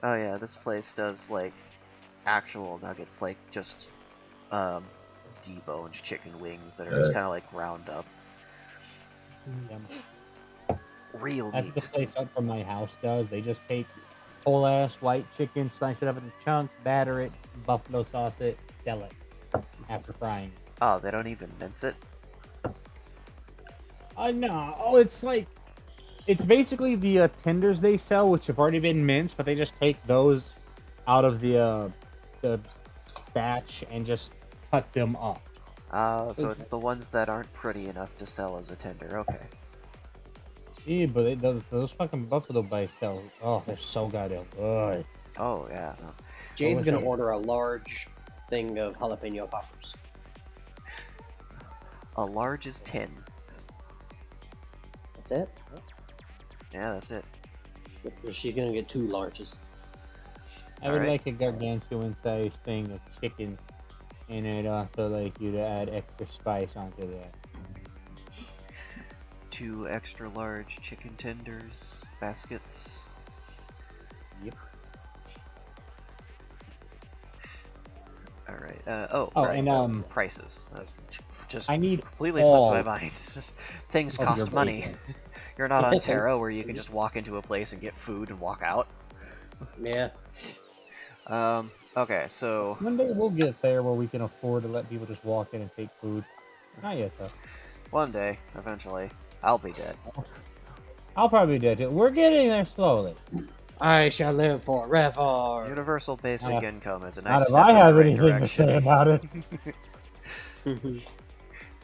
oh yeah, this place does like actual nuggets, like just deboned chicken wings that are just kind of like ground up. Yum. Real That's what the meat. place up from my house does. They just take whole ass white chicken, slice it up into chunks, batter it, buffalo sauce it, sell it after frying. Oh, they don't even mince it. No. Oh, it's basically the tenders they sell, which have already been minced, but they just take those out of the batch and just cut them up. So it's the ones that aren't pretty enough to sell as a tender. Okay. Yeah, but those fucking buffalo bites sell. Oh, they're so goddamn good. Oh yeah. No. Jade's wish gonna I- order a large thing of jalapeno poppers. A large is 10. That's it. Yeah, that's it. She's gonna get 2 larges. I would Alright. like a gargantuan sized thing of chicken and I'd also like you to add extra spice onto that. 2 extra large chicken tenders baskets. Yep. Alright. Oh, right. and prices. That's just I need completely all slipped my mind. Things of cost your money. bacon. You're not on Terra where you can just walk into a place and get food and walk out. Yeah. Okay, so One day we'll get there where we can afford to let people just walk in and take food. Not yet though. one day, eventually, I'll be dead. I'll probably do it. We're getting there slowly. I shall live forever. Universal basic Uh, income is a Not nice if step I in the have right anything direction. to say about it.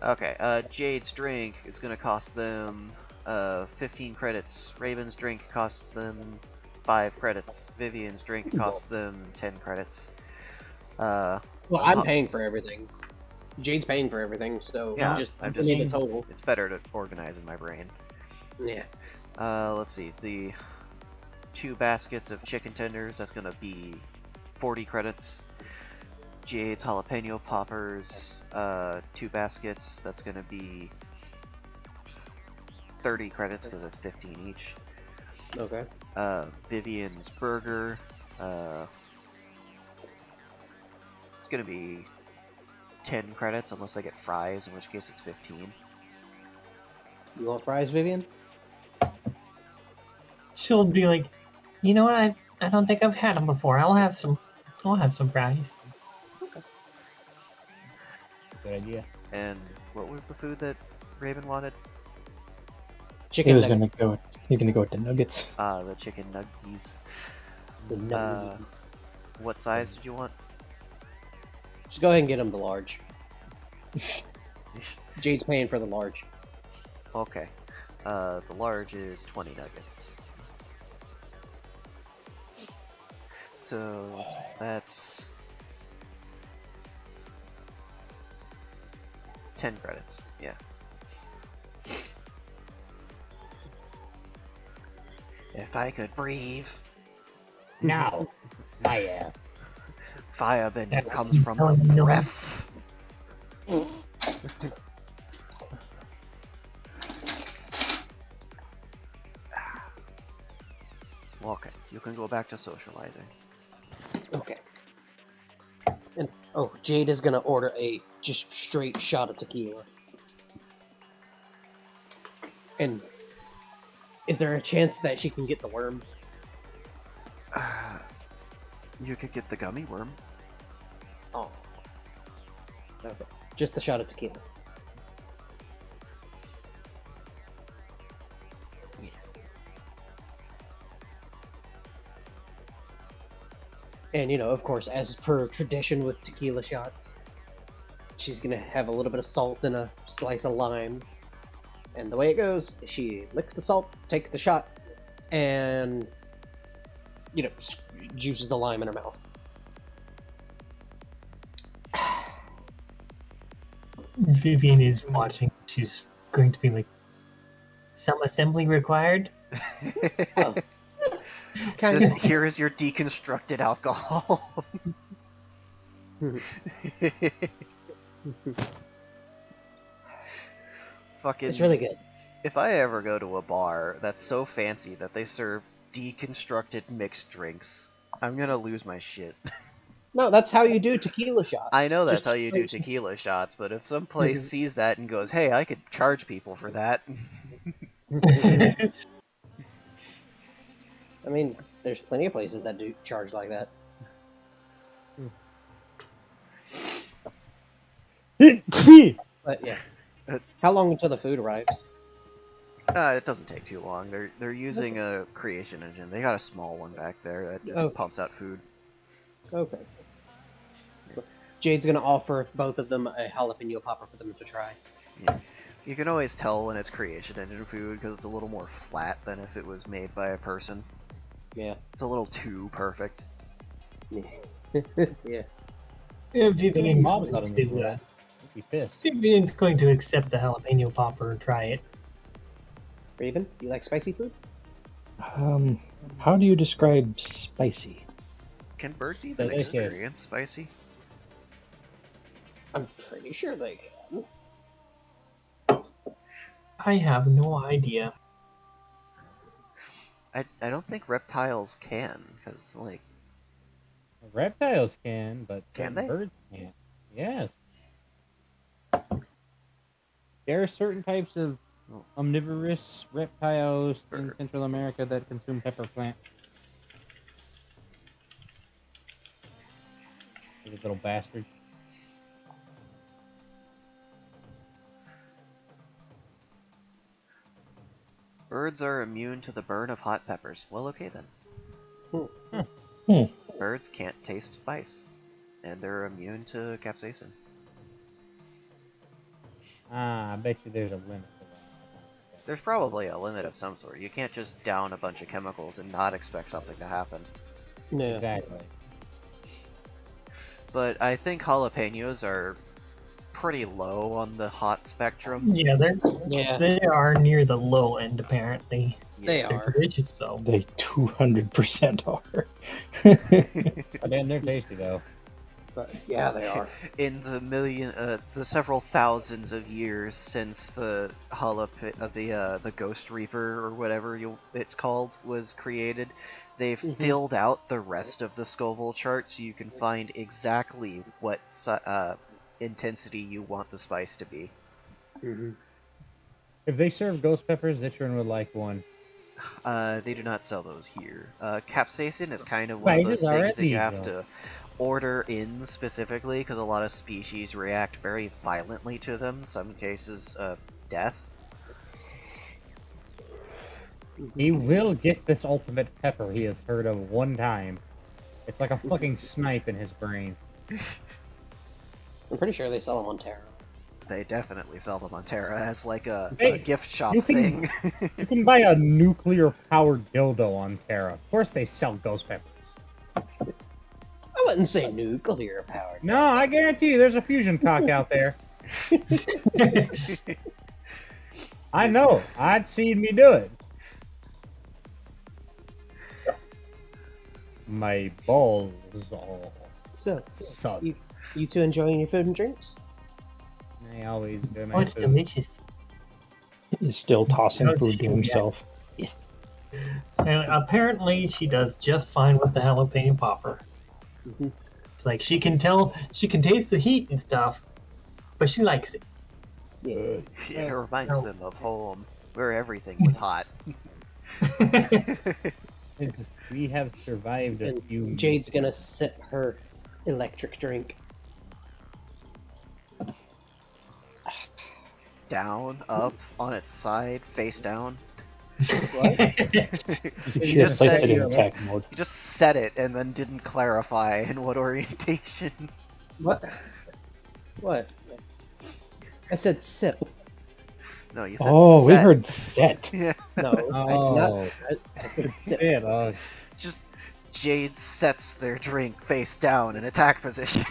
Okay, Jade's drink is gonna cost them 15 credits. Raven's drink costs them 5 credits. Vivian's drink costs them 10 credits. Well, I'm paying for everything. Jade's paying for everything, so Yeah, just I'm give just- me the total. It's better to organize in my brain. Yeah. Let's see. The 2 baskets of chicken tenders, that's gonna be 40 credits. Jade's jalapeno poppers, 2 baskets, that's gonna be 30 credits because it's 15 each. Okay. Vivian's burger, it's gonna be 10 credits unless they get fries, in which case it's 15. You want fries, Vivian? She'll be like, you know what? I don't think I've had them before. I'll have some. I'll have some fries. Good idea. And what was the food that Raven wanted? He Chicken was nuggets. gonna go with the nuggets. The chicken nuggies. The nuggets. What size did you want? Just go ahead and get him the large. Jade's paying for the large. Okay. The large is 20 nuggets. So that's 10 credits. Yeah. If I could breathe. Now, I am. Firebending comes He's from telling the me no. breath. Okay, you can go back to socializing. Okay. And Jade is gonna order a just straight shot of tequila. And is there a chance that she can get the worm? You could get the gummy worm. Oh. Okay. Just a shot of tequila. Yeah. And of course, as per tradition with tequila shots, she's gonna have a little bit of salt and a slice of lime. And the way it goes, she licks the salt, takes the shot, and juices the lime in her mouth. Vivian is watching. She's going to be like, some assembly required? Oh. Kind of. Here is your deconstructed alcohol. Fucking. It's really good. If I ever go to a bar that's so fancy that they serve deconstructed mixed drinks, I'm gonna lose my shit. No, that's how you do tequila shots. I know that's Just how you do tequila shots, but if some place sees that and goes, "Hey, I could charge people for that," I mean, there's plenty of places that do charge like that. But yeah. How long until the food arrives? it doesn't take too long. They're using a creation engine. They got a small one back there that just pumps out food. Okay. Jade's gonna offer both of them a jalapeno popper for them to try. Yeah. You can always tell when it's creation engine food because it's a little more flat than if it was made by a person. Yeah. It's a little too perfect. Yeah. Vivian's Mom's not in this going to, world. I'd be pissed. Vivian's going to accept the jalapeno popper and try it. Raven, do you like spicy food? How do you describe spicy? Can birds even Delicious. experience spicy? I'm pretty sure they can. I have no idea. I don't think reptiles can, because, like... Reptiles can, but Can certain they? birds can't. Yes. There are certain types of omnivorous reptiles in Central America that consume pepper plant. Those little bastards. Birds are immune to the burn of hot peppers. Well, okay then. Birds can't taste spice, and they're immune to capsaicin. I bet you there's a limit to that. There's probably a limit of some sort. You can't just down a bunch of chemicals and not expect something to happen. Yeah. Exactly. But I think jalapenos are pretty low on the hot spectrum. Yeah, Yeah. they are near the low end, apparently. They They're are. delicious, though. They 200% are. But then they're tasty though. But yeah, they are. In the several thousands of years since the the Ghost Reaper or whatever it's called was created, they've filled out the rest of the Scoville chart so you can find exactly what intensity you want the spice to be. If they serve ghost peppers, Zitron would like one. They do not sell those here. Capsaicin is kind of one of those Spices are things that you have illegal. to order in specifically because a lot of species react very violently to them, some cases death. He will get this ultimate pepper he has heard of one time. It's like a fucking snipe in his brain. I'm pretty sure they sell them on Terra. They definitely sell them on Terra as like a Hey, gift shop you can- thing. You can buy a nuclear-powered dildo on Terra. Of course they sell ghost peppers. I wouldn't say nuclear powered. No, I guarantee you there's a fusion cock out there. I know. I'd seen me do it. My balls all So, So you two enjoying your food and drinks? I always do my Oh, it's food. delicious. He's still tossing Oh, food to yeah. himself. And apparently, she does just fine with the jalapeno popper. Mhm. It's like she can taste the heat and stuff, but she likes it. Yeah. It reminds Oh. them of home, where everything was hot. Since we have survived a And few Jade's gonna sip her electric drink. Down, up, on its side, face down. What? She You has just placed said it in you're attack mode. you just said it and then didn't clarify in what orientation. What? What? I said sip. No, you said Oh, we set. heard set. Yeah, No, I did not. Oh, I said sip. shit. Oh, just Jade sets their drink face down in attack position.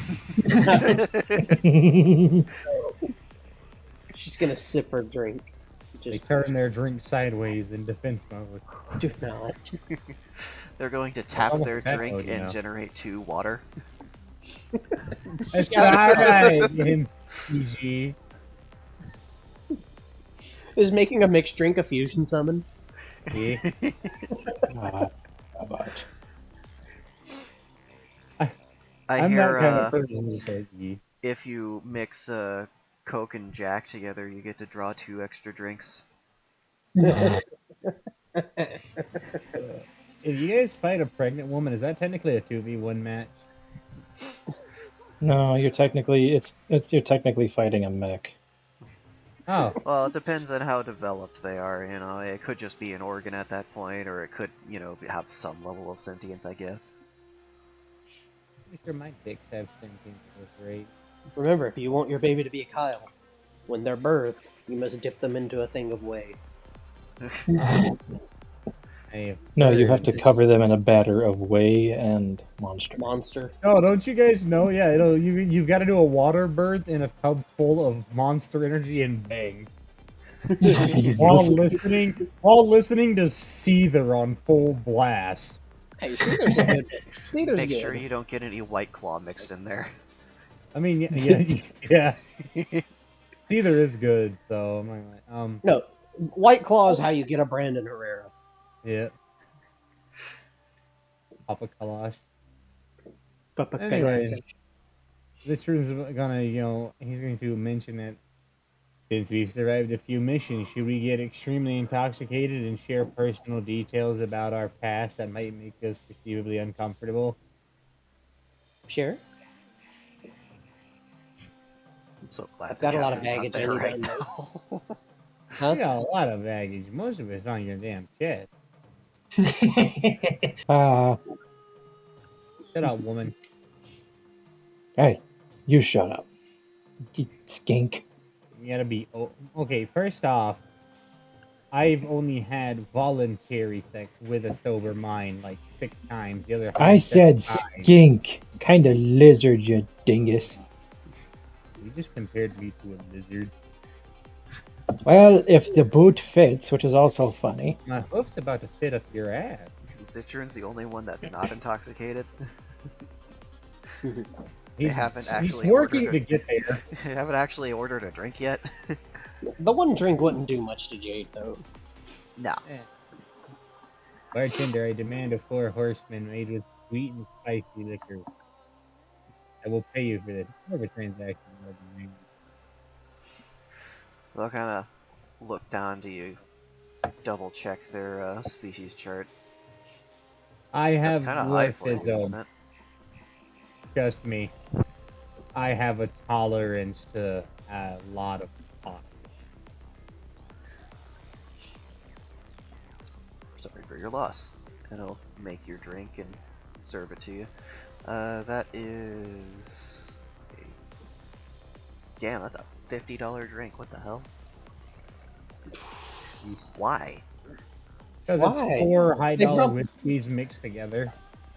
She's gonna sip her drink. they Just turn their drink sideways in defense mode. do not. They're going to tap almost their attack drink mode, you and know. generate 2 water. It's Yeah. alright in PG. Is making a mixed drink a fusion summon? Yeah. Ah, how about I I'm hear that kind of person who says, yeah. if you mix Coke and Jack together, you get to draw 2 extra drinks. If you guys fight a pregnant woman, is that technically a 2v1 match? No, you're technically you're technically fighting a mech. Oh, Well, it depends on how developed they are, you know. It could just be an organ at that point, or it could, you know, have some level of sentience, I guess. pretty sure my dicks have sentience at this rate. Remember, if you want your baby to be a Kyle, when they're birthed, you must dip them into a thing of whey. Hey, No, you have to birds. cover them in a batter of whey and monster. Monster. Oh, don't you guys know? Yeah, you've got to do a water birth in a tub full of monster energy and bang. while listening to Seether on full blast. Hey, Seether's a good. Seether's Make good. sure you don't get any White Claw mixed in there. I mean, yeah. Seether is good, so I'm like, No, White Claw is how you get a Brandon Herrera. yeah. Papa Kalash. Papa Anyways, Kalash. Lichern's gonna, he's going to mention that since we've survived a few missions, should we get extremely intoxicated and share personal details about our past that might make us perceivably uncomfortable? Sure. I'm so glad I've got the a lot of captain's not baggage I there need to right unload. now. Huh? You got a lot of baggage. Most of it's on your damn chest. Ah, Shut up, woman. hey, you shut up, you skink. You gotta be okay. First off, I've only had voluntary sex with a sober mind like 6 times. The other I 107 said times. skink, kind of lizard, you dingus. You just compared me to a lizard. Well, if the boot fits, which is also funny. My hoof's about to fit up your ass. Citron's the only one that's not intoxicated. He's, haven't he's actually working ordered to get there. You haven't actually ordered a drink yet? The one drink wouldn't do much to Jade, though. No. Bartender, I demand a 4 horsemen made with sweet and spicy liquor. I will pay you for this. More of a transaction. More than anything. They'll kind of look down to you, double check their species chart. I That's have kind of high for you, dwarfism. isn't it? Trust me. I have a tolerance to a lot of toxins. Sorry for your loss. And it'll make your drink and serve it to you. That is... Damn, that's a $50 drink. What the hell? Why? Because Why? it's 4 high They dollar prob- whiskeys mixed together.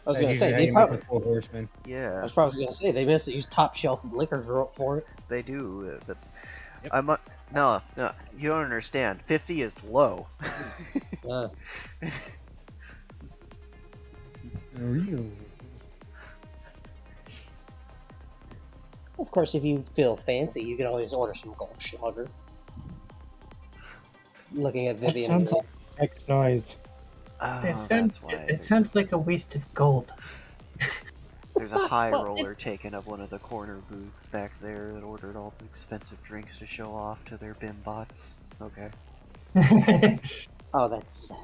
I was That's gonna say usually how they you make probably. a 4 horsemen. I Yeah, was probably gonna say they must have used top shelf liquor for it. they do. But Yep. no, you don't understand. 50 is low. Real. course, if you feel fancy, you can always order some Goldschlager. Looking at That Vivian. sounds like sex noise. Oh, that's why. It sounds like a waste of gold. There's a not- high well, roller taking up one of the corner booths back there that ordered all the expensive drinks to show off to their BIM bots. Okay. Oh, that's sad.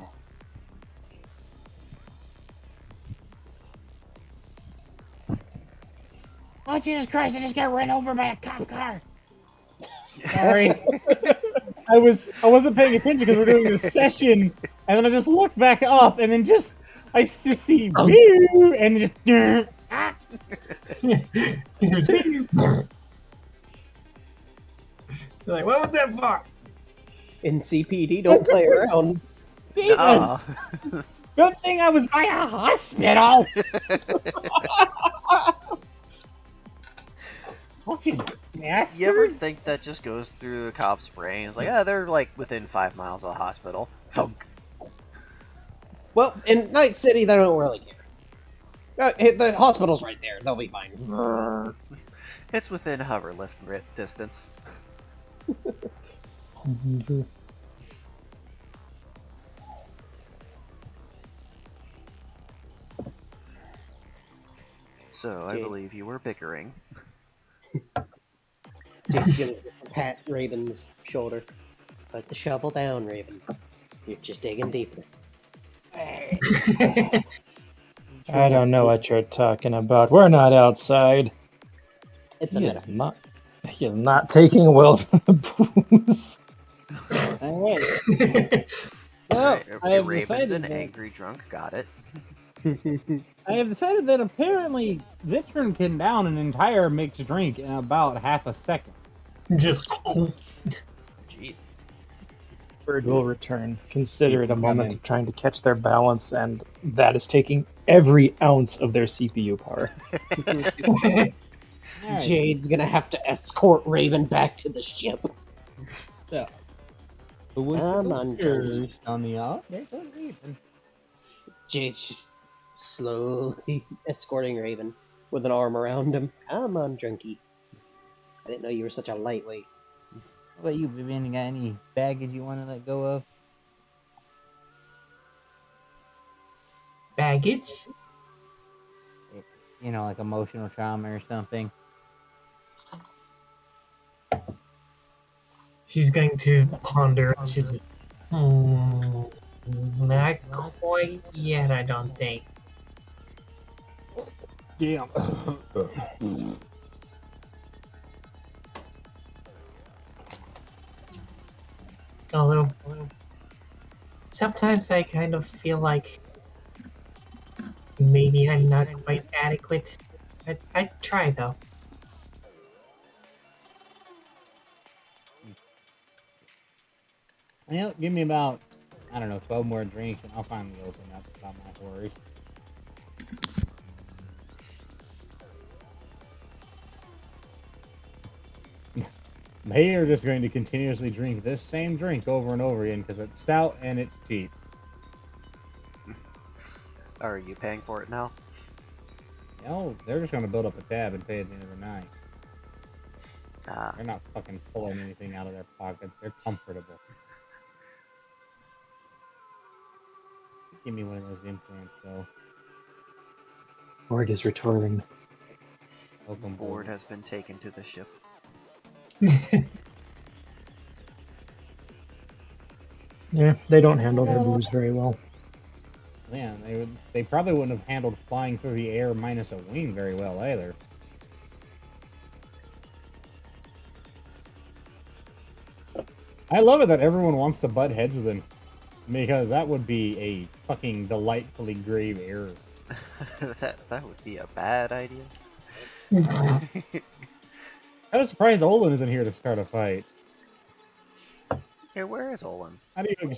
Oh, Jesus Christ, I just got run over by a cop car. Sorry. I wasn't paying attention because we're doing this session, and then I just looked back up, and then I just see "Meow," and just ah. You're like, what was that for? In CPD, don't play around. Jesus. Ah. Good thing I was by a hospital. Fucking bastard. You ever think that just goes through a cop's brain? It's like, they're like within 5 miles of a hospital. Thunk. Well, in Night City, they don't really care. The hospital's right there. They'll be fine. It's within hover lift distance. So, I Okay. believe you were bickering. Jake's gonna pat Raven's shoulder. Put the shovel down, Raven. You're just digging deeper. I don't know what you're talking about. We're not outside. It's a He metaphor. is not. He is not taking well for the booze. All right. Well, I have Raven's decided an that, angry drunk. Got it. I have decided that apparently Zitron can down an entire mixed drink in about half a second. Just Jeez. Bird will return. Consider it a Come moment in. of trying to catch their balance, and that is taking every ounce of their CPU power. All right. Jade's gonna have to escort Raven back to the ship. So, who was Come the on, first on the off? There's one Raven. Jade's just slowly escorting Raven with an arm around him. Come on, Drunky. I didn't know you were such a lightweight. What about you, Vivian? You got any baggage you want to let go of? baggage. You know, like emotional trauma or something. She's going to ponder. She's like, not quite yet, I don't think. Damn. Although, sometimes I kind of feel like maybe I'm not quite adequate. I try though. Well, give me about, I don't know, 12 more drinks and I'll finally open up about my worries. They are just going to continuously drink this same drink over and over again because it's stout and it's cheap. Are you paying for it now? You know, they're just going to build up a tab and pay at the end of the night. Ah, They're not fucking pulling anything out of their pockets. They're comfortable. Give me one of those implants, though. Bird is returning. Welcome board has been taken to the ship. Yeah, they don't handle their booze very well. Yeah, they probably wouldn't have handled flying through the air minus a wing very well either. I love it that everyone wants to butt heads with him, because that would be a fucking delightfully grave error. that would be a bad idea. I was surprised Olin isn't here to start a fight. Hey, where is Olin? How do you know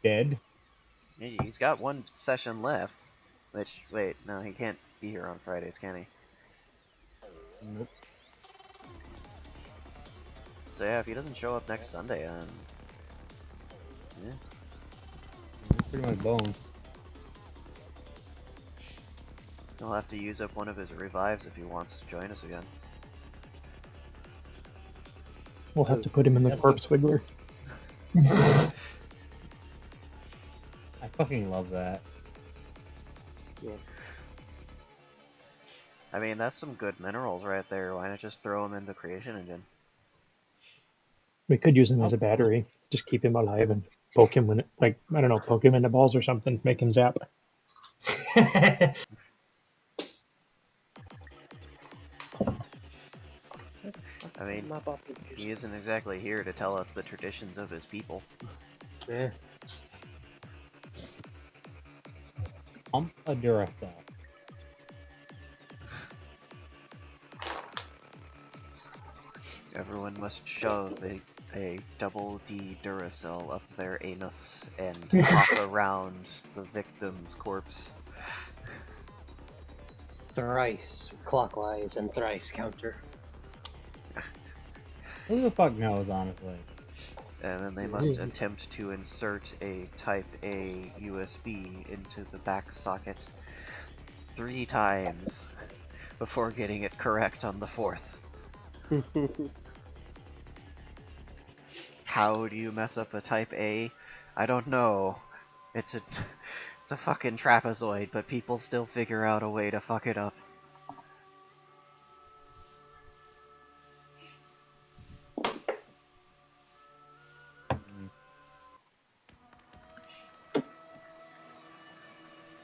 dead? He's got one session left. Which, wait, no, he can't be here on Fridays, can he? Nope. So yeah, if he doesn't show up next Sunday, yeah. Pretty much bone. He'll have to use up one of his revives if he wants to join us again. We'll have to put him in the That's corpse wiggler. I fucking love that. I mean, that's some good minerals right there. Why not just throw them in the creation engine? We could use him as a battery. Just keep him alive and poke him when it, like, I don't know, poke him in the balls or something, make him zap. I mean, he isn't exactly here to tell us the traditions of his people. Yeah. Pump a Duracell. Everyone must shove a double D Duracell up their anus and hop around the victim's corpse. Thrice clockwise and thrice counter. Who the fuck knows, honestly? And then they must attempt to insert a Type A USB into the back socket 3 times before getting it correct on the 4th. How do you mess up a Type A? I don't know. It's a fucking trapezoid, but people still figure out a way to fuck it up.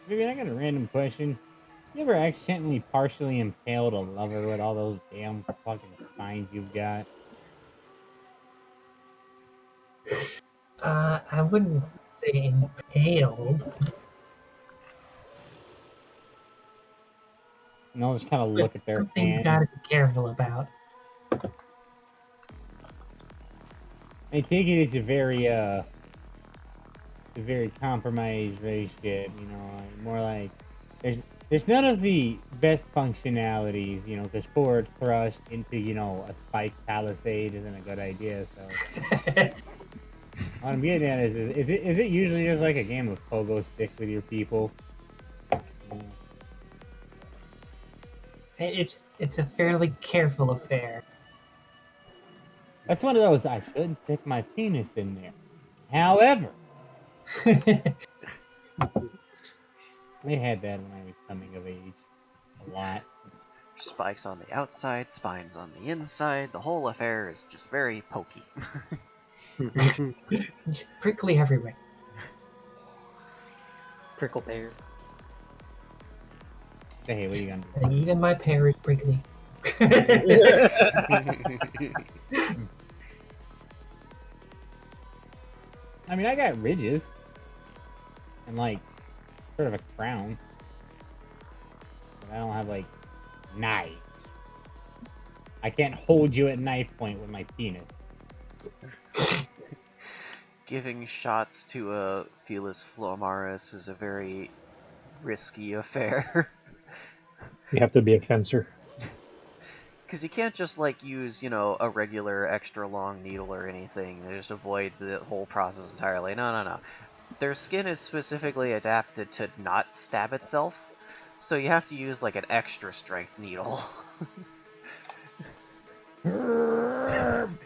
Maybe I got a random question. You ever accidentally partially impaled a lover with all those damn fucking spines you've got? I wouldn't say impaled, And I'll just kind of but look at their something you hand. gotta be careful about. I take it it's a very compromised race ship, you know, more like there's none of the best functionalities, you know, because forward thrust into, you know, a spike palisade isn't a good idea. So what I'm getting at is it usually just like a game of pogo stick with your people? It's a fairly careful affair. That's one of those I shouldn't stick my penis in there. However, they had that when I was coming of age a lot. Spikes on the outside, spines on the inside. The whole affair is just very pokey. Just prickly everywhere. Prickle pear. Hey, what are you gonna do? And even my pear is prickly. I mean, I got ridges and like sort of a crown, but I don't have like knives. I can't hold you at knife point with my penis. Giving shots to a Felis Flomaris is a very risky affair. You have to be a fencer. Because you can't just, like, use, you know, a regular extra long needle or anything and just avoid the whole process entirely. No. Their skin is specifically adapted to not stab itself, so you have to use, like, an extra strength needle.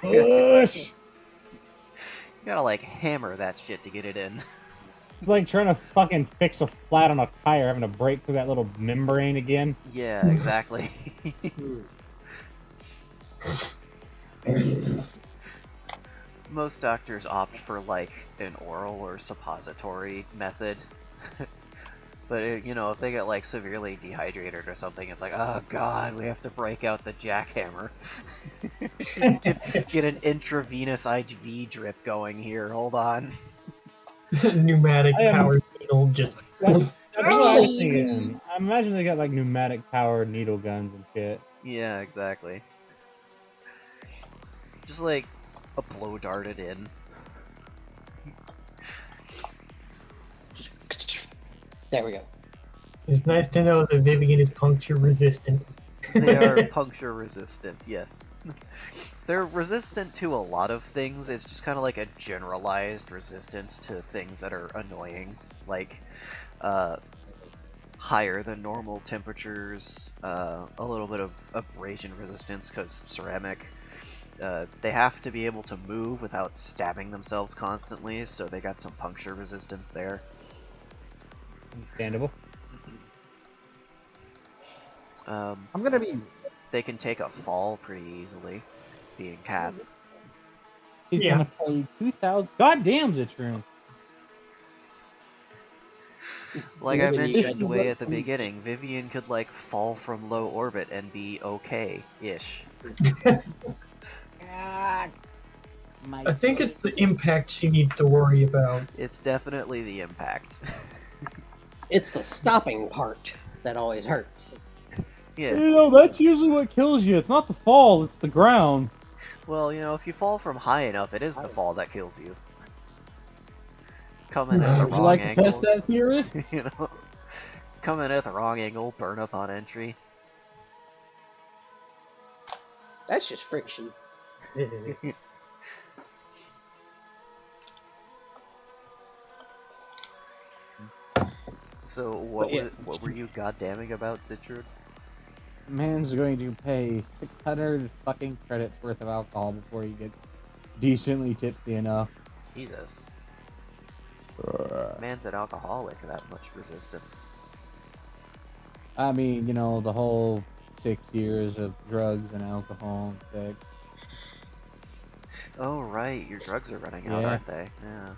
Push! You gotta, like, hammer that shit to get it in. It's like trying to fucking fix a flat on a tire, having to break through that little membrane again. Yeah, exactly. Most doctors opt for, like, an oral or suppository method. But, you know, if they get, like, severely dehydrated or something, it's like, oh god, we have to break out the jackhammer. get an intravenous IV drip going here, hold on. Pneumatic powered needle just. That's what I was thinking. I imagine they got like pneumatic powered needle guns and shit. Yeah, exactly. Just, like, a blow darted in. There we go. It's nice to know that Vivian is puncture resistant. They are puncture resistant, yes. They're resistant to a lot of things, it's just kind of like a generalized resistance to things that are annoying. Like, higher than normal temperatures, a little bit of abrasion resistance because ceramic, They have to be able to move without stabbing themselves constantly, so they got some puncture resistance there. Understandable. Um, I'm gonna be. they can take a fall pretty easily, being cats. He's Yeah. gonna pay 2,000. God damn, Zitrine. Like I Vivian, you mentioned should- way at the beginning, Vivian could like fall from low orbit and be okay-ish. My I think it's the impact she needs to worry about. It's definitely the impact. It's the stopping part that always hurts. Yeah, You know, that's usually what kills you. It's not the fall, it's the ground. well, you know, if you fall from high enough, it is the fall that kills you. Come in at the Would you wrong like to test angle, that theory? you know? Come in at the wrong angle, burn up on entry. That's just friction. So yeah. what were you goddamming about, Citrud? Man's going to pay 600 fucking credits worth of alcohol before he gets decently tipsy enough. Jesus. Man's an alcoholic, that much resistance. I mean, you know, the whole 6 years of drugs and alcohol and sex. Oh right, your drugs are running out, Yeah. aren't they? Yeah.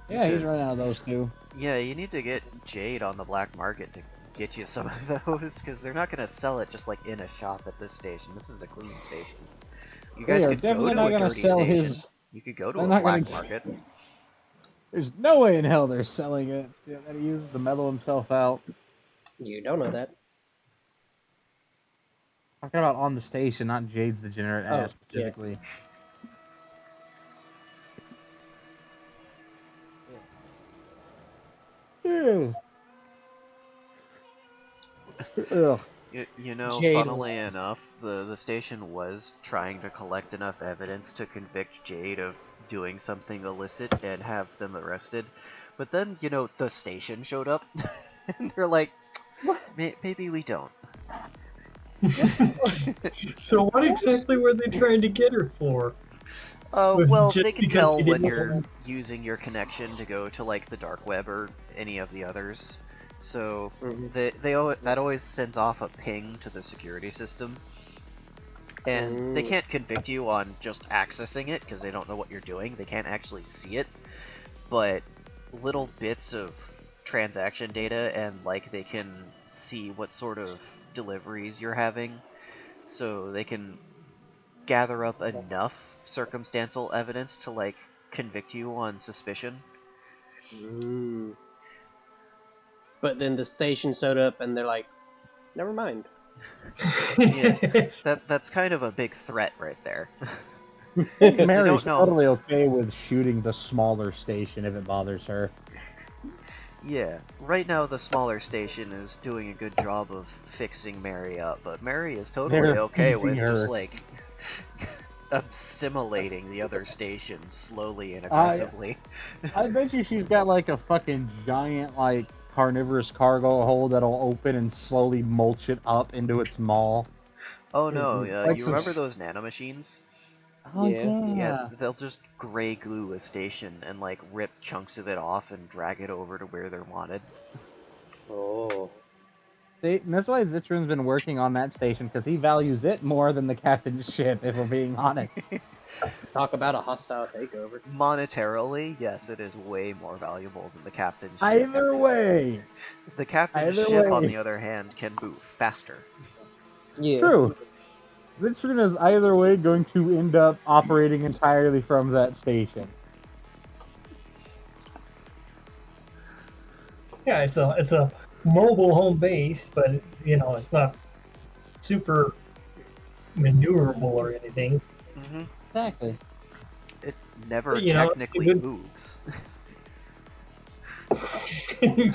Yeah, he's Good. running out of those too. Yeah, you need to get Jade on the black market to get you some of those, because they're not going to sell it just like in a shop at this station. This is a clean station. You guys They are could go definitely to not a gonna dirty sell station. his. You could go to They're a not black gonna. market. There's no way in hell they're selling it. Yeah, that he uses to mellow himself out. You don't know that. Talking about on the station, not Jade's degenerate Oh, ass yeah. specifically. Ew. Ugh. You know, Jade. funnily enough, the station was trying to collect enough evidence to convict Jade of doing something illicit and have them arrested. But then, you know, the station showed up, and they're like, maybe we don't. So what exactly were they trying to get her for? Was it Well, just they can because tell they when didn't you're want- using your connection to go to like the dark web or any of the others. So Mhm. that always sends off a ping to the security system, and they Mm. can't convict you on just accessing it because they don't know what you're doing. They can't actually see it, but little bits of transaction data, and like they can see what sort of deliveries you're having, so they can gather up enough circumstantial evidence to like convict you on suspicion. Mm. But then the station showed up and they're like, never mind. Yeah, that's kind of a big threat right there. I think Because they Mary's don't know. totally okay with shooting the smaller station if it bothers her. Yeah, right now the smaller station is doing a good job of fixing Mary up, but Mary is totally They're okay teasing with her. just like assimilating the other stations slowly and aggressively. I bet you she's got like a fucking giant like carnivorous cargo hold that'll open and slowly mulch it up into its maw. Oh no, Like you some remember those nanomachines? Oh Yeah. Yeah, they'll just gray glue a station and like rip chunks of it off and drag it over to where they're wanted. Oh. And that's why Zitrine's been working on that station because he values it more than the captain's ship. If we're being honest. Talk about a hostile takeover. Monetarily, yes, it is way more valuable than the captain's ship. Either way, The captain's either ship, on way. the other hand, can move faster. Yeah. True. Zitrine is either way going to end up operating entirely from that station. Yeah, it's a mobile home base, but it's it's not super maneuverable or anything. Mm-hmm. Exactly. It never You know, it's a technically good- moves.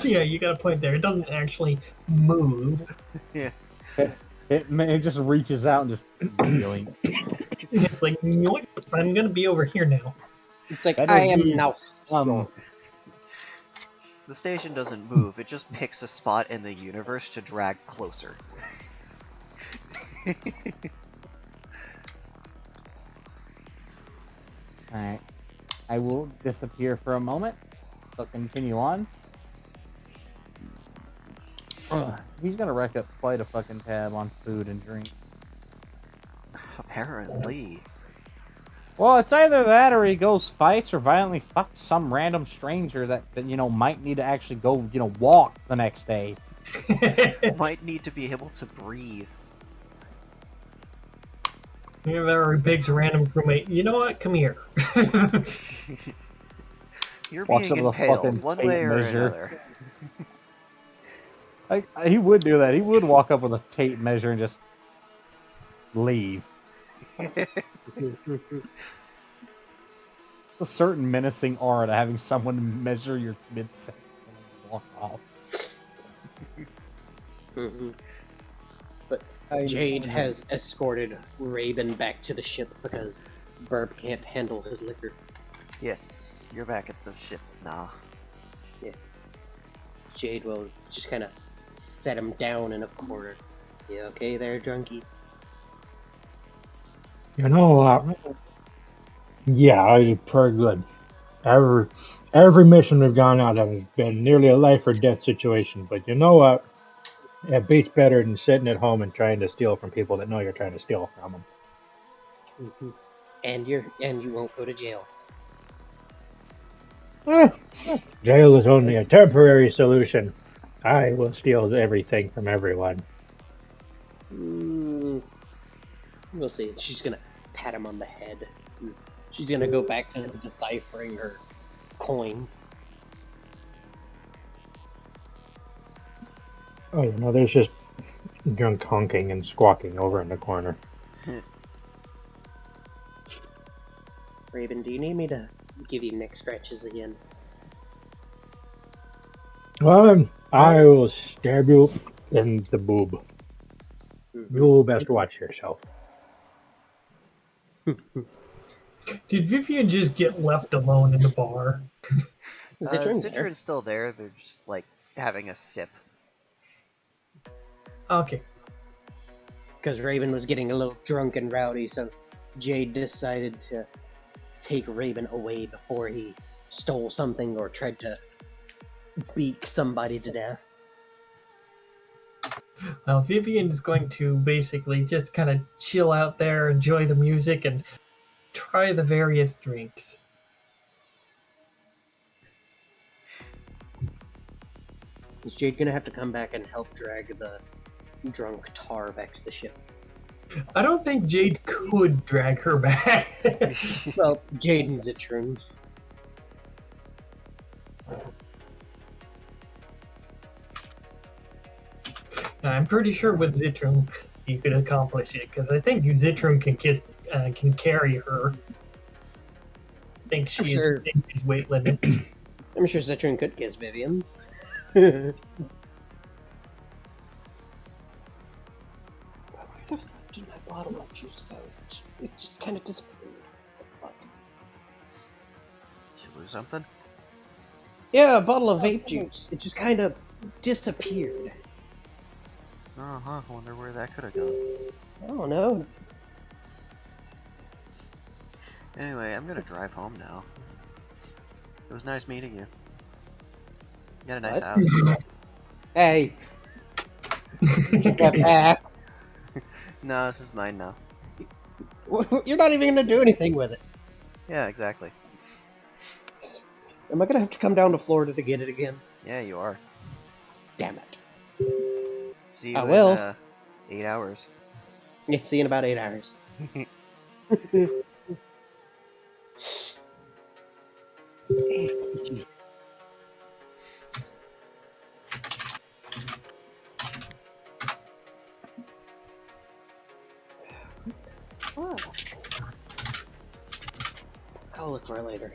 Yeah, you got a point there. It doesn't actually move. It just reaches out and just yoink. It's like "Yoink, I'm gonna be over here now. It's like, That I is am the- now. The station doesn't move, it just picks a spot in the universe to drag closer. Alright. I will disappear for a moment. So continue on. He's gonna rack up quite a fucking tab on food and drink. Apparently. Well, it's either that or he goes fights or violently fucks some random stranger that might need to actually go, walk the next day. Might need to be able to breathe. Whoever begs a random crewmate, you know what? Come here. You're Walks being up with a impaled fucking one tape way or measure. another. Like, he would do that. He would walk up with a tape measure and just leave. A certain menacing aura to having someone measure your midsection and walk off. But Jade has escorted Raven back to the ship because Burb can't handle his liquor. Yes, you're back at the ship now. Jade will just kind of set him down in a corner. You okay there, drunkie? You know, yeah, it's pretty good. Every mission we've gone on has been nearly a life or death situation. But you know what? It beats better than sitting at home and trying to steal from people that know you're trying to steal from them. Mm-hmm. And you won't go to jail. Jail is only a temporary solution. I will steal everything from everyone. We'll see. She's gonna pat him on the head. She's gonna go back to deciphering her coin. Oh, there's just drunk honking and squawking over in the corner. Raven, do you need me to give you neck scratches again? Well, I will stab you in the boob. You best watch yourself. Did Vivian just get left alone in the bar? Citron's still there. They're just, like, having a sip. Okay. Because Raven was getting a little drunk and rowdy, so Jade decided to take Raven away before he stole something or tried to beak somebody to death. Well, Vivian is going to basically just kind of chill out there, enjoy the music, and try the various drinks. Is Jade gonna have to come back and help drag the drunk tar back to the ship? I don't think Jade could drag her back. Well, Jade and Zitron. I'm pretty sure with Zitron you could accomplish it, because I think Zitron can carry her. I think she's weight limit. I'm sure Zitron could kiss Vivian. Where the fuck did my bottle of juice go? It just kind of disappeared. What the fuck? Did you lose something? Yeah, a bottle of vape juice. It just kind of disappeared. I wonder where that could have gone. I don't know. Anyway, I'm gonna drive home now. It was nice meeting you. You got a nice What? house. Hey! Get back! No, this is mine now. You're not even gonna do anything with it. Yeah, exactly. Am I gonna have to come down to Florida to get it again? Yeah, you are. Damn it. See you I will. in 8 hours. Yeah, see you in about 8 hours. I'll look for it later.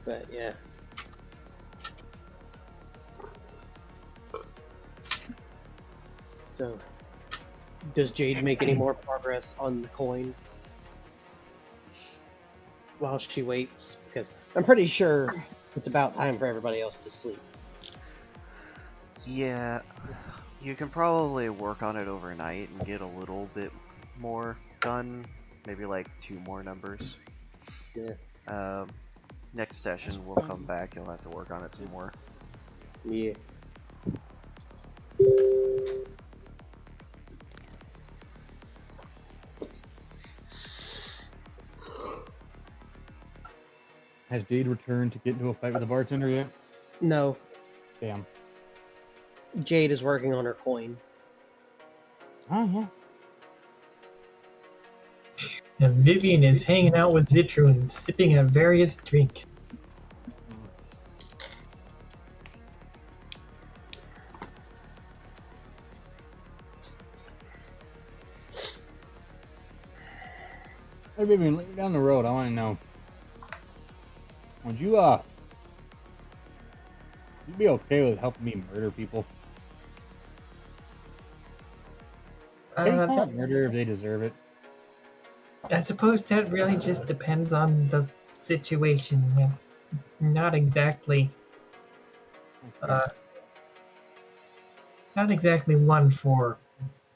But yeah. So, does Jade make any more progress on the coin while she waits? Because I'm pretty sure it's about time for everybody else to sleep. Yeah, you can probably work on it overnight and get a little bit more done. Maybe like 2 more numbers. Yeah. Next session we'll come back. You'll have to work on it some more. Yeah. Has Jade returned to get into a fight with the bartender yet? No, Damn. Jade is working on her coin. Oh, yeah. And Vivian is hanging out with Zitru and sipping at various drinks. Hey, Vivian, let me down the road. I want to know. Would you, you be okay with helping me murder people? Can you call it murder if they deserve it? I suppose that really just depends on the situation. Yeah. Not exactly. Not exactly one for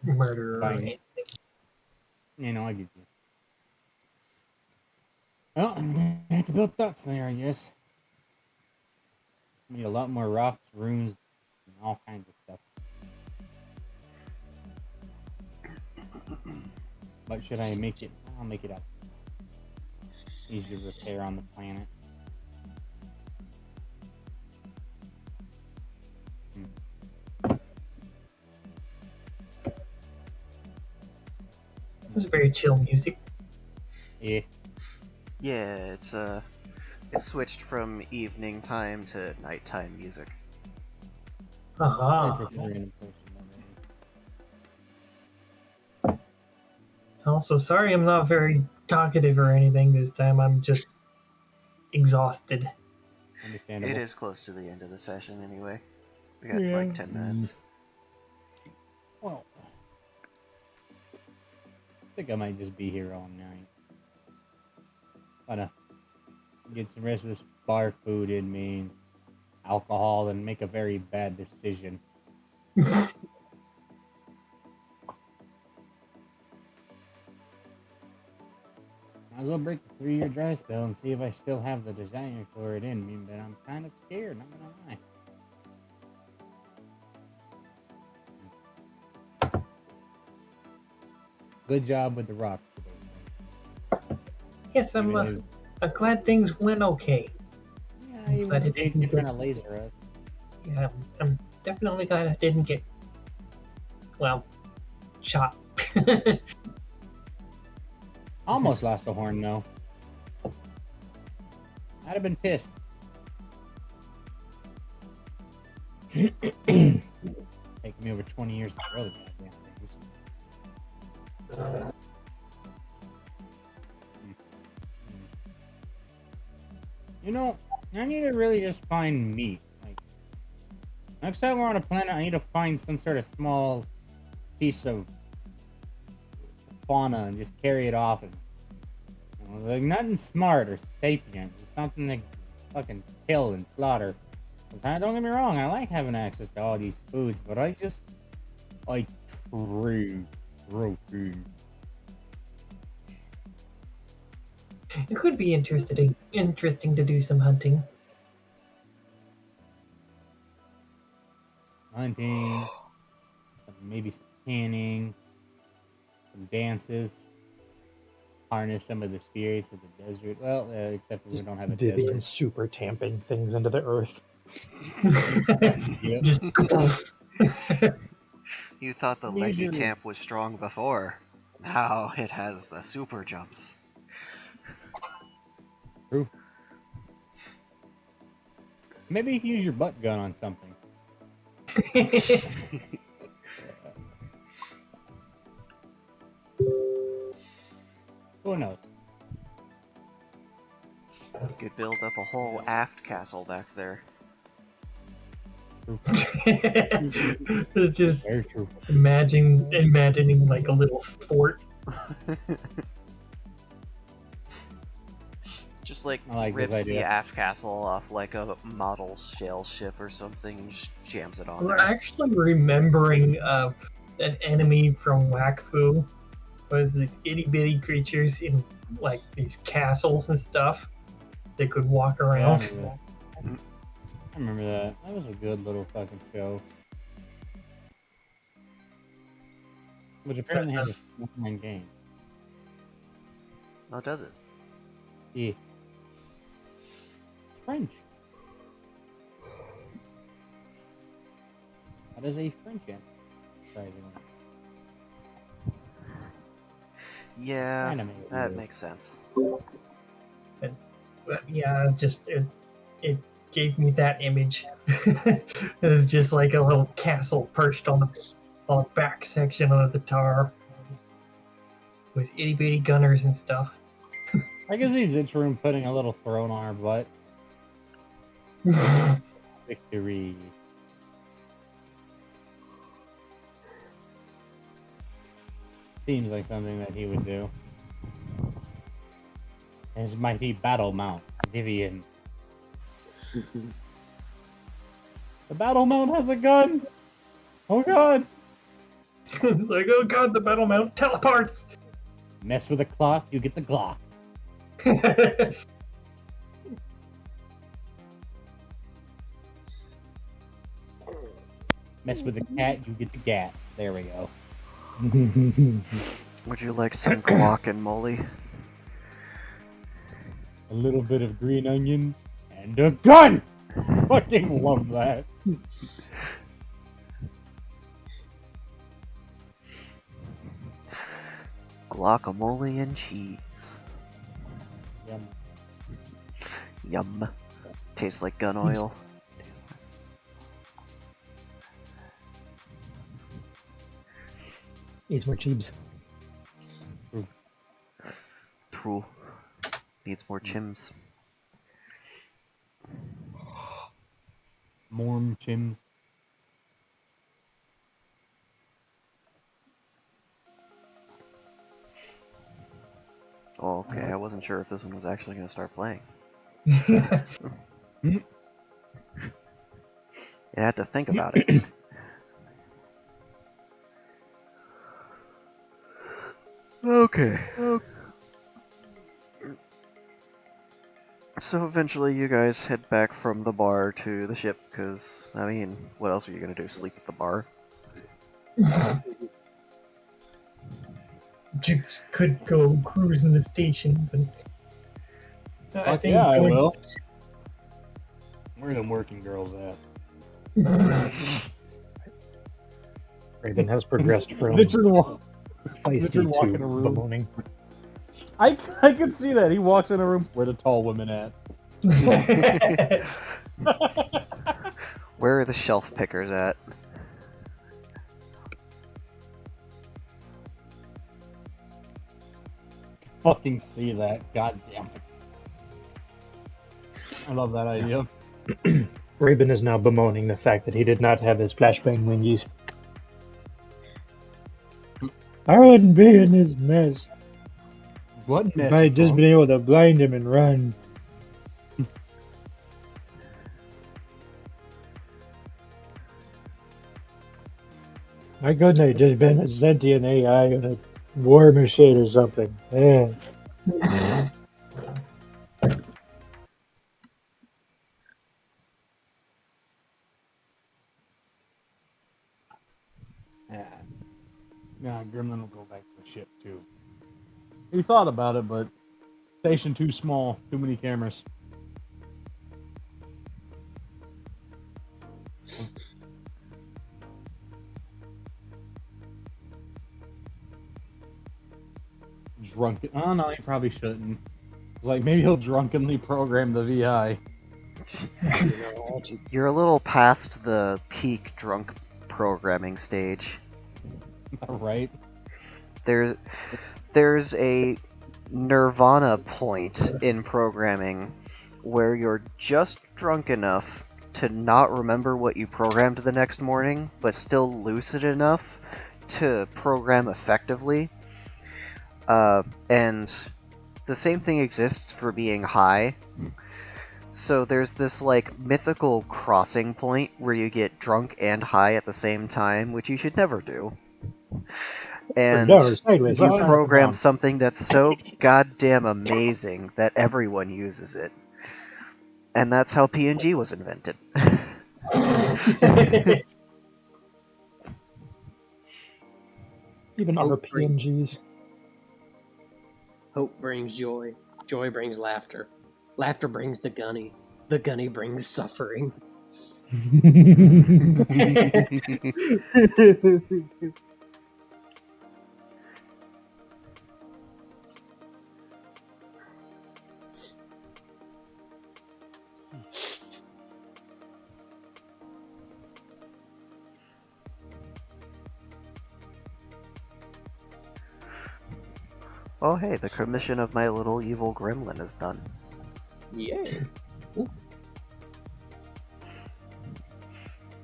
murder or Fine. anything. You know, I get you. Well, I'm gonna have to build thoughts there, I guess. Need a lot more rocks, runes, and all kinds of stuff. But should I make it? I'll make it up. Easy to repair on the planet. This is very chill music. Yeah. Yeah, it's switched from evening time to nighttime music. I Aha. prefer in person. Also, sorry I'm not very talkative or anything this time. I'm just exhausted. Understandable. It is close to the end of the session anyway. We got Yeah. like 10 minutes. Well, I think I might just be here all night. Wanna get some rest of this bar food in me, and alcohol, and make a very bad decision. Might as well break the 3-year dry spell and see if I still have the desire for it in me, but I'm kind of scared, not gonna lie. Good job with the rocks today. Yes, I'm glad things went okay. Yeah, I'm even glad though it they didn't keep get- trying to laser us. Yeah, I'm definitely glad I didn't get, well, shot. Almost lost a horn though. I'd have been pissed. Taking me over 20 years to grow the goddamn things. You know, I need to really just find meat. Like, next time we're on a planet, I need to find some sort of small piece of fauna and just carry it off. And, you know, like, nothing smart or sapient. Just something to fucking kill and slaughter. 'Cause don't get me wrong, I like having access to all these foods, but I just like crave protein. It could be interesting to do some hunting. Hunting, maybe some canning, some dances, harness some of the spirits of the desert. Well, except we don't have a Vivian desert. super tamping things into the earth. Yep. Just You thought the Leisurely. leggy tamp was strong before. Now it has the super jumps. True. Maybe you can use your butt gun on something. Who knows? You could build up a whole aft castle back there. It's just Very true. imagining like a little fort. Just like I like this rips the idea. aft castle off like a model shell ship or something and just jams it on We're there. actually remembering an enemy from Wakfu with these itty bitty creatures in like these castles and stuff. They could walk Yeah, I around. remember that. I remember that. That was a good little fucking show. Which apparently has a online game. Oh, does it? Yeah. It's French. That is a French anime. Surprisingly. Yeah, Anime. that makes sense. But yeah, just it gave me that image. It's just like a little castle perched on the back section of the tar with itty bitty gunners and stuff. I can see Zitroom putting a little throne on our butt. Victory. Seems like something that he would do. His mighty battle mount, Vivian. The battle mount has a gun! Oh god! It's like, oh god, the battle mount teleports. Mess with the clock, you get the Glock. Mess with the cat, you get the gat. There we go. Would you like some guacamole? A little bit of green onion and a gun! Fucking love that. Guacamole and cheese. Yum. Yum. Tastes like gun oil. Needs more cheebs. True. Needs more chims. Morm chims. Oh, okay. I wasn't sure if this one was actually going to start playing. You had to think about it. Okay. So eventually you guys head back from the bar to the ship, because, I mean, what else are you going to do? Sleep at the bar? Jukes could go cruise in the station, but I Fuck think yeah, I going- will. Where are them working girls at? Raven has progressed from Zitroom feisty Richard walk in a to room. bemoaning. I can see that. He walks in a room. Where the tall women at? Where are the shelf pickers at? Fucking see that. God damn it. I love that idea. Raven is now bemoaning the fact that he did not have his flashbang wingies. I wouldn't be in this mess What if I had just been able to blind him and run. Why couldn't I just been a sentient AI in a war machine or something? Yeah. Yeah. Yeah, Gremlin will go back to the ship too. He thought about it, but station too small, too many cameras. Drunken. Oh no, he probably shouldn't. Like maybe he'll drunkenly program the VI. You're a little past the peak drunk programming stage. Right? There's a nirvana point in programming where you're just drunk enough to not remember what you programmed the next morning, but still lucid enough to program effectively. And the same thing exists for being high. So there's this like mythical crossing point where you get drunk and high at the same time, which you should never do. And down, sideways, you up, and program down. something that's so goddamn amazing that everyone uses it. And that's how PNG was invented. Even other Hope brings, PNGs. hope brings joy. Joy brings laughter. Laughter brings the gunny. The gunny brings suffering. Oh hey, the commission of my little evil gremlin is done. Yeah.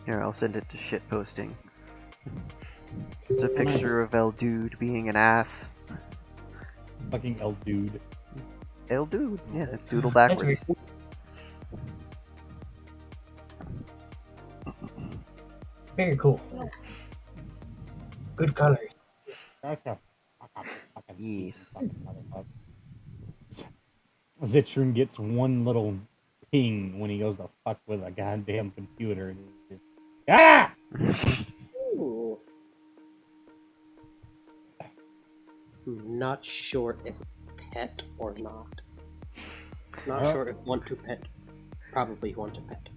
Here, I'll send it to shitposting. It's a picture of El Dude being an ass. Fucking El Dude. El Dude, yeah, it's doodle That's backwards. very cool. Very cool. Good color. Fucking Yes. Zitrun gets one little ping when he goes to fuck with a goddamn computer. And just, ah! Ooh. Not sure if pet or not. Not Well- sure if want to pet. Probably want to pet.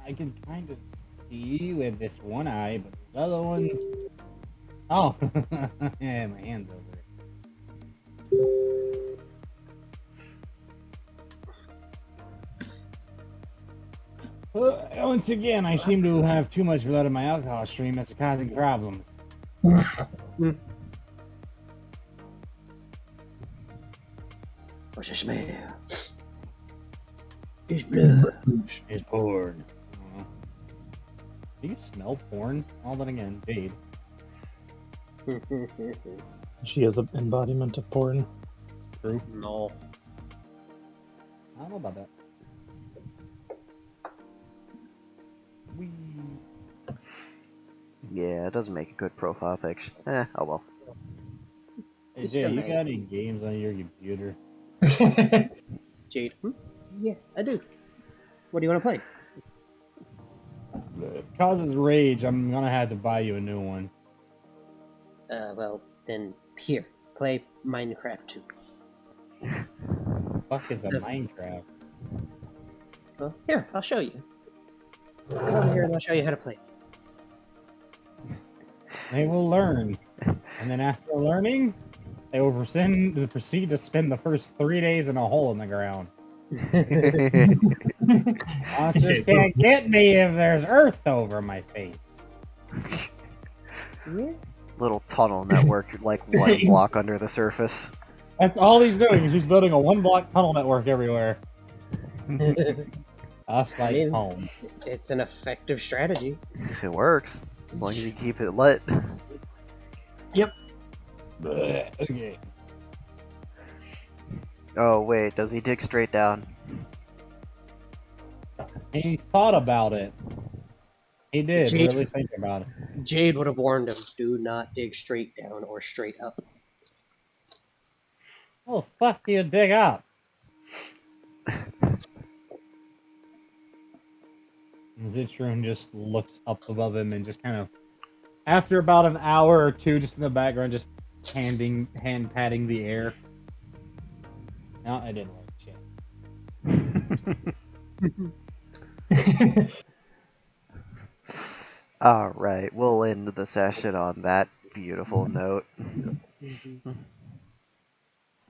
I can kind of see with this one eye, but the other one. Oh, yeah, my hand's over it. Once again, I seem to have too much blood in my alcohol stream that's causing problems. What's the smell? It's blood. It's porn. Do you smell porn? All that again, Jade. She is the embodiment of porn. True. No. I don't know about that. Wee. Yeah, it doesn't make a good profile picture. Oh well. Hey It's Jay, still you nice. got any games on your computer? Jade. Yeah, I do. What do you want to play? It causes rage. I'm gonna have to buy you a new one. Well, then here, play Minecraft 2. Fuck is a Yeah. Minecraft? Well, here, I'll show you. Come over here and I'll show you how to play. They will learn, and then after learning, they will proceed to spend the first 3 days in a hole in the ground. Monsters said, can't get me if there's earth over my face. Yeah. Little tunnel network, like 1 block under the surface. That's all he's doing. Is he's building a 1-block tunnel network everywhere. Us like mean- home. It's an effective strategy. It works. As long as you keep it lit. Okay. Oh wait, does he dig straight down? He thought about it. He did Gee. really think about it. Jade would have warned him, do not dig straight down or straight up. Oh, fuck do you dig up? Zitrun just looks up above him and just kind of, after about an hour or two, just in the background, just hand patting the air. No, I didn't like shit. Alright, we'll end the session on that beautiful note.